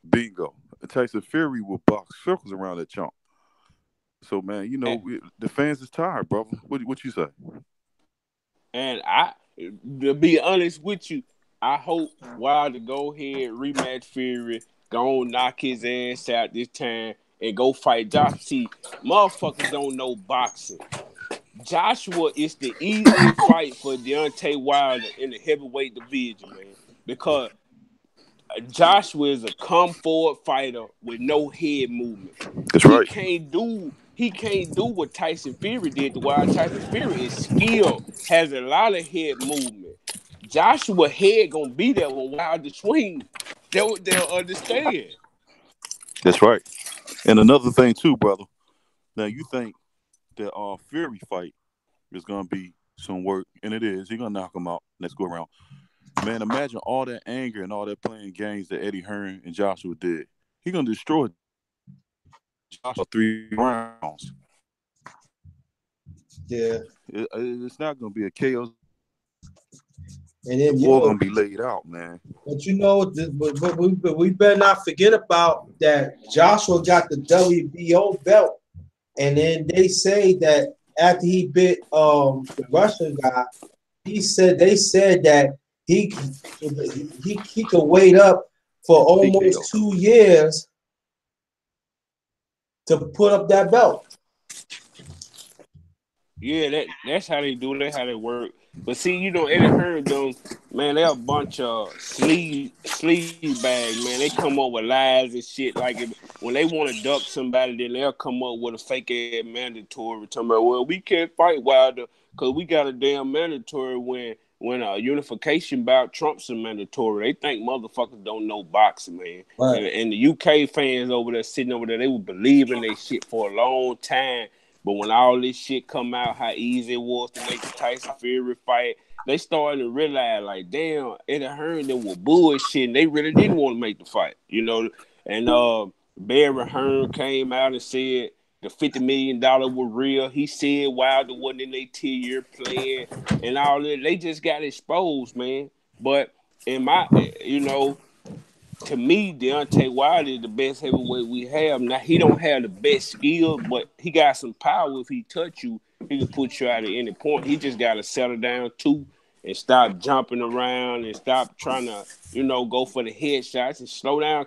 bingo. Tyson Fury will box circles around that chump. So man, And, the fans is tired, brother. What you say? and I, to be honest with you, I hope Wilder go ahead rematch Fury, go on knock his ass out this time, and go fight Joshua. See, motherfuckers don't know boxing. Joshua is the easy fight for Deontay Wilder in the heavyweight division, man, because Joshua is a come forward fighter with no head movement. That's He right. can't do what Tyson Fury did to Wild. Tyson Fury is skilled, has a lot of head movement. Joshua head gonna be there when Wilder swing. They'll understand. That's right. And another thing too, brother. Now you think that Fury fight is gonna be some work, and it is. He's gonna knock him out next go around. Man, imagine all that anger and all that playing games that Eddie Hearn and Joshua did. He gonna destroy Joshua 3 rounds. Yeah. It's not gonna be a KO. And then All gonna be laid out, man. but we better not forget about that. Joshua got the WBO belt, and then they say that after he bit the Russian guy, they said that he could wait up for TKO. almost 2 years to put up that belt. Yeah, that's how they do. That's how they work. But see, Eddie Hearn them, man, they're a bunch of sleeve bags, man. They come up with lies and shit. Like when they want to duck somebody, then they'll come up with a fake ass mandatory. Talking about, well, we can't fight Wilder because we got a damn mandatory when a unification bout trumps a mandatory. They think motherfuckers don't know boxing, man. Right. And the UK fans over there sitting over there, they were believing they shit for a long time. But when all this shit come out, how easy it was to make the Tyson Fury fight, they started to realize, like, damn, Eddie Hearn them were bullshit, and they really didn't want to make the fight. And Barry Hearn came out and said the $50 million was real. He said Wilder wasn't in their tier playing and all that. They just got exposed, man. But in to me, Deontay Wilder is the best heavyweight we have. Now he don't have the best skill, but he got some power. If he touch you, he can put you out at any point. He just got to settle down too and stop jumping around and stop trying to, go for the headshots and slow down.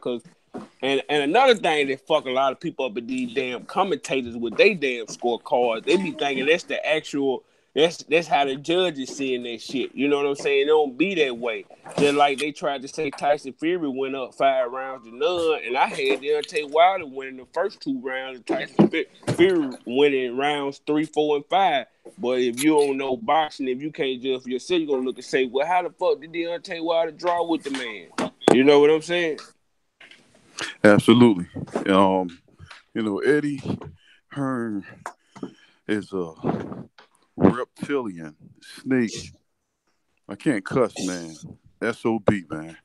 And another thing that fuck a lot of people up at these damn commentators with they damn scorecards, they be thinking that's the actual. That's how the judges seeing that shit. You know what I'm saying? It don't be that way. Just like they tried to say Tyson Fury went up 5 rounds to none, and I had Deontay Wilder winning the first 2 rounds, and Tyson Fury winning rounds 3, 4, and 5. But if you don't know boxing, if you can't judge for yourself, you're gonna look and say, well, how the fuck did Deontay Wilder draw with the man? You know what I'm saying? Absolutely. Eddie Hearn is a reptilian snake. I can't cuss, man. SOB, man.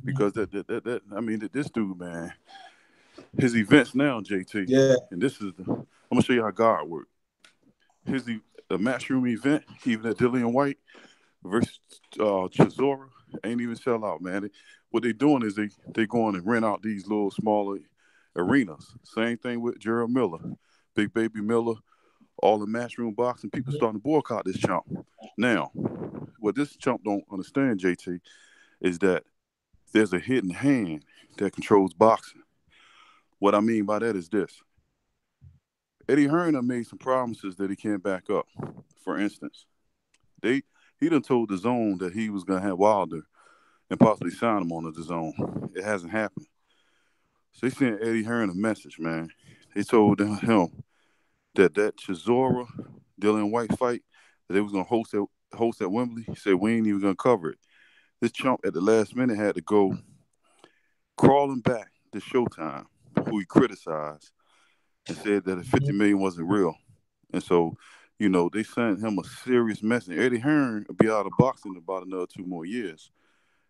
Because this dude, man, his events now, JT, Yeah. and I'm gonna show you how God works. The matchroom event, even at Dillian White versus Chisora, ain't even sell out, man. What they doing is they going and rent out these little smaller arenas. Same thing with Gerald Miller, Big Baby Miller, all the matchroom boxing people starting to boycott this chump. Now, what this chump don't understand, JT, is that there's a hidden hand that controls boxing. What I mean by that is this. Eddie Hearn made some promises that he can't back up. For instance, he done told the zone that he was gonna have Wilder and possibly sign him on the zone. It hasn't happened. So they sent Eddie Hearn a message, man. They told him that Chisora Dylan White fight that they was gonna host at Wembley. He said we ain't even gonna cover it. This chump at the last minute had to go crawling back to Showtime, who he criticized and said that the 50 million wasn't real. And so, they sent him a serious message. Eddie Hearn will be out of boxing in about another 2 more years.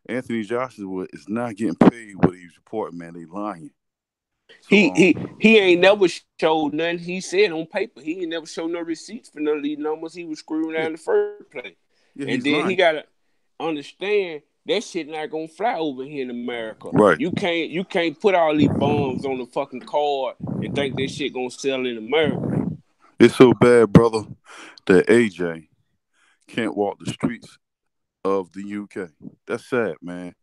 Anthony Joshua is not getting paid what he's reporting, man. They lying. So He ain't never showed nothing. He said on paper he ain't never showed no receipts for none of these numbers he was screwing out yeah, in the first place. yeah, And he's then he lying. gotta understand that shit not gonna fly over here in America. Right. You can't put all these bombs on the fucking card and think that shit gonna sell in America. It's so bad, brother, that AJ can't walk the streets of the UK. That's sad, man.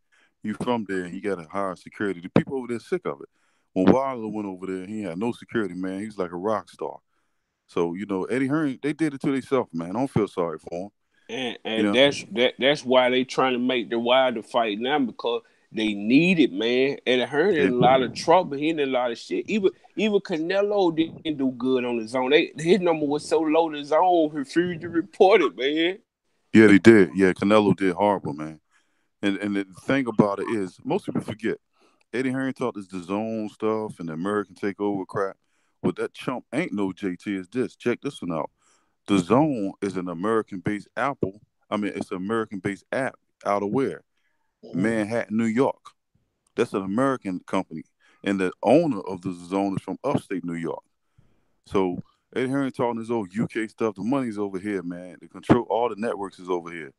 You from there, you got to hire security. The people over there sick of it. When Wilder went over there, he had no security, man. He was like a rock star. So Eddie Hearn, they did it to themselves, man. I don't feel sorry for him. You And know, that's why they trying to make the Wilder fight now because they need it, man. And Hearn in they, a lot of trouble. He in a lot of shit. Even Canelo didn't do good on his own. His number was so low his own refused to report it, man. yeah, they did. Yeah, Canelo did horrible, man. And the thing about it is, most people forget Eddie Hearn taught us the zone stuff and the American takeover crap. But that chump ain't no JT. Is this? Check this one out. The Zone is an American-based Apple. I mean, it's an American-based app out of where? Manhattan, New York. That's an American company, and the owner of the Zone is from upstate New York. So Eddie Hearn talking this old UK stuff. The money's over here, man. The control, all the networks is over here.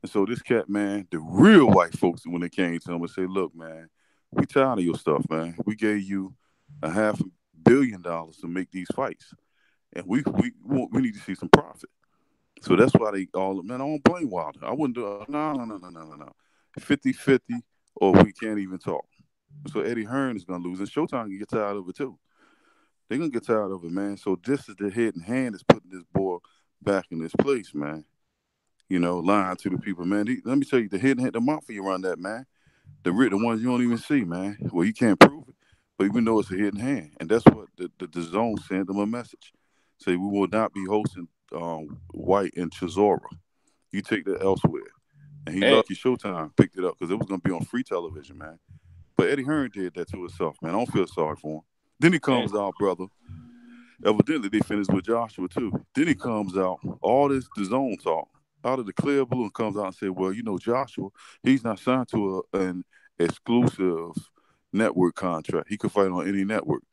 And so this cat, man, the real white folks, when they came to him and say, "Look, man, we tired of your stuff, man. We gave you $500 million to make these fights, and we need to see some profit." So that's why they all, man, I don't blame Wilder. I wouldn't do it. No, no, no, no, no, no, no. 50-50, or we can't even talk. So Eddie Hearn is going to lose. And Showtime can get tired of it, too. They're going to get tired of it, man. So this is the head and hand that's putting this boy back in this place, man. Lying to the people, man. Let me tell you, the head and hand, the mafia run that, man. The ones you don't even see, man. Well, you can't prove it, but even though it's a hidden hand. And that's what the zone sent them a message. Say, we will not be hosting White and Chisora. You take that elsewhere. And he And, lucky Showtime picked it up because it was going to be on free television, man. But Eddie Hearn did that to himself, man. I don't feel sorry for him. Then he and comes out, brother. Evidently, they finished with Joshua, too. Then he comes out, all this the zone talk, out of the clear blue, and comes out and say, well, Joshua, he's not signed to an exclusive network contract. He could fight on any network.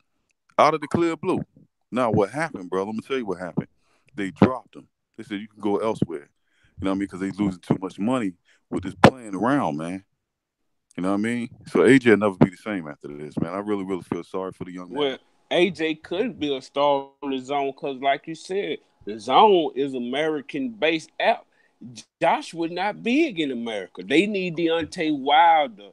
Out of the clear blue. Now, what happened, bro? Let me tell you what happened. They dropped him. They said, you can go elsewhere. You know what I mean? Because they losing too much money with this playing around, man. You know what I mean? So AJ will never be the same after this, man. I really, really feel sorry for the young man. well, AJ couldn't be a star on the zone because, like you said, the zone is American-based app. Josh was not big in America. They need Deontay Wilder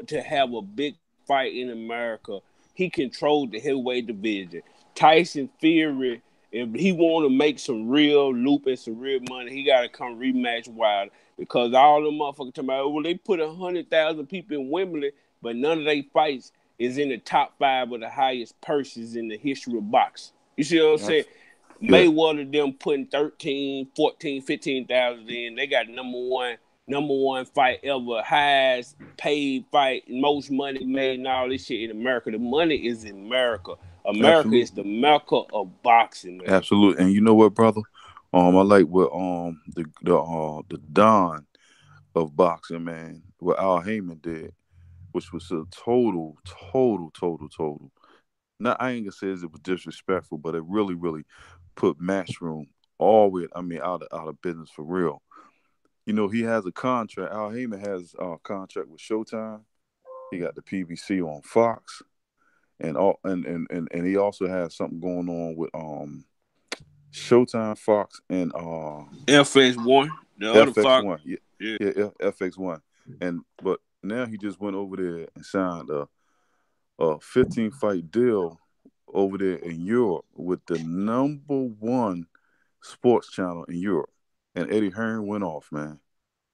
to have a big fight in America. He controlled the heavyweight division. Tyson Fury, if he want to make some real loop and some real money, he got to come rematch Wilder because all the motherfuckers talking about, well, they put 100,000 people in Wembley, but none of their fights is in the top five of the highest purses in the history of boxing. You see what I'm saying? Yeah, Mayweather them putting 13, 14, 15,000 in. They got number one fight ever, highest paid fight, most money made, and all this shit in America. The money is in America. America is the absolutely. mecca of boxing, man. Absolutely. And you know what, brother? I like what the Don of boxing, man, what Al Heyman did, which was a total, total, total, total. Not I ain't gonna say it was disrespectful, but it really, really put Matchroom all with I mean out of business for real. He has a contract. Al Heyman has a contract with Showtime. He got the PBC on Fox, and he also has something going on with Showtime, Fox, and FS1, the other FX Fox, One. Yeah, yeah. yeah, FX One. And but now he just went over there and signed a 15 fight deal over there in Europe with the number one sports channel in Europe. And Eddie Hearn went off, man.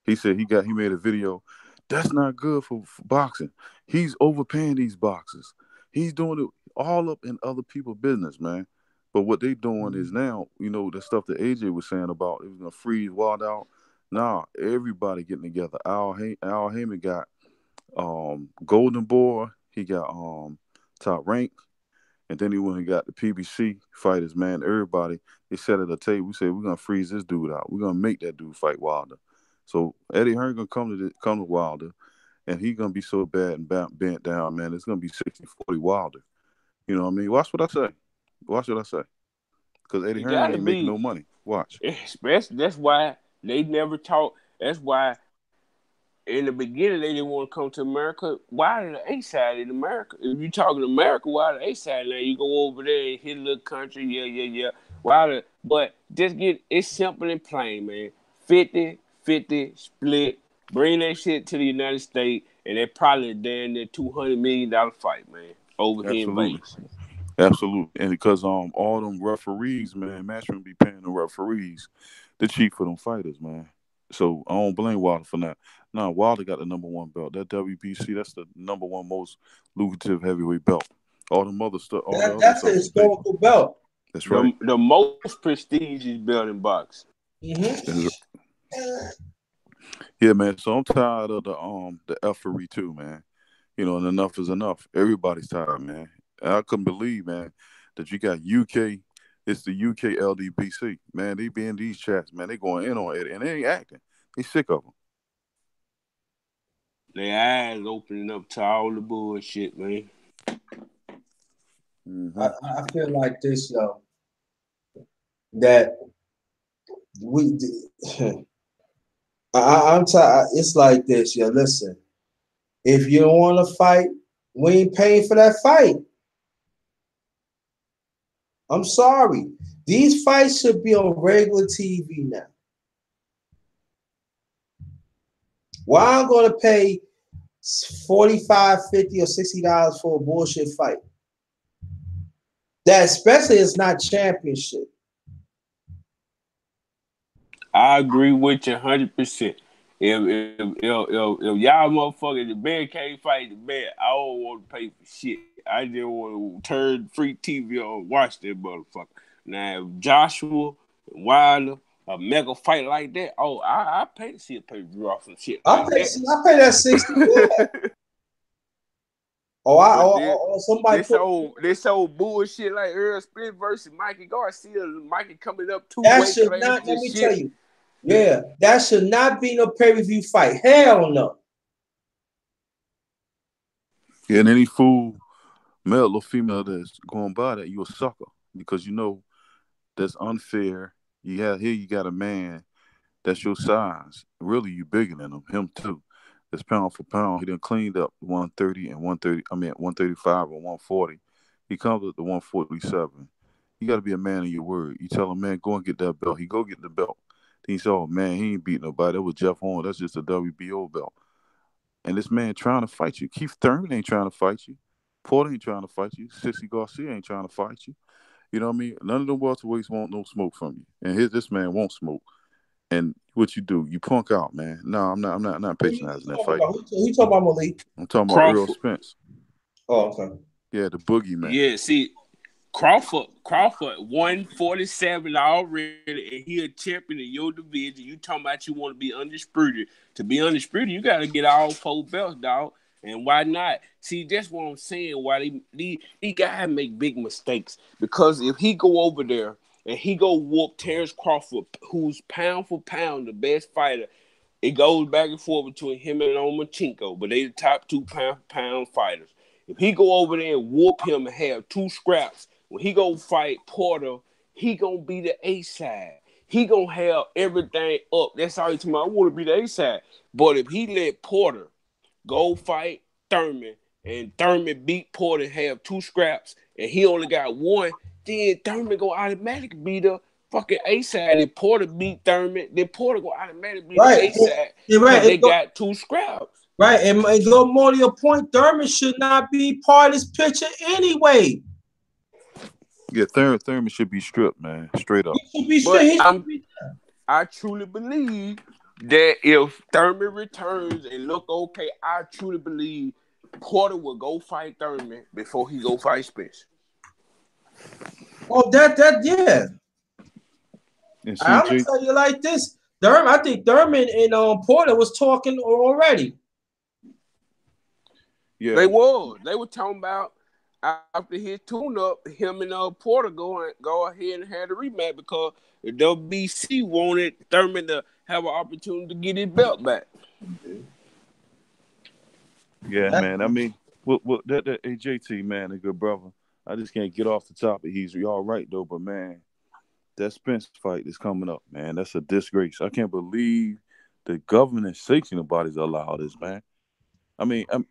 He said he made a video. That's not good for boxing. He's overpaying these boxers. He's doing it all up in other people's business, man. But what they doing is now, the stuff that AJ was saying about it was gonna freeze Wild out. Nah, everybody getting together. Al Heyman got Golden Boy. He got Top Rank. And then he went and got the PBC fighters, man. Everybody, they sat at a table. We said, we're going to freeze this dude out. We're going to make that dude fight Wilder. So Eddie Hearn going to come to Wilder, and he's going to be so bad and bent down, man. It's going to be 60-40 Wilder. You know what I mean? Watch what I say. Watch what I say. Because Eddie It Hearn gotta ain't making be. no money. Watch. Especially that's why they never talk. That's why in the beginning they didn't want to come to America. Why the A side in America? If you talking America, why the A side? Now you go over there and hit a little country, yeah. But just it's simple and plain, man. 50-50 split. Bring that shit to the United States, and they're probably a damn near $200 million fight, man, over here in Absolutely. Vegas. Absolutely. And because all them referees, man, matchroom be paying the referees the cheap for them fighters, man. So I don't blame Wilder for that. No, Wilder got the number one belt. That WBC, that's the number one most lucrative heavyweight belt. All the other stuff, all the other That's stuff a is paper. historical belt. That's right. The most prestigious belt in boxing. Mm-hmm. Yeah, man. So I'm tired of the effery too, man. And enough is enough. Everybody's tired, man. And I couldn't believe, man, that you got UK. It's the UK LDBC, man. They be in these chats, man. They going in on it, and they ain't acting. They sick of them. Their eyes opening up to all the bullshit, man. Mm-hmm. I feel like this, yo, that we. I'm tired. It's like this, yo. Listen, if you don't want to fight, we ain't paying for that fight. I'm sorry. These fights should be on regular TV now. Why I'm going to pay $45, $50, or $60 for a bullshit fight? That especially is not championship. I agree with you 100%. If y'all motherfuckers, the man can't fight the man, I don't want to pay for shit. I just want to turn free TV on and watch that motherfucker. Now, if Joshua and Wilder, a mega fight like that, I pay to see a pay-per-view off some shit like that. I pay that 60. Yeah. Somebody this old bullshit like Earl Spence versus Mikey Garcia. Mikey coming up two that weight should classes. not. Let me tell you. Yeah, that should not be no pay-per-view fight. Hell no. Yeah, and any fool, male or female, that's going by that, you a sucker because that's unfair. You got a man that's your size. Really, you bigger than him too. That's pound for pound. He done cleaned up 130 and 130. 135 and 140. He comes up to 147. You got to be a man of your word. You tell him, man, go and get that belt. He go get the belt. Then he said, oh man, he ain't beat nobody. That was Jeff Horn. That's just a WBO belt. And this man trying to fight you. Keith Thurman ain't trying to fight you. Porter ain't trying to fight you. Sissy Garcia ain't trying to fight you. You know what I mean? None of them welterweights want no smoke from you. And this man won't smoke. And what you do, you punk out, man. No, I'm not patronizing that fight. Who talking about Malik? I'm talking about Crawford. Earl Spence. Oh, okay. Yeah, the boogeyman. Yeah, see, Crawford 147 already, and he a champion in your division. You talking about you want to be undisputed. To be undisputed, you got to get all 4 belts, dog. And why not? See, that's what I'm saying. Why these guys make big mistakes. Because if he go over there and he go whoop Terrence Crawford, who's pound for pound the best fighter, it goes back and forth between him and Lomachenko, but they the top 2 pound for pound fighters. If he go over there and whoop him and have 2 scraps, when he go fight Porter, he gonna be the A side. He gonna have everything up. That's all he told me. I want to be the A side. But if he let Porter go fight Thurman, and Thurman beat Porter and have 2 scraps, and he only got 1, then Thurman go automatically be the fucking A side. If Porter beat Thurman, then Porter go automatically be the A side because they got 2 scraps. Right, and go more to your point, Thurman should not be part of this picture anyway. Yeah, Thurman should be stripped, man, straight up. He should be stripped. I truly believe that if Thurman returns and look okay, I truly believe Porter will go fight Thurman before he go fight Spence. Oh, yeah. And I'm gonna CJ, tell you like this. I think Thurman and Porter was talking already. yeah, They were talking about after his tune up, him and Porter go ahead and have the rematch because the WBC wanted Thurman to have an opportunity to get his belt back. yeah, man. I mean, what that AJT man, a good brother. I just can't get off the topic. He's all right though, but man, that Spence fight is coming up, man. That's a disgrace. I can't believe the governing sanctioning bodies allow this, man. I mean, oh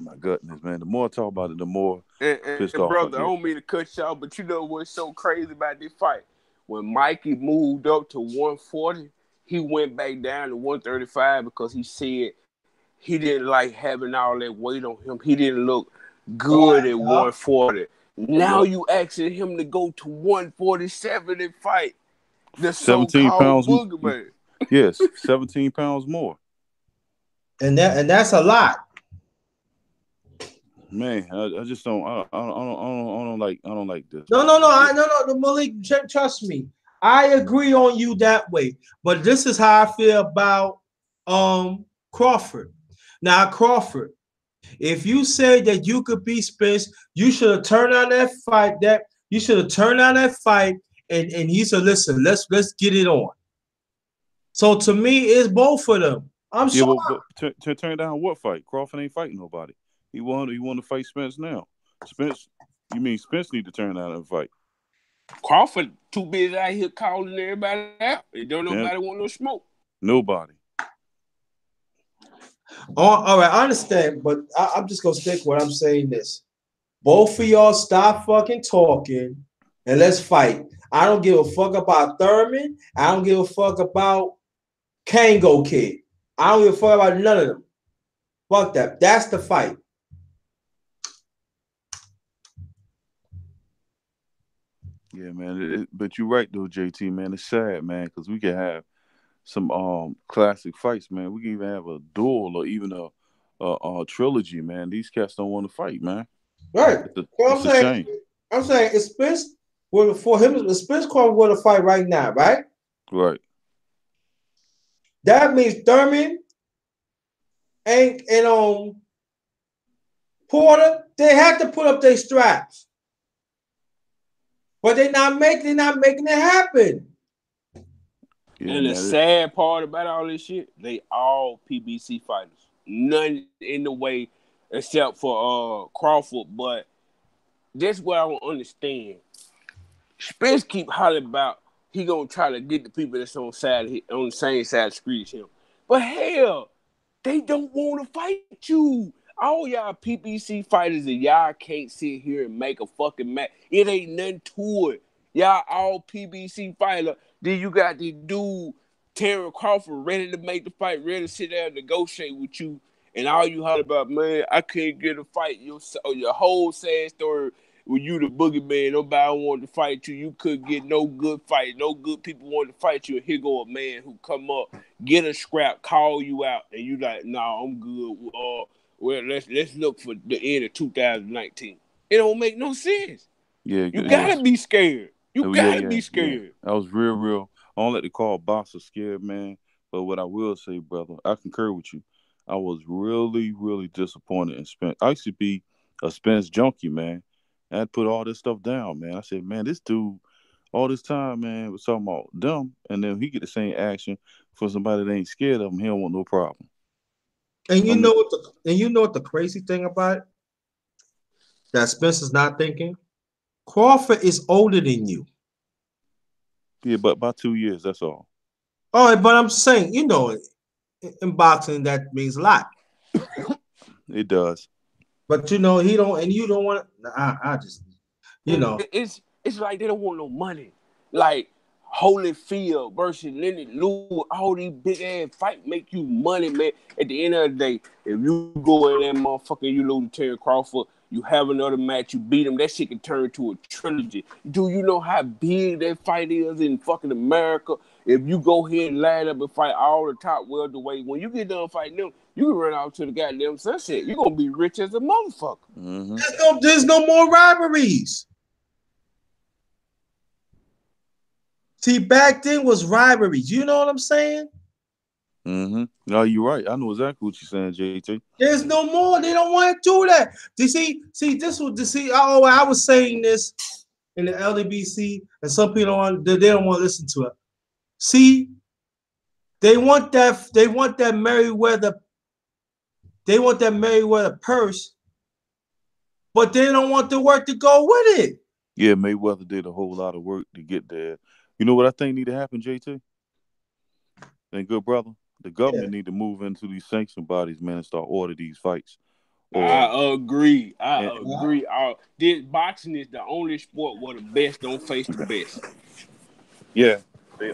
my goodness, man. The more I talk about it, the more pissed And off I brother, I get. don't mean to cut you off, but you know what's so crazy about this fight? When Mikey moved up to 140, he went back down to 135 because he said he didn't like having all that weight on him. He didn't look good at 140. Now Yep. you asking him to go to 147 and fight the 17 so-called pounds. boogeyman. Yes, 17 pounds more. And that's a lot. Man, I just don't. I don't like this, No, man. Malik, trust me. I agree on you that way. But this is how I feel about Crawford. Now, Crawford, if you say that you could beat Spence, you should have turned on that fight. And he said, listen, let's get it on. So to me, it's both of them. I'm Yeah, sorry. but turn down what fight? Crawford ain't fighting nobody. He want to fight Spence now. Spence, you mean Spence need to turn down and fight? Crawford too busy out here calling everybody out. Don't Yeah, nobody want no smoke. nobody. All right, I understand, but I'm just gonna stick with what I'm saying. This, both of y'all stop fucking talking and let's fight. I don't give a fuck about Thurman. I don't give a fuck about Kango Kid. I don't give a fuck about none of them. Fuck that. That's the fight. Yeah, man. But you're right though, JT. Man, it's sad, man, because we can have some classic fights, man. We can even have a duel or even a trilogy, man. These cats don't want to fight, man. Right. Well, It's a shame. I'm saying it's Spence for him. Spence Crawford with a fight right now, right? Right. That means Thurman and Porter, they have to put up their straps. But they're not making it happen. Yeah, And the man. sad part about all this shit, they all PBC fighters. None in the way except for Crawford. But that's what I don't understand. Spence keep hollering about he gonna try to get the people that's on the same side of the street as him. But hell, they don't want to fight you. All y'all PBC fighters and y'all can't sit here and make a fucking match. It ain't nothing to it. Y'all all PBC fighter. Then you got the dude, Terry Crawford, ready to make the fight, ready to sit there and negotiate with you. And all you holler about, man, I couldn't get a fight. Your whole sad story when you the boogeyman, nobody wanted to fight you. You couldn't get no good fight. No good people wanted to fight you. And here go a man who come up, get a scrap, call you out, and you like, nah, I'm good. Well, let's look for the end of 2019. It don't make no sense. Yeah, You it gotta was. be scared. You Oh, yeah, gotta yeah, be yeah. scared. I was real. I don't like to call boxer scared, man. But what I will say, brother, I concur with you. I was really disappointed in Spence. I used to be a Spence junkie, man. I had put all this stuff down, man. I said, man, this dude, all this time, man, was talking about dumb, and then he get the same action for somebody that ain't scared of him. He don't want no problem. And I mean, you know what the crazy thing about it? That Spencer's not thinking? Crawford is older than you. yeah, but by 2 years, that's all. All right, but I'm saying, in boxing that means a lot. It does. But he don't, and you don't want to. I just, you know. It's like they don't want no money. Like Holyfield versus Leonard Lewis, all these big ass fight make you money, man. At the end of the day, if you go in that motherfucker, you lose to Terry Crawford, you have another match, you beat him, that shit can turn into a trilogy. Do you know how big that fight is in fucking America? If you go ahead and line up and fight all the top welterweight, when you get done fighting them, You can run out to the goddamn sunset. You're gonna be rich as a motherfucker. Mm-hmm. There's no more rivalries. See, back then was rivalries. You know what I'm saying? Mm-hmm. No, you're right. I know exactly what you're saying, JT. There's no more. They don't want to do that. You see, this was I was saying this in the LDBC, and some people they don't want to listen to it. See, they want that. They want that Merriweather. They want that Merriweather purse, but they don't want the work to go with it. Yeah, Mayweather did a whole lot of work to get there. You know what I think need to happen, JT? And good brother, the Yeah. government need to move into these sanction bodies, man, and start order these fights. Or I agree. and, I agree. This boxing is the only sport where the best don't face the best. yeah, they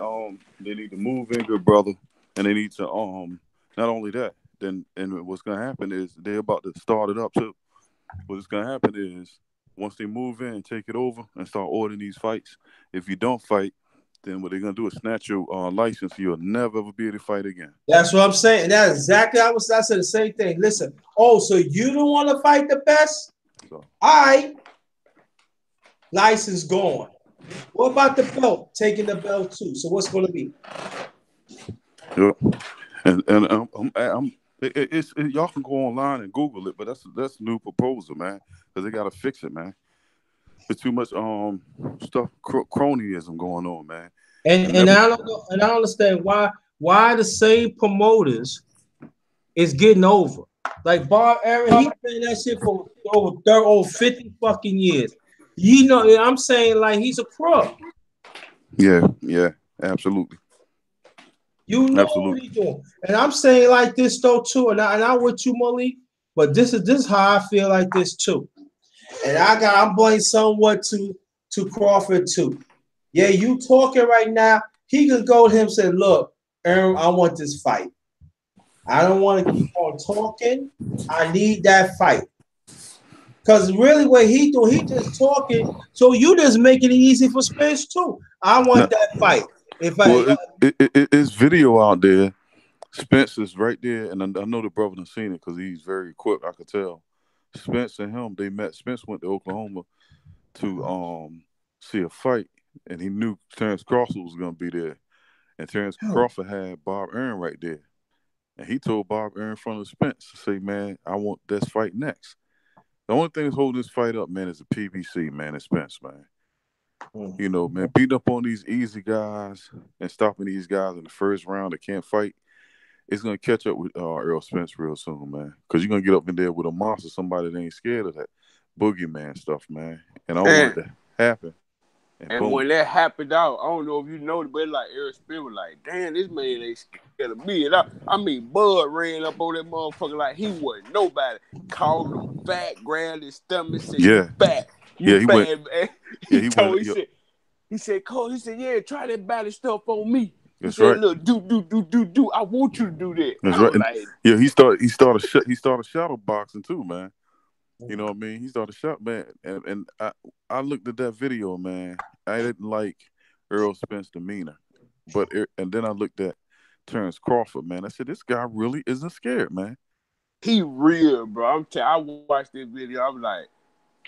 need to move in, good brother, and they need to not only that, then and what's gonna happen is they're about to start it up too. What's gonna happen is once they move in, take it over, and start ordering these fights. If you don't fight, then what they're gonna do is snatch your license. You'll never ever be able to fight again. That's what I'm saying. And that's exactly I said the same thing. Listen, oh, so you don't want to fight the best? So, I license gone. What about the belt? Taking the belt too. So what's going to be? yep. And y'all can go online and Google it, but that's a new proposal, man, because they gotta fix it, man. There's too much stuff cronyism going on, man. And And never I don't know, and I don't understand why the same promoters is getting over. Like Bob Aaron, he been that shit for over 50 fucking years. You know, I'm saying like he's a crook. yeah, absolutely. You know what Absolutely. he's doing. And I'm saying like this though too, and I with you, Malik, but this is how I feel like this too. And I'm blaming somewhat to Crawford too. Yeah, you talking right now. He could go to him and say, look, Aaron, I want this fight. I don't want to keep on talking. I need that fight. Because really what he just talking. So you just making it easy for Spence too. I No, want that fight. If I well, it's video out there. Spence is right there, and I know the brother done seen it because he's very quick. I could tell. Spence and him, they met. Spence went to Oklahoma to see a fight, and he knew Terrence Crawford was gonna be there. And Terrence Crawford had Bob Aaron right there. And he told Bob Aaron in front of Spence to say, man, I want this fight next. The only thing that's holding this fight up, man, is the PBC, man, and Spence, man. You know, man, beating up on these easy guys and stopping these guys in the first round that can't fight, it's gonna catch up with Earl Spence real soon, man. Because you're gonna get up in there with a monster, somebody that ain't scared of that boogeyman stuff, man. And I don't want And it to happen. And and boom. when that happened out, I don't know if you know, but like Eric Spin was like, damn, this man ain't scared of me. And I mean, Bud ran up on that motherfucker like he wasn't nobody. Called him fat, grabbed his stomach, said, Yeah. you Yeah, he went. fat, man. Yeah, He he went. told, Yeah, he said, Cole, he said, yeah, try that body stuff on me. He that's said, right. look, do. I want you to do that. That's I right. was And like, yeah, he started shadow boxing too, man. You know what I mean? He started shot, man. And I looked at that video, man. I didn't like Earl Spence demeanor, and then I looked at Terrence Crawford, man. I said, this guy really isn't scared, man. he real, bro. I watched this video. I was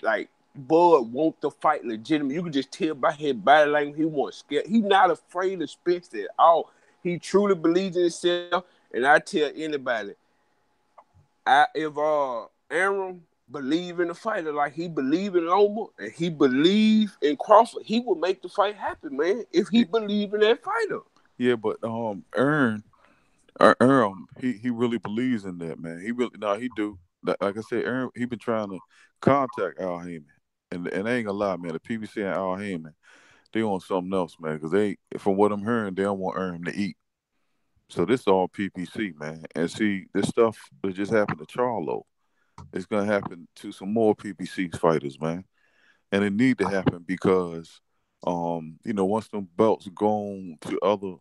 like Bud want to fight legitimate. You can just tell by his body language he wasn't scared. He not afraid of Spence at all. He truly believes in himself. And I tell anybody, if Aaron believe in the fighter like he believe in Loma and he believe in Crawford, he will make the fight happen, man. If he believe in that fighter. Yeah, but Aaron, he really believes in that, man. He really, no, he do. Like I said, Aaron, he been trying to contact Al Heyman, and I ain't gonna lie, man. The PBC and Al Heyman, they on something else, man. Because from what I'm hearing, they don't want Aaron to eat. So this all PPC, man. And see, this stuff that just happened to Charlo, it's gonna happen to some more PPC fighters, man. And it need to happen because, once them belts gone to other,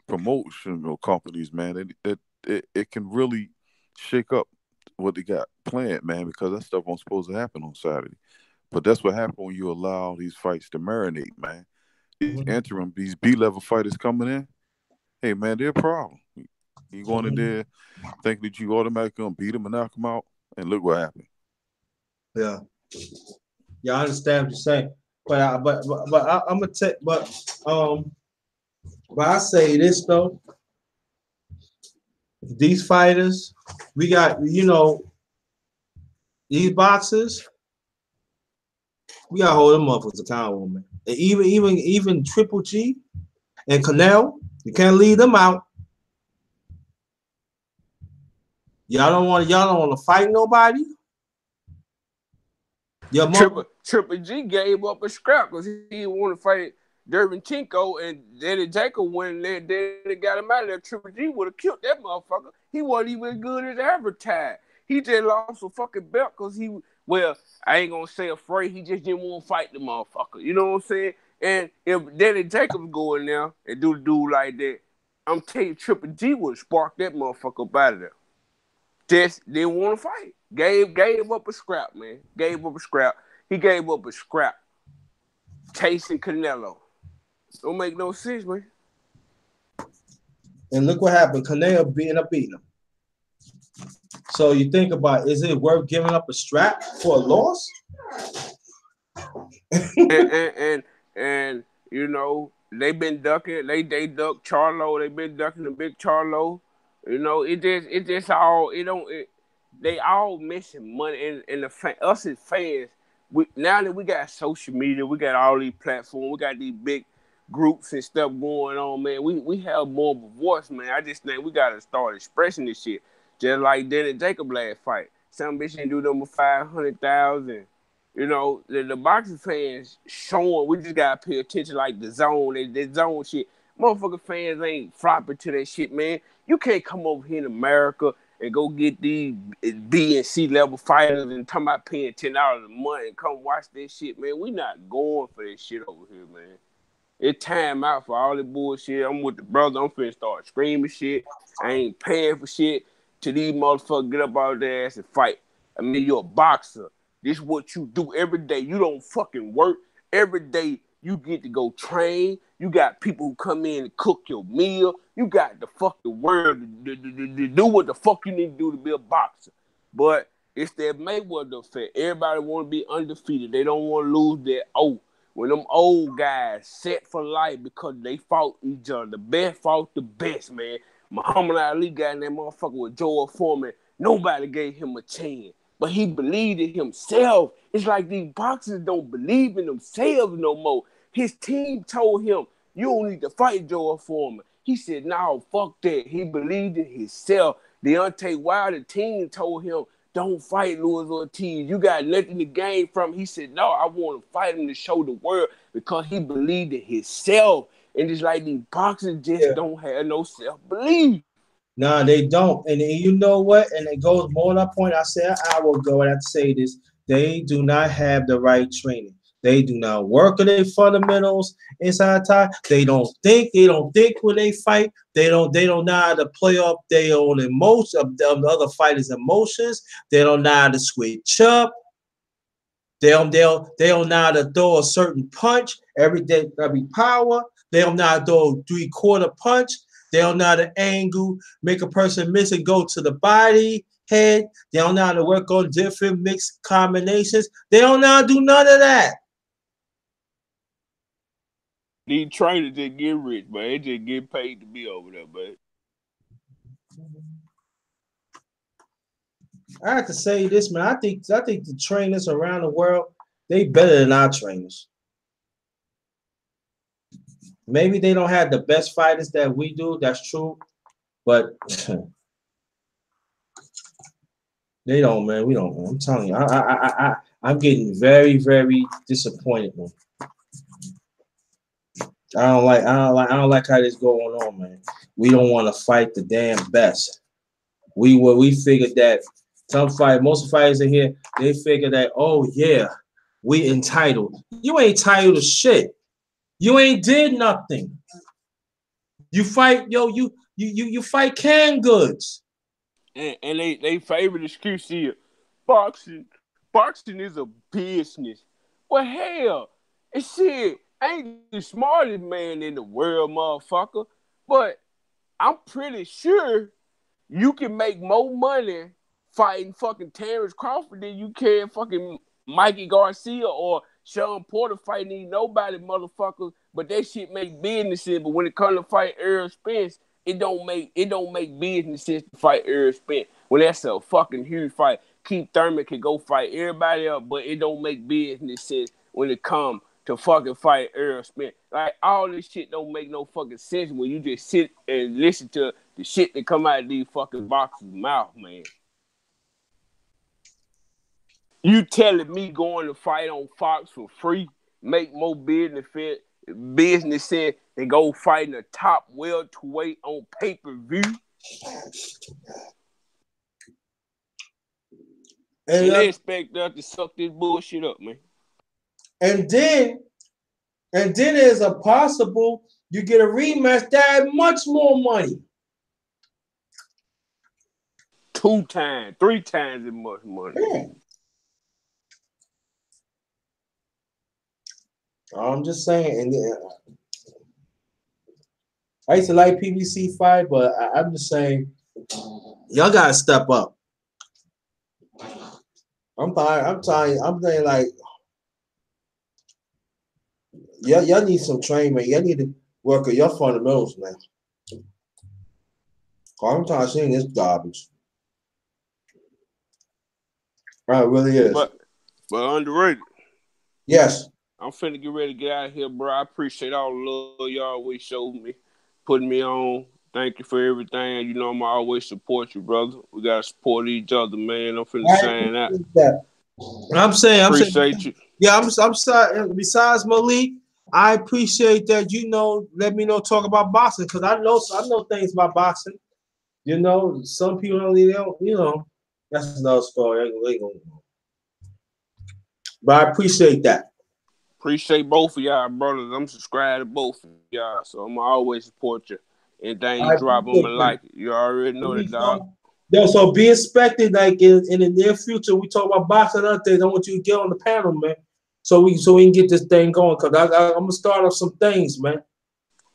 promotional companies, man, it can really shake up what they got planned, man. Because that stuff wasn't supposed to happen on Saturday. But that's what happened when you allow these fights to marinate, man. These B level fighters coming in, hey man, they're a problem. You going in there thinking that you automatically gonna beat him and knock him out, and look what happened. Yeah, yeah, I understand what you're saying, I'm gonna take, but I say this though, these fighters, we got, these boxers, we gotta hold them motherfuckers accountable, man. And even Triple G and Canelo, you can't leave them out. Y'all don't want to fight nobody. Your mother. Triple G gave up a scrap because he didn't want to fight Derevchenko, and Danny Jacob went in there. Then they got him out of there. Triple G would have killed that motherfucker. He wasn't even as good as advertised. He just lost a fucking belt because I ain't gonna say afraid. He just didn't want to fight the motherfucker. You know what I'm saying? And if Danny Jacobs go in there and do the dude like that, I'm telling you, Triple G would have sparked that motherfucker up out of there. Just didn't want to fight. Gave up a scrap, man. Gave up a scrap. He gave up a scrap. Chasing Canelo. Don't make no sense, man. And look what happened. Canelo beating him. So you think about, is it worth giving up a strap for a loss? and you know, they've been ducking. They ducked Charlo. They've been ducking the big Charlo. You know, they all missing money. And us as fans, now that we got social media, we got all these platforms, we got these big groups and stuff going on, man. We have more of a voice, man. I just think we gotta start expressing this shit. Just like Danny Jacob last fight. Some bitch ain't do number 500,000. You know, the boxing fans showing, we just gotta pay attention like the zone, that zone shit. Motherfucker fans ain't flopping to that shit, man. You can't come over here in America and go get these B and C level fighters and talking about paying $10 a month and come watch this shit, man. We not going for this shit over here, man. It's time out for all the bullshit. I'm with the brother. I'm finna start screaming shit. I ain't paying for shit till these motherfuckers get up out their ass and fight. I mean, you're a boxer. This is what you do every day. You don't fucking work. Every day you get to go train. You got people who come in and cook your meal. You got the fucking world to do what the fuck you need to do to be a boxer. But it's that Mayweather effect. Everybody want to be undefeated. They don't want to lose their oath. When them old guys set for life because they fought each other. The best fought the best, man. Muhammad Ali got in that motherfucker with George Foreman. Nobody gave him a chance. But he believed in himself. It's like these boxers don't believe in themselves no more. His team told him, you don't need to fight George Foreman. He said, no, fuck that. He believed in himself. Deontay Wilder team told him, don't fight Luis Ortiz. You got nothing to gain from him. He said, no, I want to fight him to show the world because he believed in himself. And it's like these boxers just don't have no self-belief. No, they don't. And you know what? And it goes more to that point. I said an hour ago, and I have to say this. They do not have the right training. They do not work on their fundamentals inside time. They don't think. They don't think when they fight. They don't know how to play up their own emotions, of the other fighters' emotions. They don't know how to switch up. They don't know how to throw a certain punch every power. They don't know how to throw a 3/4 punch. They don't know how to angle, make a person miss and go to the body, head. They don't know how to work on different mixed combinations. They don't know how to do none of that. These trainers just get rich, man. They just get paid to be over there, man. I have to say this, man. I think the trainers around the world, they better than our trainers. Maybe they don't have the best fighters that we do. That's true, but they don't, man. We don't. Man. I'm telling you, I'm getting very, very disappointed, man. I don't like how this going on, man. We don't want to fight the damn best. We figured that most fighters in here, they figure that, oh yeah, we entitled. You ain't entitled to shit. You ain't did nothing. You fight, you fight canned goods. And they favorite excuse here. Boxing is a business. Well, hell, and shit, I ain't the smartest man in the world, motherfucker. But I'm pretty sure You can make more money fighting fucking Terrence Crawford than you can fucking Mikey Garcia or Sean Porter fighting these nobody motherfuckers. But that shit make business sense. But when it comes to fight Errol Spence, it don't make business sense to fight Errol Spence. When that's a fucking huge fight. Keith Thurman can go fight everybody else, but it don't make business sense when it comes to fucking fight Errol Spence. Like, all this shit don't make no fucking sense when you just sit and listen to the shit that come out of these fucking boxers' mouth, man. You telling me going to fight on Fox for free make more business sense than go fight in the top welterweight on pay-per-view? And they expect us to suck this bullshit up, man. And then there's a possible you get a rematch that had much more money. 2 times, 3 times as much money. Yeah. I'm just saying. And I used to like PBC fight, but I'm just saying, y'all gotta step up. I'm tired. I'm saying, like, y'all need some training, man. Y'all need to work on your fundamentals, man. I'm tired of seeing this garbage. It really is. But underrated. Yes. I'm finna get ready to get out of here, bro. I appreciate all the love y'all always showed me, putting me on. Thank you for everything. You know I'm always support you, brother. We gotta support each other, man. I'm finna sign out. I'm saying, appreciate you. Yeah, I'm sorry. Besides Malik, I appreciate that. Let me know talk about boxing because I know things about boxing. Some people don't. That's another story. But I appreciate that. Appreciate both of y'all, brothers. I'm subscribed to both of y'all, so I'm always support you. Anything you drop, I'ma like it. You already know that, dog. Yo, so be expected, like in the near future, we talk about boxing and other things. I want you to get on the panel, man, so we can get this thing going. Cause I'm gonna start off some things, man.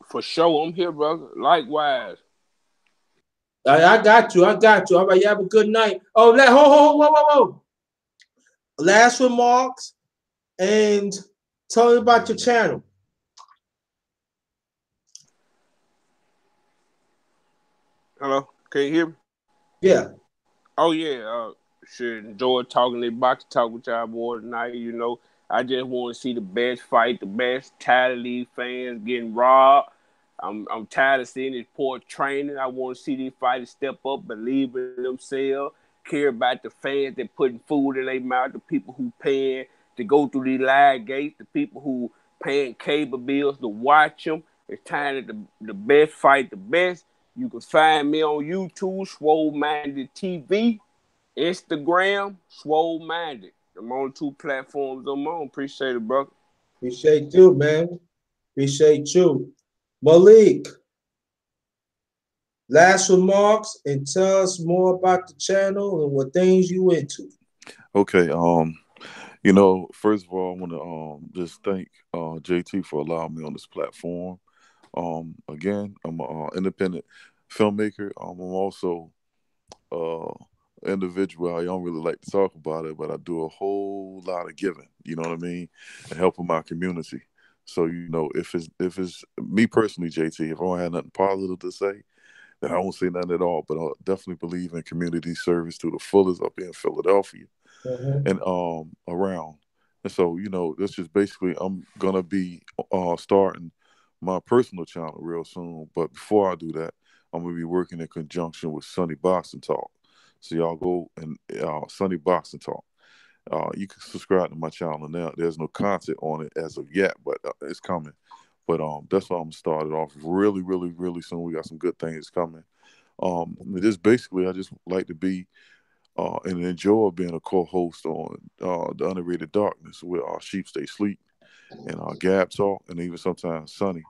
For sure, I'm here, brother. Likewise. I got you. All right, you have a good night. Oh, whoa. Last remarks and tell me about your channel. Hello, can you hear me? Yeah. Oh yeah. Shit, enjoy talking that boxing talk with y'all boy tonight. I just want to see the best fight, the best tired of these fans getting robbed. I'm tired of seeing this poor training. I want to see these fighters step up, believe in themselves, care about the fans that putting food in their mouth, the people who paying to go through these live gates, the people who paying cable bills to watch them. It's time that the best fight the best. You can find me on YouTube, Swole Minded TV, Instagram, Swole Minded. I'm on 2 platforms I'm on. Appreciate it, brother. Appreciate you, man. Appreciate you. Malik, last remarks and tell us more about the channel and what things you into. Okay. First of all, I want to just thank JT for allowing me on this platform. Again, I'm an independent filmmaker. I'm also uh individual. I don't really like to talk about it, but I do a whole lot of giving. You know what I mean, and helping my community. So if it's me personally, JT, if I don't have nothing positive to say, then I won't say nothing at all. But I definitely believe in community service to the fullest up in Philadelphia and around. And so that's just basically I'm gonna be starting my personal channel real soon. But before I do that, I'm gonna be working in conjunction with Sunny Boxing Talk. So y'all go and Sunny Boxing Talk. You can subscribe to my channel now. There's no content on it as of yet, but it's coming. But that's why I'm started off really, really, really soon. We got some good things coming. Just basically, I just like to be and enjoy being a co-host on the Underrated Darkness with our Sheep Stay Sleep and our Gab Talk, and even sometimes Sunny,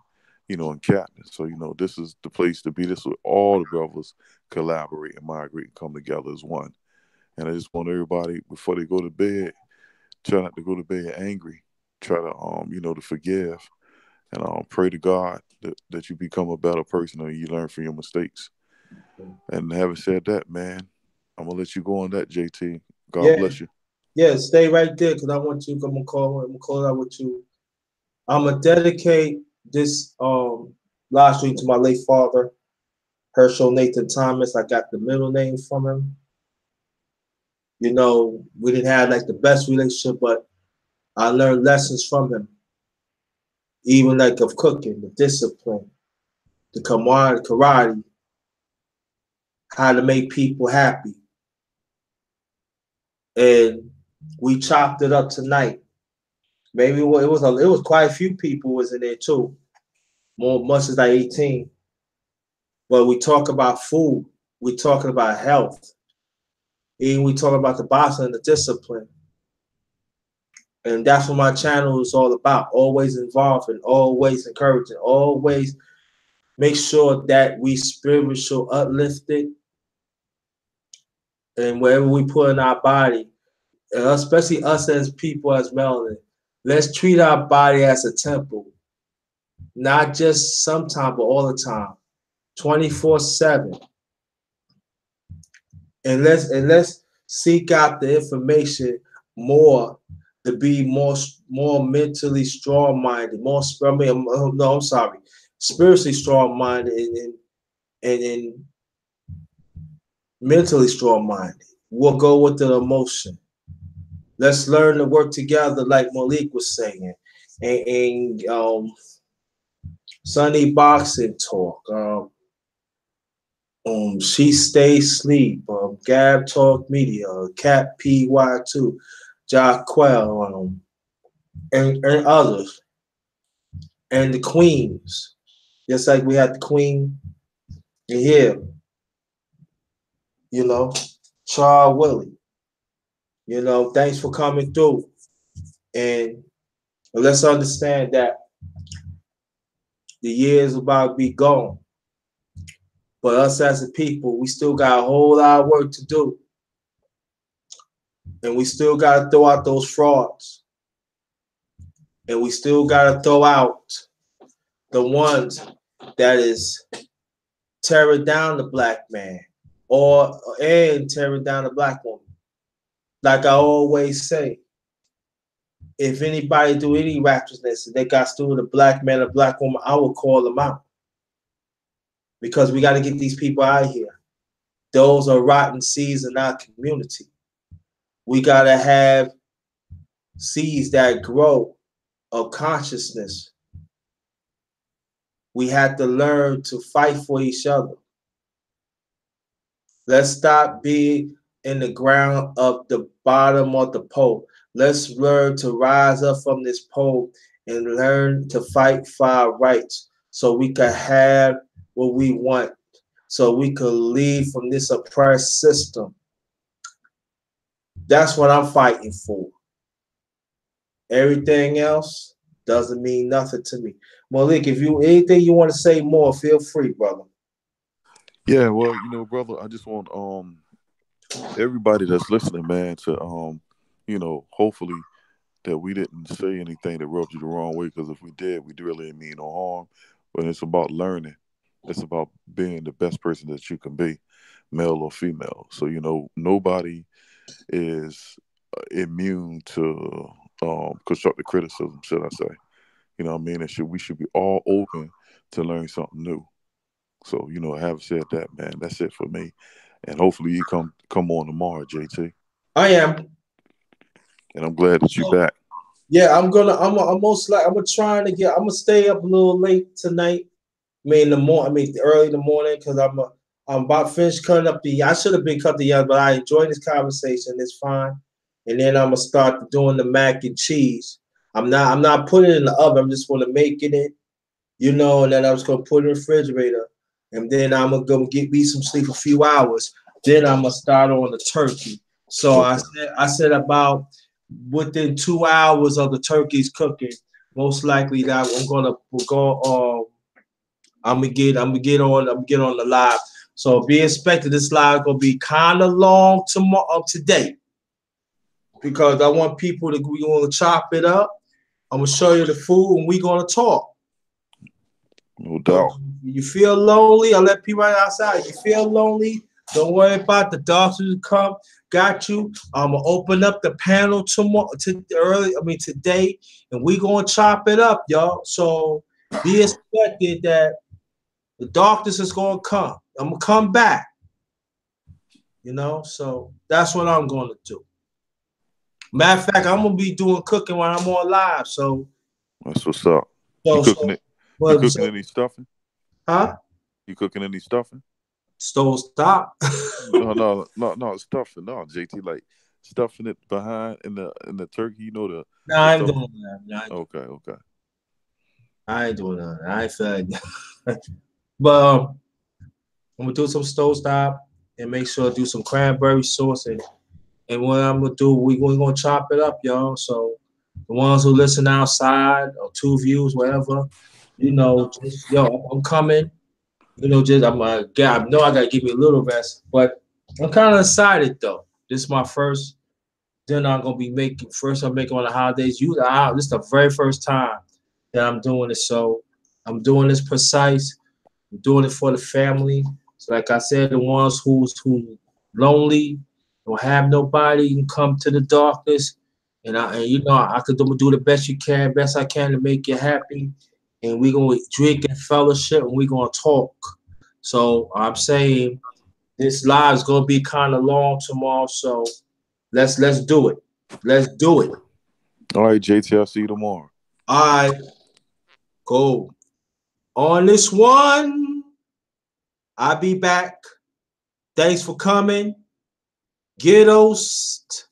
and Captain. So this is the place to be. This is where all the brothers collaborate and migrate and come together as one. And I just want everybody before they go to bed, try not to go to bed angry. Try to to forgive and pray to God that you become a better person and you learn from your mistakes. And having said that, man, I'm gonna let you go on that, JT. God Yeah, bless you. yeah. Stay right there because I want you. I'm gonna call out with you. I'm gonna dedicate this live stream to my late father, Herschel Nathan Thomas. I got the middle name from him. You know, we didn't have like the best relationship, but I learned lessons from him, even like of cooking, the discipline, the karate, how to make people happy. And we chopped it up tonight. Maybe it was quite a few people was in there too. More much as like 18. But we talk about food. We talking about health. And we talk about the boxing and the discipline. And that's what my channel is all about. Always involving, always encouraging, always make sure that we spiritual uplifted and wherever we put in our body, and especially us as people as melanin, let's treat our body as a temple, not just sometime, but all the time, 24/7. And let's seek out the information more to be more mentally strong minded, more I mean, no, I'm sorry, spiritually strong minded and mentally strong minded. We'll go with the emotion. Let's learn to work together, like Malik was saying, and Sunny Boxing Talk. She Stays Sleep. Gab Talk Media. Cat PY2. Jaquel. And others. And the Queens. Just like we had the Queen in here. You know, Char Willie. You know, thanks for coming through. And let's understand that the year is about to be gone. But us as a people, we still got a whole lot of work to do. And we still got to throw out those frauds. And we still got to throw out the ones that is tearing down the black man and tearing down the black woman. Like I always say, if anybody do any righteousness and they got to do with a black man or black woman, I will call them out. Because we got to get these people out of here. Those are rotten seeds in our community. We got to have seeds that grow of consciousness. We have to learn to fight for each other. Let's stop being in the ground of the bottom of the pole. Let's learn to rise up from this pole and learn to fight for our rights so we can have what we want, so we could leave from this oppressed system. That's what I'm fighting for. Everything else doesn't mean nothing to me. Malik, if you anything you want to say more, feel free, brother. Yeah, well, brother, I just want everybody that's listening, man, to hopefully that we didn't say anything that rubbed you the wrong way, because if we did, we really didn't mean no harm. But it's about learning. It's about being the best person that you can be, male or female. So nobody is immune to constructive criticism, should I say? You know what I mean? We should be all open to learn something new. So having said that, man, that's it for me. And hopefully you come on tomorrow, JT. I am. And I'm glad that you're back. Yeah, I'm trying to I'm gonna stay up a little late tonight. Early in the morning, because I'm about to finish cutting up I should have been cut the young, but I enjoyed this conversation. It's fine. And then I'm gonna start doing the mac and cheese. I'm not putting it in the oven. I'm just gonna make it, and then I'm just gonna put it in the refrigerator. And then I'm gonna go get me some sleep a few hours. Then I'm gonna start on the turkey. So Okay. I said about within 2 hours of the turkey's cooking, most likely that I'm gonna get on the live. So be expected. This live gonna be kind of long tomorrow today, because I want people to we gonna chop it up. I'm gonna show you the food and we gonna talk. No So doubt. you feel lonely, I let people right outside. You feel lonely, don't worry about the doctors who come. Got you. I'm gonna open up the panel tomorrow today, and we gonna chop it up, y'all. So be expected that the doctors is gonna come. I'm gonna come back, so that's what I'm gonna do. Matter of fact, I'm gonna be doing cooking when I'm on live. So That's what's up. You so cooking so it? You but cooking so any stuffing? huh? You cooking any stuffing? Stove stop. No, stuffing. No, JT, like stuffing it behind in the turkey. You know Nah, the I ain't stuff. doing that. Nah, Okay. I ain't doing that. I ain't feeling that. But I'm gonna do some stove stop and make sure to do some cranberry sauce and what I'm gonna do, we're gonna chop it up, y'all. So the ones who listen outside or two views, whatever, just I'm coming. Just I know I gotta give me a little rest, but I'm kind of excited though. This is my first dinner I'm gonna be making. First I'm making on the holidays. This is the very first time that I'm doing it. So I'm doing this precise. I'm doing it for the family. So like I said, the ones who lonely, don't have nobody, can come to the darkness, I could do the best I can to make you happy, and we're gonna drink and fellowship, and we're gonna talk. So I'm saying this live is gonna be kind of long tomorrow, so let's do it. Let's do it. All right, JT. I'll see you tomorrow. All right, go on this one. I'll be back. Thanks for coming. Get host.